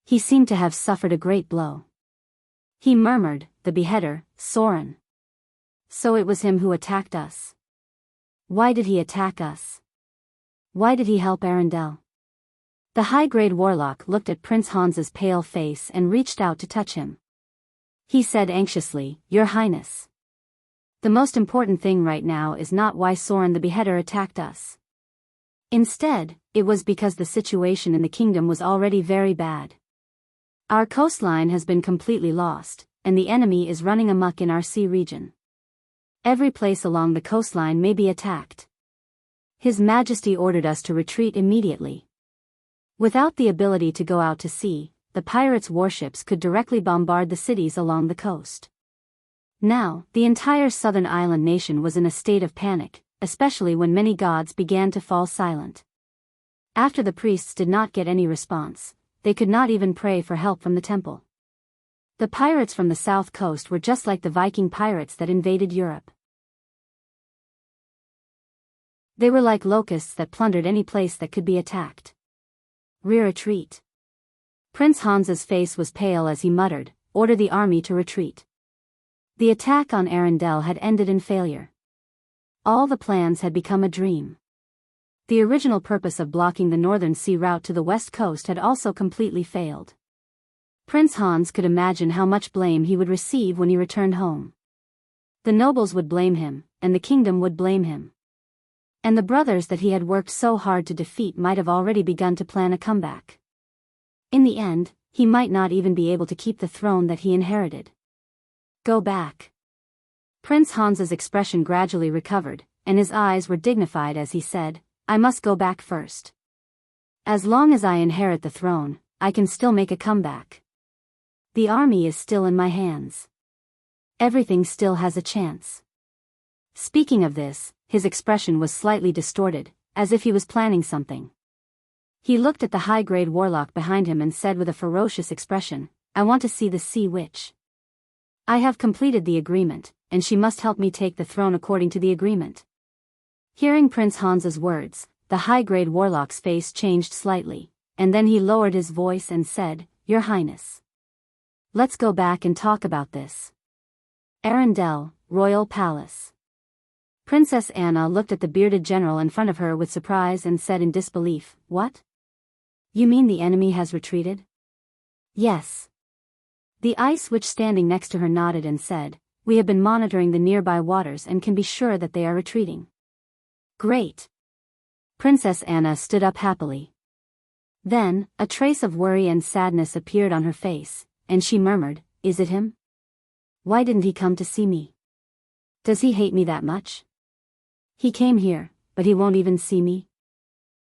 He seemed to have suffered a great blow. He murmured, "The beheader, Soren. So it was him who attacked us. Why did he attack us? Why did he help Arendelle?" The high-grade warlock looked at Prince Hans's pale face and reached out to touch him. He said anxiously, "Your Highness. The most important thing right now is not why Soren the beheader attacked us. Instead, it was because the situation in the kingdom was already very bad. Our coastline has been completely lost, and the enemy is running amok in our sea region. Every place along the coastline may be attacked. His Majesty ordered us to retreat immediately. Without the ability to go out to sea, the pirates' warships could directly bombard the cities along the coast. Now, the entire southern island nation was in a state of panic, especially when many gods began to fall silent. After the priests did not get any response, they could not even pray for help from the temple. The pirates from the south coast were just like the Viking pirates that invaded Europe. They were like locusts that plundered any place that could be attacked. Retreat. Prince Hans's face was pale as he muttered, "Order the army to retreat." The attack on Arendelle had ended in failure. All the plans had become a dream. The original purpose of blocking the northern sea route to the west coast had also completely failed. Prince Hans could imagine how much blame he would receive when he returned home. The nobles would blame him, and the kingdom would blame him. And the brothers that he had worked so hard to defeat might have already begun to plan a comeback. In the end, he might not even be able to keep the throne that he inherited. Go back. Prince Hans's expression gradually recovered, and his eyes were dignified as he said, "I must go back first. As long as I inherit the throne, I can still make a comeback. The army is still in my hands. Everything still has a chance." Speaking of this, his expression was slightly distorted, as if he was planning something. He looked at the high-grade warlock behind him and said with a ferocious expression, "I want to see the Sea Witch. I have completed the agreement, and she must help me take the throne according to the agreement." Hearing Prince Hans's words, the high-grade warlock's face changed slightly, and then he lowered his voice and said, "Your Highness. Let's go back and talk about this. Arendelle, Royal Palace." Princess Anna looked at the bearded general in front of her with surprise and said in disbelief, "What? You mean the enemy has retreated?" "Yes." The ice witch standing next to her nodded and said, "We have been monitoring the nearby waters and can be sure that they are retreating." "Great." Princess Anna stood up happily. Then, a trace of worry and sadness appeared on her face, and she murmured, "Is it him? Why didn't he come to see me? Does he hate me that much? He came here, but he won't even see me."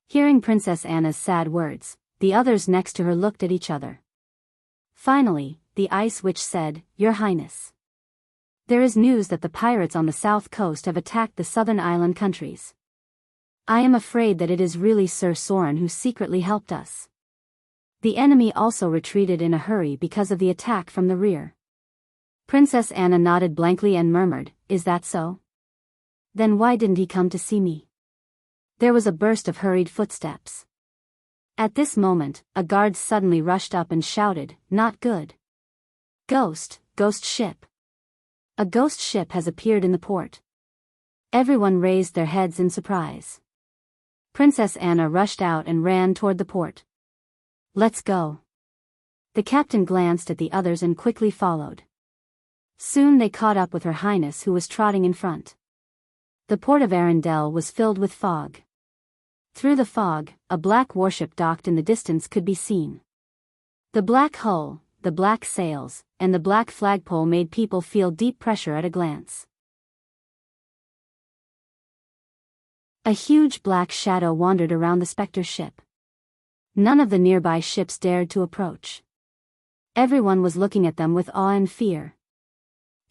Hearing Princess Anna's sad words, the others next to her looked at each other. Finally, the ice witch said, "Your Highness. There is news that the pirates on the south coast have attacked the southern island countries. I am afraid that it is really Sir Soren who secretly helped us. The enemy also retreated in a hurry because of the attack from the rear." Princess Anna nodded blankly and murmured, "Is that so? Then why didn't he come to see me?" There was a burst of hurried footsteps. At this moment, a guard suddenly rushed up and shouted, "Not good. Ghost ship. A ghost ship has appeared in the port." Everyone raised their heads in surprise. Princess Anna rushed out and ran toward the port. "Let's go." The captain glanced at the others and quickly followed. Soon they caught up with Her Highness, who was trotting in front. The port of Arendelle was filled with fog. Through the fog, a black warship docked in the distance could be seen. The black hull, the black sails, and the black flagpole made people feel deep pressure at a glance. A huge black shadow wandered around the Spectre ship. None of the nearby ships dared to approach. Everyone was looking at them with awe and fear.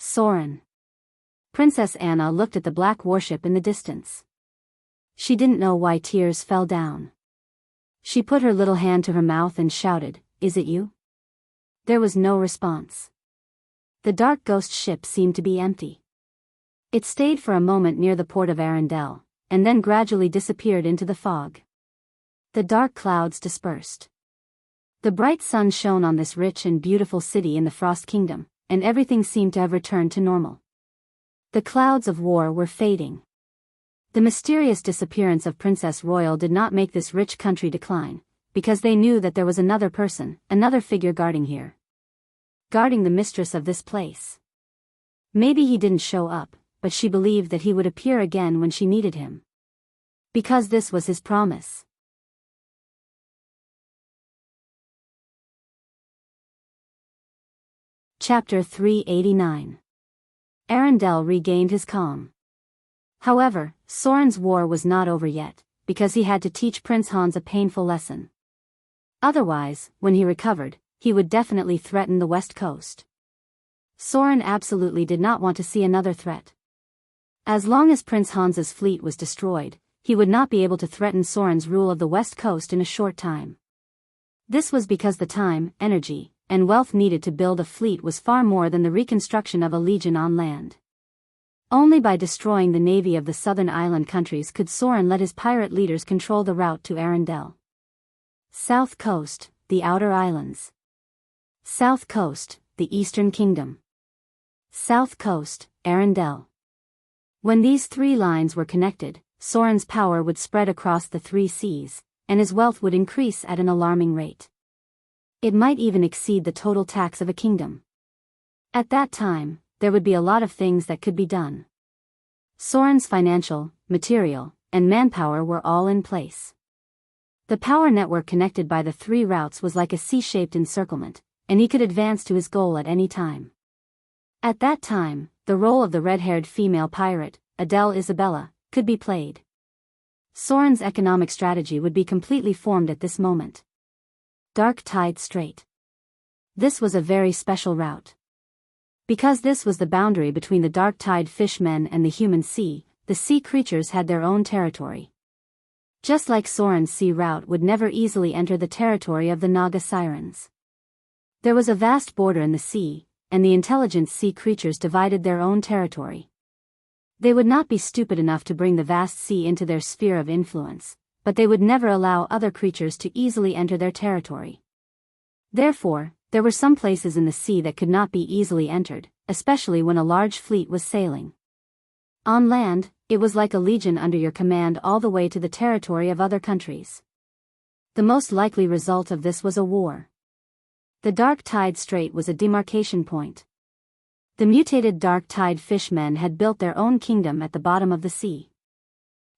Soren. Princess Anna looked at the black warship in the distance. She didn't know why tears fell down. She put her little hand to her mouth and shouted, "Is it you?" There was no response. The dark ghost ship seemed to be empty. It stayed for a moment near the port of Arendelle, and then gradually disappeared into the fog. The dark clouds dispersed. The bright sun shone on this rich and beautiful city in the Frost Kingdom, and everything seemed to have returned to normal. The clouds of war were fading. The mysterious disappearance of Princess Royal did not make this rich country decline, because they knew that there was another person, another figure guarding here. Guarding the mistress of this place. Maybe he didn't show up, but she believed that he would appear again when she needed him. Because this was his promise. Chapter 389. Arendelle regained his calm. However, Soren's war was not over yet, because he had to teach Prince Hans a painful lesson. Otherwise, when he recovered, he would definitely threaten the west coast. Soren absolutely did not want to see another threat. As long as Prince Hans's fleet was destroyed, he would not be able to threaten Soren's rule of the west coast in a short time. This was because the time, energy, and wealth needed to build a fleet was far more than the reconstruction of a legion on land. Only by destroying the navy of the southern island countries could Soren let his pirate leaders control the route to Arendelle. South Coast, the Outer Islands. South Coast, the Eastern Kingdom. South Coast, Arendelle. When these three lines were connected, Soren's power would spread across the three seas, and his wealth would increase at an alarming rate. It might even exceed the total tax of a kingdom. At that time, there would be a lot of things that could be done. Soren's financial, material, and manpower were all in place. The power network connected by the three routes was like a C-shaped encirclement, and he could advance to his goal at any time. At that time, the role of the red-haired female pirate, Adele Isabella, could be played. Soren's economic strategy would be completely formed at this moment. Dark Tide Strait. This was a very special route. Because this was the boundary between the dark tide fishmen and the human sea, the sea creatures had their own territory. Just like Soren's sea route would never easily enter the territory of the Naga sirens. There was a vast border in the sea, and the intelligent sea creatures divided their own territory. They would not be stupid enough to bring the vast sea into their sphere of influence, but they would never allow other creatures to easily enter their territory. Therefore, there were some places in the sea that could not be easily entered, especially when a large fleet was sailing. On land, it was like a legion under your command all the way to the territory of other countries. The most likely result of this was a war. The Dark Tide Strait was a demarcation point. The mutated dark tide fishmen had built their own kingdom at the bottom of the sea.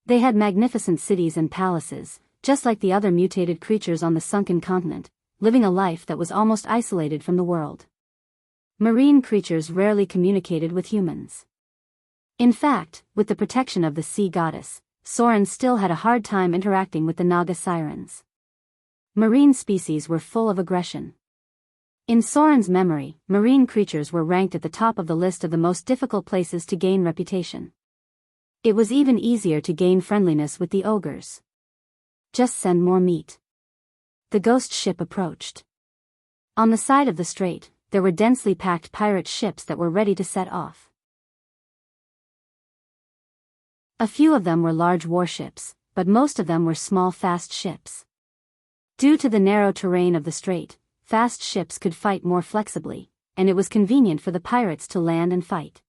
They had magnificent cities and palaces, just like the other mutated creatures on the sunken continent, living a life that was almost isolated from the world. Marine creatures rarely communicated with humans. In fact, with the protection of the sea goddess, Soren still had a hard time interacting with the Naga sirens. Marine species were full of aggression. In Soren's memory, marine creatures were ranked at the top of the list of the most difficult places to gain reputation. It was even easier to gain friendliness with the ogres. Just send more meat. The ghost ship approached. On the side of the strait, there were densely packed pirate ships that were ready to set off. A few of them were large warships, but most of them were small fast ships. Due to the narrow terrain of the strait, fast ships could fight more flexibly, and it was convenient for the pirates to land and fight.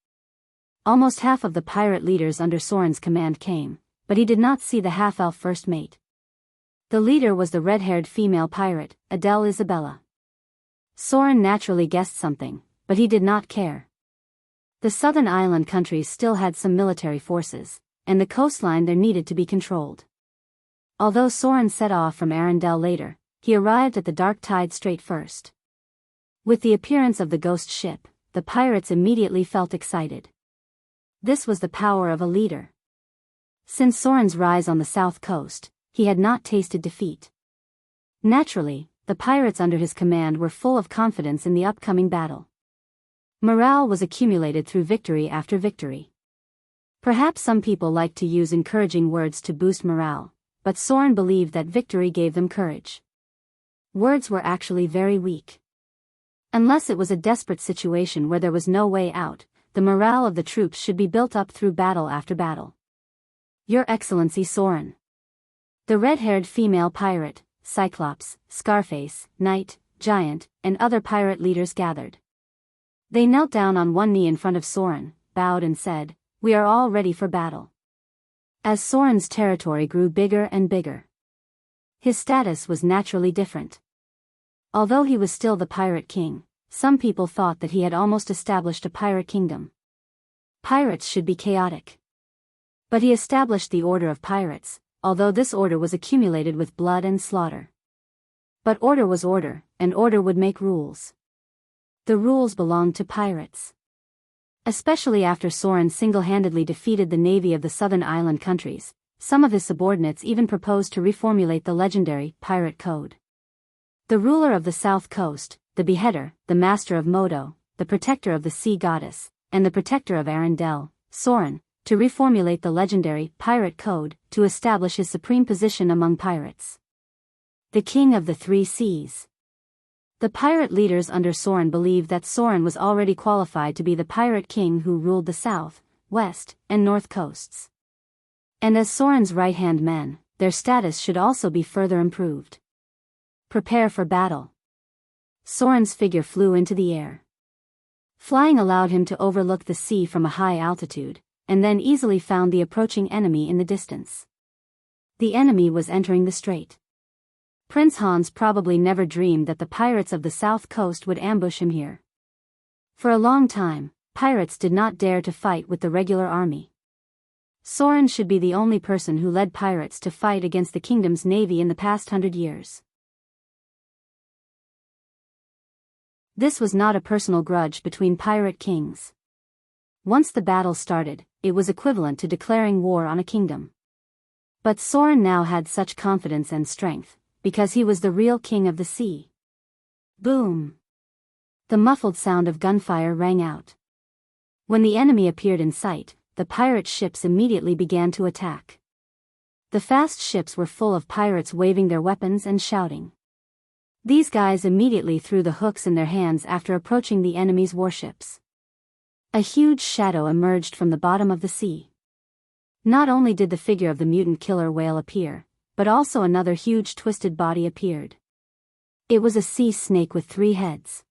Almost half of the pirate leaders under Soren's command came, but he did not see the half-elf first mate. The leader was the red-haired female pirate, Adele Isabella. Soren naturally guessed something, but he did not care. The southern island countries still had some military forces, and the coastline there needed to be controlled. Although Soren set off from Arendelle later, he arrived at the Dark Tide Strait first. With the appearance of the ghost ship, the pirates immediately felt excited. This was the power of a leader. Since Soren's rise on the south coast, he had not tasted defeat. Naturally, the pirates under his command were full of confidence in the upcoming battle. Morale was accumulated through victory after victory. Perhaps some people like to use encouraging words to boost morale, but Soren believed that victory gave them courage. Words were actually very weak. Unless it was a desperate situation where there was no way out, the morale of the troops should be built up through battle after battle. Your Excellency Soren. The red-haired female pirate, Cyclops, Scarface, Knight, Giant, and other pirate leaders gathered. They knelt down on one knee in front of Soren, bowed and said, "We are all ready for battle." As Soren's territory grew bigger and bigger, his status was naturally different. Although he was still the pirate king, some people thought that he had almost established a pirate kingdom. Pirates should be chaotic. But he established the Order of Pirates, although this order was accumulated with blood and slaughter. But order was order, and order would make rules. The rules belonged to pirates. Especially after Soren single-handedly defeated the navy of the southern island countries, some of his subordinates even proposed to reformulate the legendary Pirate Code. The ruler of the south coast, the beheader, the master of Modo, the protector of the sea goddess, and the protector of Arendelle, Soren, to reformulate the legendary Pirate Code to establish his supreme position among pirates. The King of the Three Seas. The pirate leaders under Soren believed that Soren was already qualified to be the pirate king who ruled the south, west, and north coasts. And as Soren's right-hand men, their status should also be further improved. Prepare for battle. Soren's figure flew into the air. Flying allowed him to overlook the sea from a high altitude, and then easily found the approaching enemy in the distance. The enemy was entering the strait. Prince Hans probably never dreamed that the pirates of the south coast would ambush him here. For a long time, pirates did not dare to fight with the regular army. Soren should be the only person who led pirates to fight against the kingdom's navy in the past 100 years. This was not a personal grudge between pirate kings. Once the battle started, it was equivalent to declaring war on a kingdom. But Soren now had such confidence and strength, because he was the real king of the sea. Boom! The muffled sound of gunfire rang out. When the enemy appeared in sight, the pirate ships immediately began to attack. The fast ships were full of pirates waving their weapons and shouting. These guys immediately threw the hooks in their hands after approaching the enemy's warships. A huge shadow emerged from the bottom of the sea. Not only did the figure of the mutant killer whale appear, but also another huge twisted body appeared. It was a sea snake with 3 heads.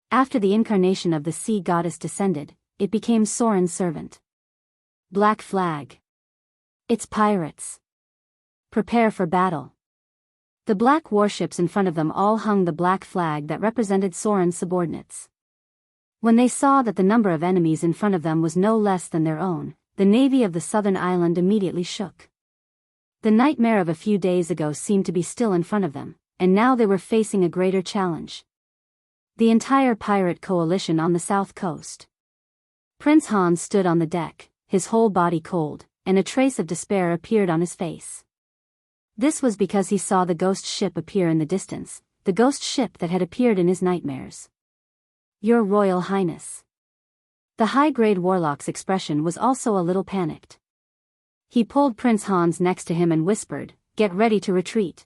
After the incarnation of the sea goddess descended, it became Soren's servant. Black flag. It's pirates. Prepare for battle. The black warships in front of them all hung the black flag that represented Soren's subordinates. When they saw that the number of enemies in front of them was no less than their own, the navy of the southern island immediately shook. The nightmare of a few days ago seemed to be still in front of them, and now they were facing a greater challenge. The entire pirate coalition on the south coast. Prince Hans stood on the deck, his whole body cold, and a trace of despair appeared on his face. This was because he saw the ghost ship appear in the distance, the ghost ship that had appeared in his nightmares. Your Royal Highness. The high-grade warlock's expression was also a little panicked. He pulled Prince Hans next to him and whispered, "Get ready to retreat.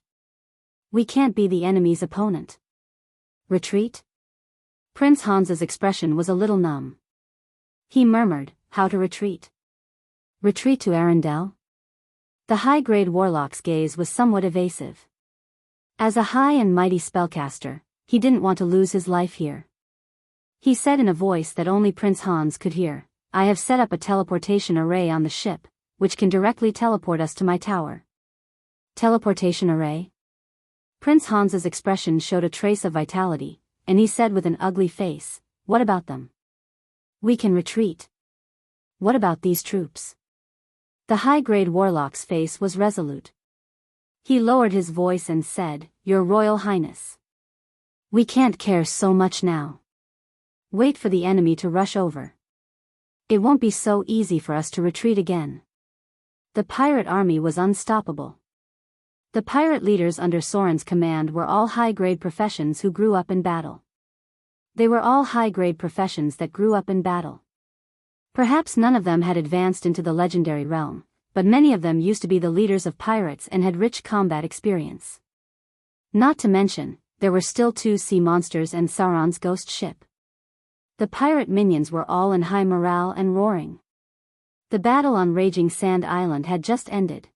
We can't be the enemy's opponent." Retreat? Prince Hans's expression was a little numb. He murmured, "How to retreat? Retreat to Arendelle?" The high-grade warlock's gaze was somewhat evasive. As a high and mighty spellcaster, he didn't want to lose his life here. He said in a voice that only Prince Hans could hear, I have set up a teleportation array on the ship, which can directly teleport us to my tower. Teleportation array? Prince Hans's expression showed a trace of vitality, and he said with an ugly face, "What about them? We can retreat. What about these troops?" The high-grade warlock's face was resolute. He lowered his voice and said, "Your Royal Highness. We can't care so much now. Wait for the enemy to rush over. It won't be so easy for us to retreat again." The pirate army was unstoppable. The pirate leaders under Soren's command were all high-grade professions who grew up in battle. They were all high-grade professions that grew up in battle. Perhaps none of them had advanced into the legendary realm, but many of them used to be the leaders of pirates and had rich combat experience. Not to mention, there were still 2 sea monsters and Sauron's ghost ship. The pirate minions were all in high morale and roaring. The battle on Raging Sand Island had just ended.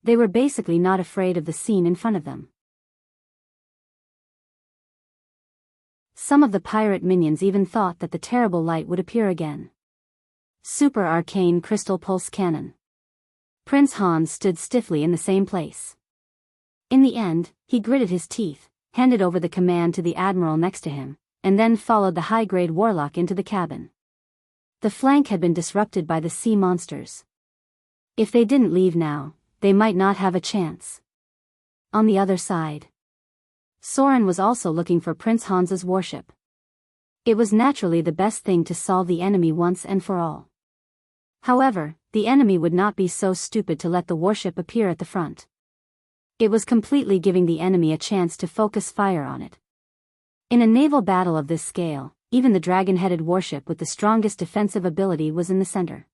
They were basically not afraid of the scene in front of them. Some of the pirate minions even thought that the terrible light would appear again. Super Arcane Crystal Pulse Cannon. Prince Hans stood stiffly in the same place. In the end, he gritted his teeth, handed over the command to the admiral next to him, and then followed the high-grade warlock into the cabin. The flank had been disrupted by the sea monsters. If they didn't leave now, they might not have a chance. On the other side, Soren was also looking for Prince Hans's warship. It was naturally the best thing to solve the enemy once and for all. However, the enemy would not be so stupid to let the warship appear at the front. It was completely giving the enemy a chance to focus fire on it. In a naval battle of this scale, even the dragon-headed warship with the strongest defensive ability was in the center.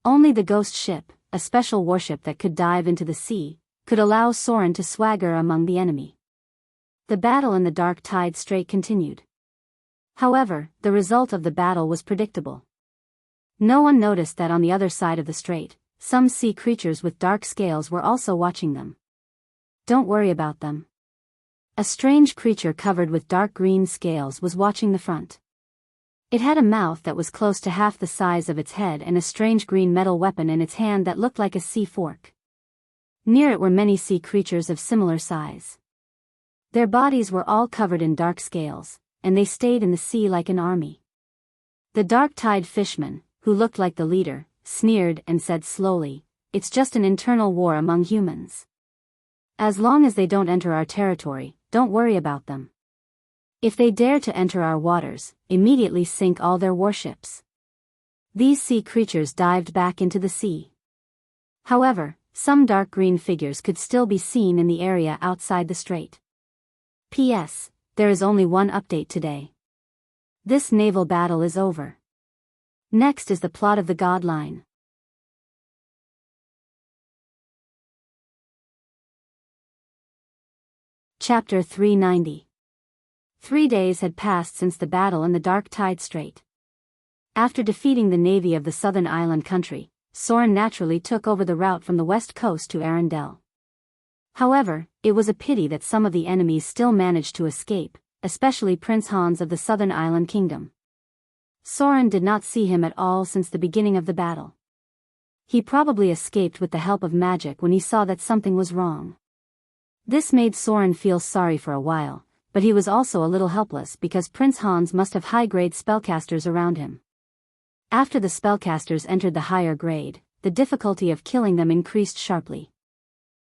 Only the ghost ship, a special warship that could dive into the sea, could allow Soren to swagger among the enemy. The battle in the Dark Tide Strait continued. However, the result of the battle was predictable. No one noticed that on the other side of the strait, some sea creatures with dark scales were also watching them. "Don't worry about them." A strange creature covered with dark green scales was watching the front. It had a mouth that was close to half the size of its head and a strange green metal weapon in its hand that looked like a sea fork. Near it were many sea creatures of similar size. Their bodies were all covered in dark scales, and they stayed in the sea like an army. The Dark Tide Fishman, who looked like the leader, sneered and said slowly, "It's just an internal war among humans. As long as they don't enter our territory, don't worry about them. If they dare to enter our waters, immediately sink all their warships." These sea creatures dived back into the sea. However, some dark green figures could still be seen in the area outside the strait. P.S. There is only one update today. This naval battle is over. Next is the plot of the God line. Chapter 390. 3 days had passed since the battle in the Dark Tide Strait. After defeating the navy of the southern island country, Soren naturally took over the route from the west coast to Arendelle. However, it was a pity that some of the enemies still managed to escape, especially Prince Hans of the southern island kingdom. Soren did not see him at all since the beginning of the battle. He probably escaped with the help of magic when he saw that something was wrong. This made Soren feel sorry for a while, but he was also a little helpless because Prince Hans must have high-grade spellcasters around him. After the spellcasters entered the higher grade, the difficulty of killing them increased sharply.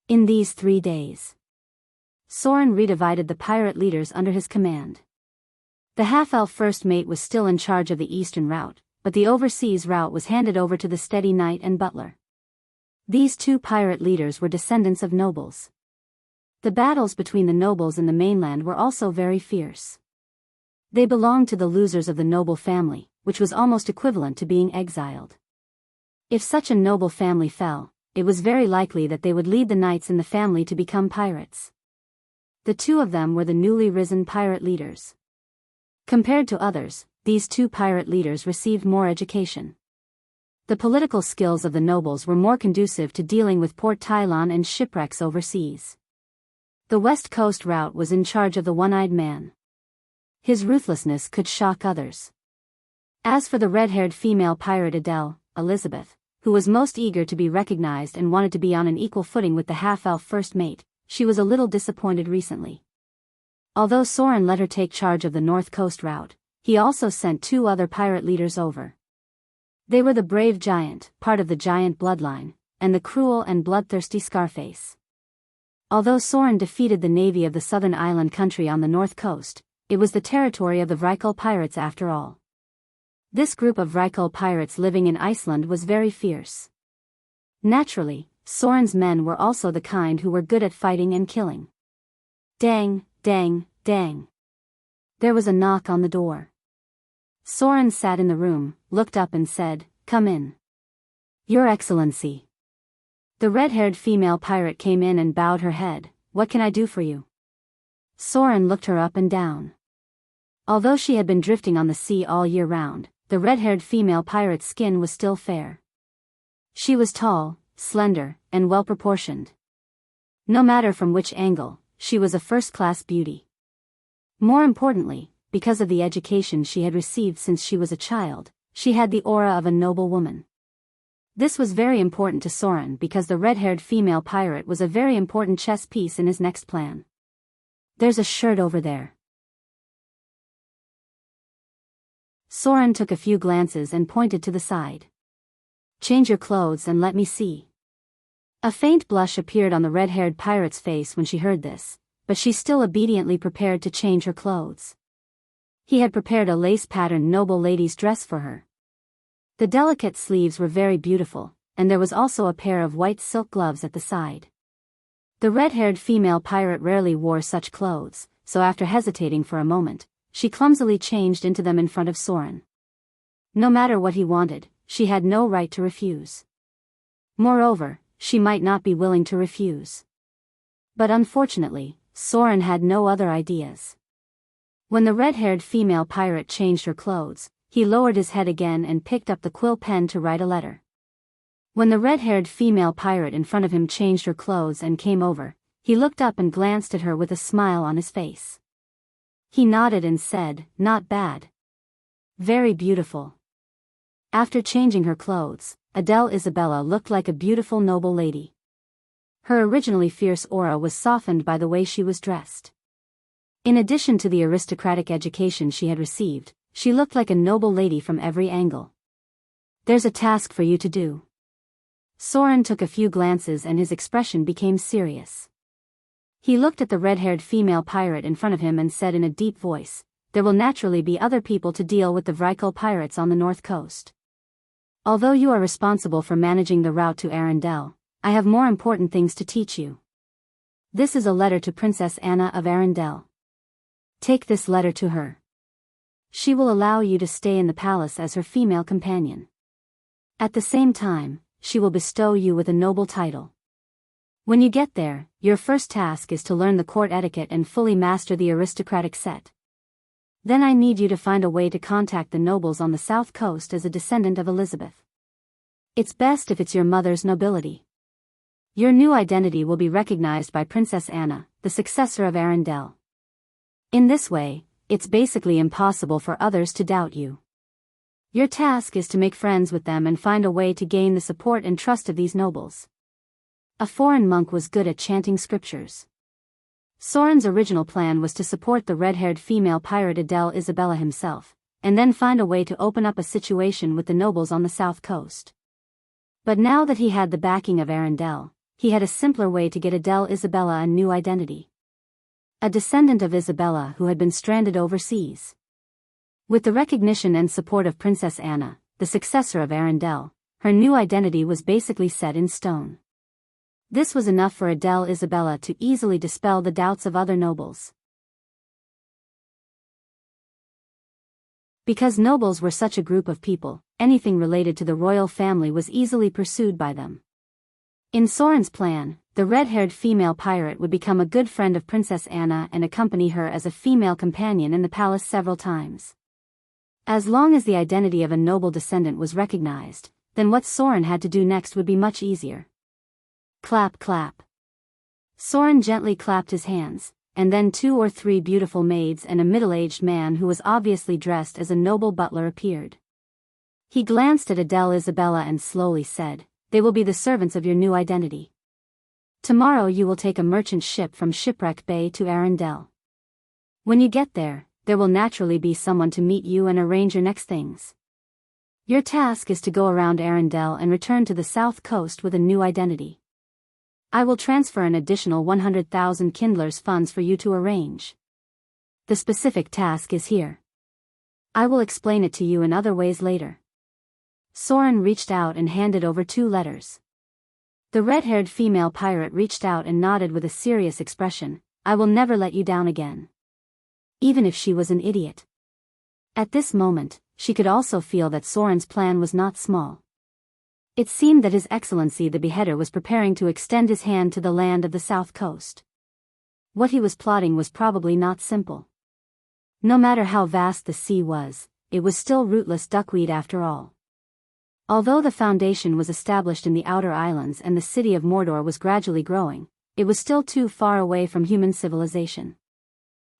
In these 3 days, Soren redivided the pirate leaders under his command. The half-elf first mate was still in charge of the eastern route, but the overseas route was handed over to the steady knight and butler. These 2 pirate leaders were descendants of nobles. The battles between the nobles in the mainland were also very fierce. They belonged to the losers of the noble family, which was almost equivalent to being exiled. If such a noble family fell, it was very likely that they would lead the knights in the family to become pirates. The 2 of them were the newly risen pirate leaders. Compared to others, these 2 pirate leaders received more education. The political skills of the nobles were more conducive to dealing with Port Tylon and shipwrecks overseas. The West Coast route was in charge of the one-eyed man. His ruthlessness could shock others. As for the red-haired female pirate Adele, Elizabeth, who was most eager to be recognized and wanted to be on an equal footing with the half-elf first mate, she was a little disappointed recently. Although Soren let her take charge of the North Coast route, he also sent 2 other pirate leaders over. They were the brave giant, part of the giant bloodline, and the cruel and bloodthirsty Scarface. Although Soren defeated the navy of the southern island country on the north coast, it was the territory of the Vrykul pirates after all. This group of Vrykul pirates living in Iceland was very fierce. Naturally, Soren's men were also the kind who were good at fighting and killing. Dang, dang, dang. There was a knock on the door. Soren sat in the room, looked up and said, "Come in." "Your Excellency." The red-haired female pirate came in and bowed her head. "What can I do for you?" Soren looked her up and down. Although she had been drifting on the sea all year round, the red-haired female pirate's skin was still fair. She was tall, slender, and well-proportioned. No matter from which angle, she was a first-class beauty. More importantly, because of the education she had received since she was a child, she had the aura of a noble woman. This was very important to Soren because the red-haired female pirate was a very important chess piece in his next plan. "There's a shirt over there." Soren took a few glances and pointed to the side. "Change your clothes and let me see." A faint blush appeared on the red-haired pirate's face when she heard this, but she still obediently prepared to change her clothes. He had prepared a lace-patterned noble lady's dress for her. The delicate sleeves were very beautiful, and there was also a pair of white silk gloves at the side. The red-haired female pirate rarely wore such clothes, so after hesitating for a moment, she clumsily changed into them in front of Soren. No matter what he wanted, she had no right to refuse. Moreover, she might not be willing to refuse. But unfortunately, Soren had no other ideas. When the red-haired female pirate changed her clothes, he lowered his head again and picked up the quill pen to write a letter. When the red-haired female pirate in front of him changed her clothes and came over, he looked up and glanced at her with a smile on his face. He nodded and said, "Not bad. Very beautiful." After changing her clothes, Adele Isabella looked like a beautiful noble lady. Her originally fierce aura was softened by the way she was dressed. In addition to the aristocratic education she had received, she looked like a noble lady from every angle. "There's a task for you to do." Soren took a few glances and his expression became serious. He looked at the red-haired female pirate in front of him and said in a deep voice, "There will naturally be other people to deal with the Vrykul pirates on the north coast. Although you are responsible for managing the route to Arendelle, I have more important things to teach you. This is a letter to Princess Anna of Arendelle. Take this letter to her. She will allow you to stay in the palace as her female companion. At the same time, she will bestow you with a noble title. When you get there, your first task is to learn the court etiquette and fully master the aristocratic set. Then I need you to find a way to contact the nobles on the south coast as a descendant of Elizabeth. It's best if it's your mother's nobility. Your new identity will be recognized by Princess Anna, the successor of Arendelle. In this way, it's basically impossible for others to doubt you. Your task is to make friends with them and find a way to gain the support and trust of these nobles." A foreign monk was good at chanting scriptures. Soren's original plan was to support the red-haired female pirate Adele Isabella himself, and then find a way to open up a situation with the nobles on the south coast. But now that he had the backing of Arendelle, he had a simpler way to get Adele Isabella a new identity. A descendant of Isabella who had been stranded overseas. With the recognition and support of Princess Anna, the successor of Arendelle, her new identity was basically set in stone. This was enough for Adele Isabella to easily dispel the doubts of other nobles. Because nobles were such a group of people, anything related to the royal family was easily pursued by them. In Soren's plan, the red-haired female pirate would become a good friend of Princess Anna and accompany her as a female companion in the palace several times. As long as the identity of a noble descendant was recognized, then what Soren had to do next would be much easier. Clap clap. Soren gently clapped his hands, and then 2 or 3 beautiful maids and a middle-aged man who was obviously dressed as a noble butler appeared. He glanced at Adele Isabella and slowly said, "They will be the servants of your new identity. Tomorrow you will take a merchant ship from Shipwreck Bay to Arendelle. When you get there, there will naturally be someone to meet you and arrange your next things. Your task is to go around Arendelle and return to the south coast with a new identity. I will transfer an additional 100,000 Kindler's funds for you to arrange. The specific task is here. I will explain it to you in other ways later." Soren reached out and handed over 2 letters. The red-haired female pirate reached out and nodded with a serious expression. "I will never let you down again." Even if she was an idiot. At this moment, she could also feel that Soren's plan was not small. It seemed that His Excellency the Beheader was preparing to extend his hand to the land of the south coast. What he was plotting was probably not simple. No matter how vast the sea was, it was still rootless duckweed after all. Although the foundation was established in the outer islands and the city of Mordor was gradually growing, it was still too far away from human civilization.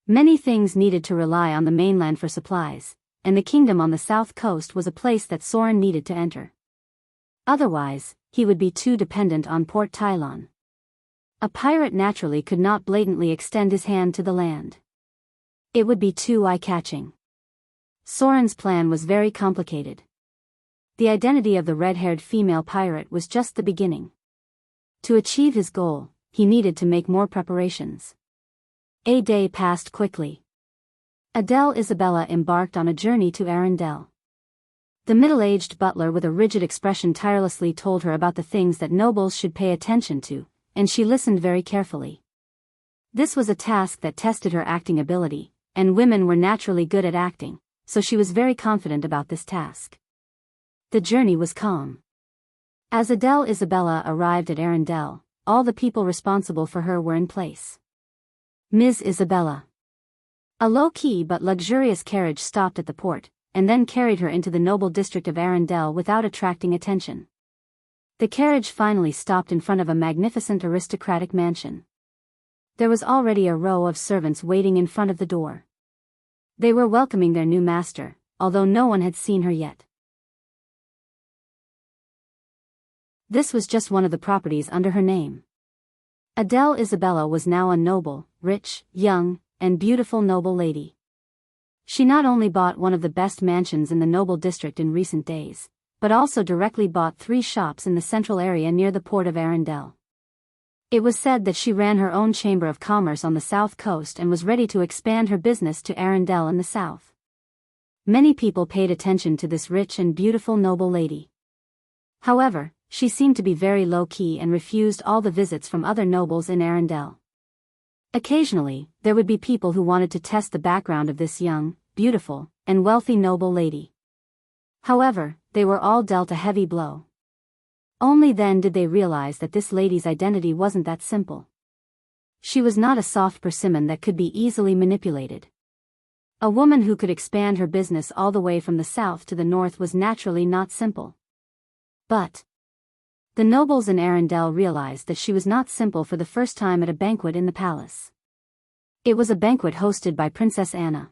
Many things needed to rely on the mainland for supplies, and the kingdom on the south coast was a place that Soren needed to enter. Otherwise, he would be too dependent on Port Tylon. A pirate naturally could not blatantly extend his hand to the land. It would be too eye-catching. Soren's plan was very complicated. The identity of the red-haired female pirate was just the beginning. To achieve his goal, he needed to make more preparations. A day passed quickly. Adele Isabella embarked on a journey to Arendelle. The middle-aged butler with a rigid expression tirelessly told her about the things that nobles should pay attention to, and she listened very carefully. This was a task that tested her acting ability, and women were naturally good at acting, so she was very confident about this task. The journey was calm. As Adele Isabella arrived at Arendelle, all the people responsible for her were in place. Ms. Isabella. A low-key but luxurious carriage stopped at the port, and then carried her into the noble district of Arendelle without attracting attention. The carriage finally stopped in front of a magnificent aristocratic mansion. There was already a row of servants waiting in front of the door. They were welcoming their new master, although no one had seen her yet. This was just one of the properties under her name. Adele Isabella was now a noble, rich, young, and beautiful noble lady. She not only bought one of the best mansions in the noble district in recent days, but also directly bought 3 shops in the central area near the port of Arendelle. It was said that she ran her own chamber of commerce on the south coast and was ready to expand her business to Arendelle in the south. Many people paid attention to this rich and beautiful noble lady. However, she seemed to be very low-key and refused all the visits from other nobles in Arendelle. Occasionally, there would be people who wanted to test the background of this young, beautiful, and wealthy noble lady. However, they were all dealt a heavy blow. Only then did they realize that this lady's identity wasn't that simple. She was not a soft persimmon that could be easily manipulated. A woman who could expand her business all the way from the south to the north was naturally not simple. But the nobles in Arendelle realized that she was not simple for the first time at a banquet in the palace. It was a banquet hosted by Princess Anna.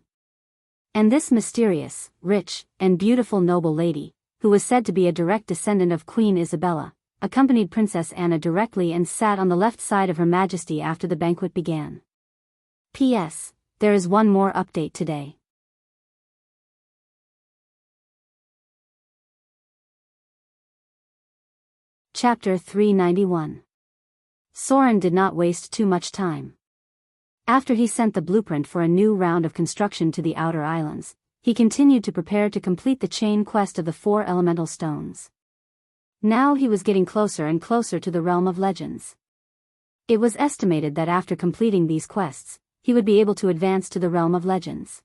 And this mysterious, rich, and beautiful noble lady, who was said to be a direct descendant of Queen Isabella, accompanied Princess Anna directly and sat on the left side of Her Majesty after the banquet began. P.S. There is one more update today. Chapter 391. Soren did not waste too much time. After he sent the blueprint for a new round of construction to the outer islands, he continued to prepare to complete the chain quest of the 4 elemental stones. Now he was getting closer and closer to the realm of legends. It was estimated that after completing these quests, he would be able to advance to the realm of legends.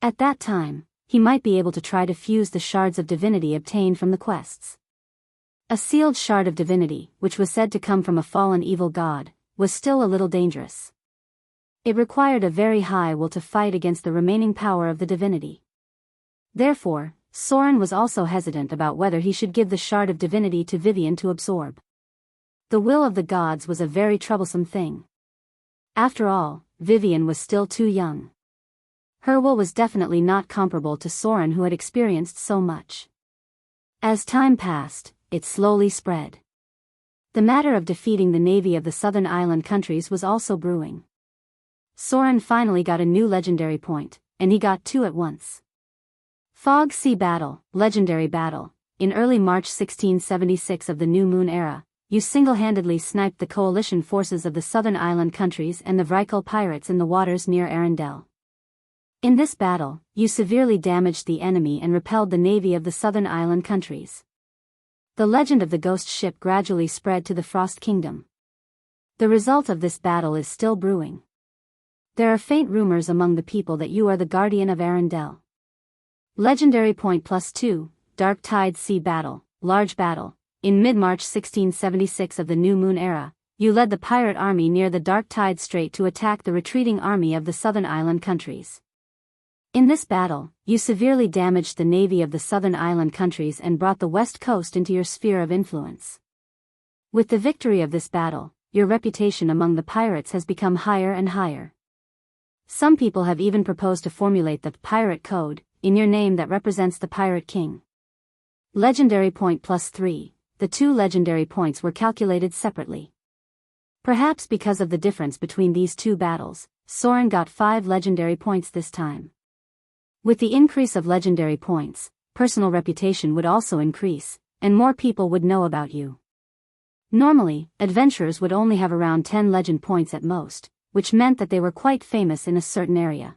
At that time, he might be able to try to fuse the shards of divinity obtained from the quests. A sealed shard of divinity, which was said to come from a fallen evil god, was still a little dangerous. It required a very high will to fight against the remaining power of the divinity. Therefore, Soren was also hesitant about whether he should give the shard of divinity to Vivian to absorb. The will of the gods was a very troublesome thing. After all, Vivian was still too young. Her will was definitely not comparable to Soren, who had experienced so much. As time passed, it slowly spread. The matter of defeating the navy of the southern island countries was also brewing. Soren finally got a new legendary point, and he got two at once. Fog Sea Battle, Legendary Battle. In early March 1676 of the New Moon era, you single-handedly sniped the coalition forces of the southern island countries and the Vrykul pirates in the waters near Arendelle. In this battle, you severely damaged the enemy and repelled the navy of the southern island countries. The legend of the ghost ship gradually spread to the Frost Kingdom. The result of this battle is still brewing. There are faint rumors among the people that you are the guardian of Arendelle. Legendary Point +2, Dark Tide Sea Battle, Large Battle. In mid-March 1676 of the New Moon era, you led the pirate army near the Dark Tide Strait to attack the retreating army of the southern island countries. In this battle, you severely damaged the navy of the southern island countries and brought the west coast into your sphere of influence. With the victory of this battle, your reputation among the pirates has become higher and higher. Some people have even proposed to formulate the pirate code in your name that represents the Pirate King. Legendary Point +3. The two legendary points were calculated separately. Perhaps because of the difference between these two battles, Soren got 5 legendary points this time. With the increase of legendary points, personal reputation would also increase, and more people would know about you. Normally, adventurers would only have around 10 legend points at most, which meant that they were quite famous in a certain area.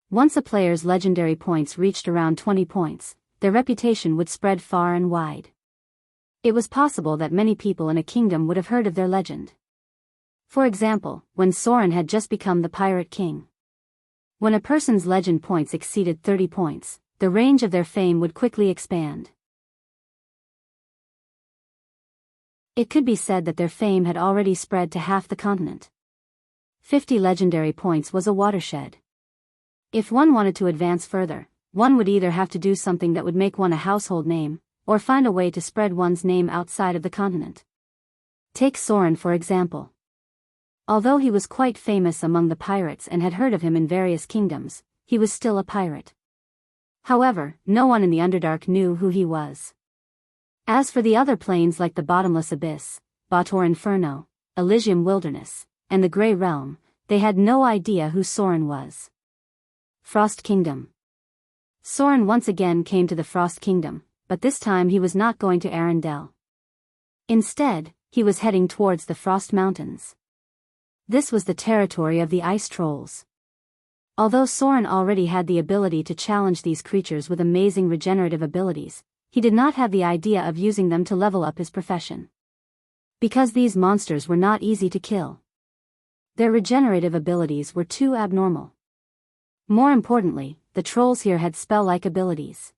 Once a player's legendary points reached around 20 points, their reputation would spread far and wide. It was possible that many people in a kingdom would have heard of their legend. For example, when Soren had just become the Pirate King. When a person's legend points exceeded 30 points, the range of their fame would quickly expand. It could be said that their fame had already spread to half the continent. 50 legendary points was a watershed. If one wanted to advance further, one would either have to do something that would make one a household name, or find a way to spread one's name outside of the continent. Take Soren for example. Although he was quite famous among the pirates and had heard of him in various kingdoms, he was still a pirate. However, no one in the Underdark knew who he was. As for the other planes like the Bottomless Abyss, Bator Inferno, Elysium Wilderness, and the Grey Realm, they had no idea who Soren was. Frost Kingdom. Soren once again came to the Frost Kingdom, but this time he was not going to Arendelle. Instead, he was heading towards the Frost Mountains. This was the territory of the ice trolls. Although Soren already had the ability to challenge these creatures with amazing regenerative abilities, he did not have the idea of using them to level up his profession. Because these monsters were not easy to kill. Their regenerative abilities were too abnormal. More importantly, the trolls here had spell-like abilities.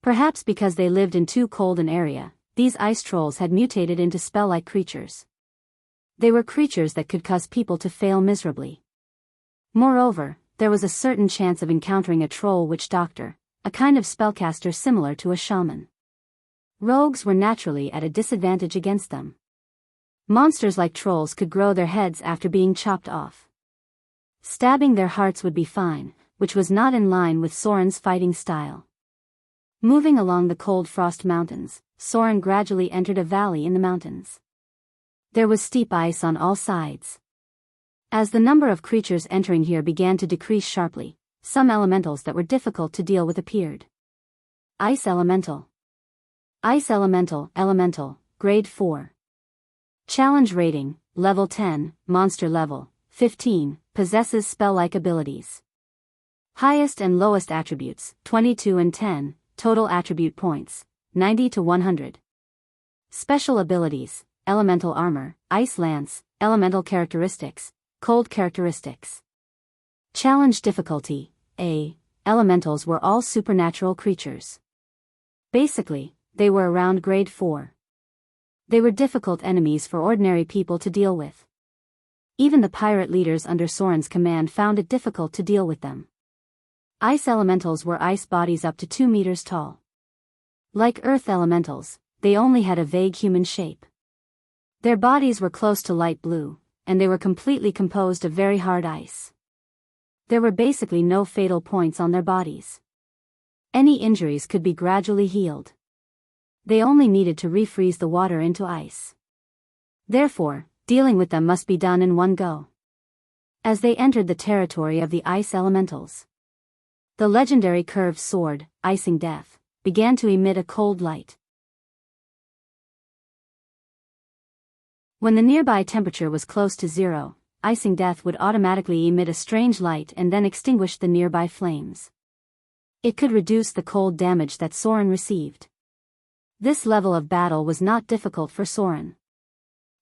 Perhaps because they lived in too cold an area, these ice trolls had mutated into spell-like creatures. They were creatures that could cause people to fail miserably. Moreover, there was a certain chance of encountering a troll witch doctor, a kind of spellcaster similar to a shaman. Rogues were naturally at a disadvantage against them. Monsters like trolls could grow their heads after being chopped off. Stabbing their hearts would be fine, which was not in line with Soren's fighting style. Moving along the cold Frost Mountains, Soren gradually entered a valley in the mountains. There was steep ice on all sides. As the number of creatures entering here began to decrease sharply, some elementals that were difficult to deal with appeared. Ice Elemental. Ice Elemental, Grade 4. Challenge Rating, Level 10, Monster Level, 15, possesses spell-like abilities. Highest and lowest attributes, 22 and 10, total attribute points, 90 to 100. Special abilities, Elemental Armor, Ice Lance, Elemental Characteristics, Cold Characteristics. Challenge Difficulty, A. Elementals were all supernatural creatures. Basically, they were around Grade 4. They were difficult enemies for ordinary people to deal with. Even the pirate leaders under Soren's command found it difficult to deal with them. Ice Elementals were ice bodies up to 2 meters tall. Like Earth Elementals, they only had a vague human shape. Their bodies were close to light blue, and they were completely composed of very hard ice. There were basically no fatal points on their bodies. Any injuries could be gradually healed. They only needed to refreeze the water into ice. Therefore, dealing with them must be done in one go. As they entered the territory of the ice elementals, the legendary curved sword, Icing Death, began to emit a cold light. When the nearby temperature was close to zero, Icing Death would automatically emit a strange light and then extinguish the nearby flames. It could reduce the cold damage that Soren received. This level of battle was not difficult for Soren.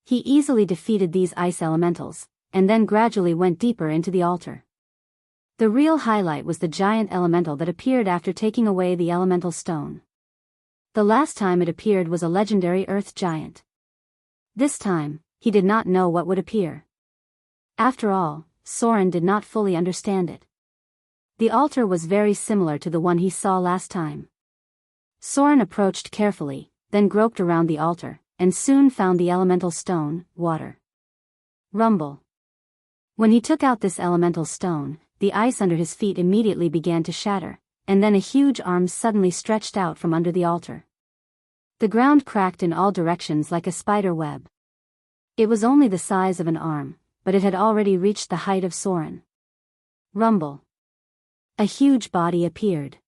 He easily defeated these ice elementals, and then gradually went deeper into the altar. The real highlight was the giant elemental that appeared after taking away the elemental stone. The last time it appeared was a legendary earth giant. This time, he did not know what would appear. After all, Soren did not fully understand it. The altar was very similar to the one he saw last time. Soren approached carefully, then groped around the altar, and soon found the elemental stone, water. Rumble. When he took out this elemental stone, the ice under his feet immediately began to shatter, and then a huge arm suddenly stretched out from under the altar. The ground cracked in all directions like a spider web. It was only the size of an arm, but it had already reached the height of Soren. Rumble. A huge body appeared.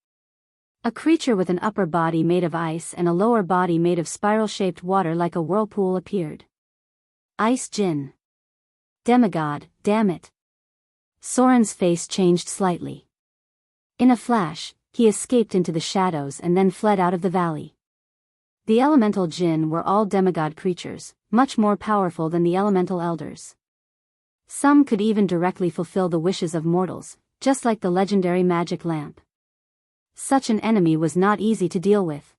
A creature with an upper body made of ice and a lower body made of spiral-shaped water like a whirlpool appeared. Ice Jin. Demigod, damn it. Soren's face changed slightly. In a flash, he escaped into the shadows and then fled out of the valley. The elemental Jin were all demigod creatures, much more powerful than the elemental elders. Some could even directly fulfill the wishes of mortals, just like the legendary magic lamp. Such an enemy was not easy to deal with.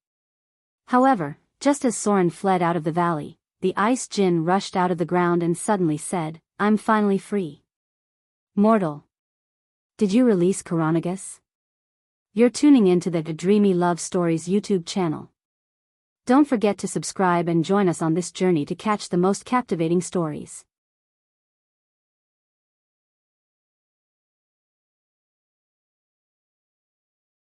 However, just as Soren fled out of the valley, the ice Jin rushed out of the ground and suddenly said, "I'm finally free." Mortal. Did you release Coronagus? You're tuning into the Dreamy Love Stories YouTube channel. Don't forget to subscribe and join us on this journey to catch the most captivating stories.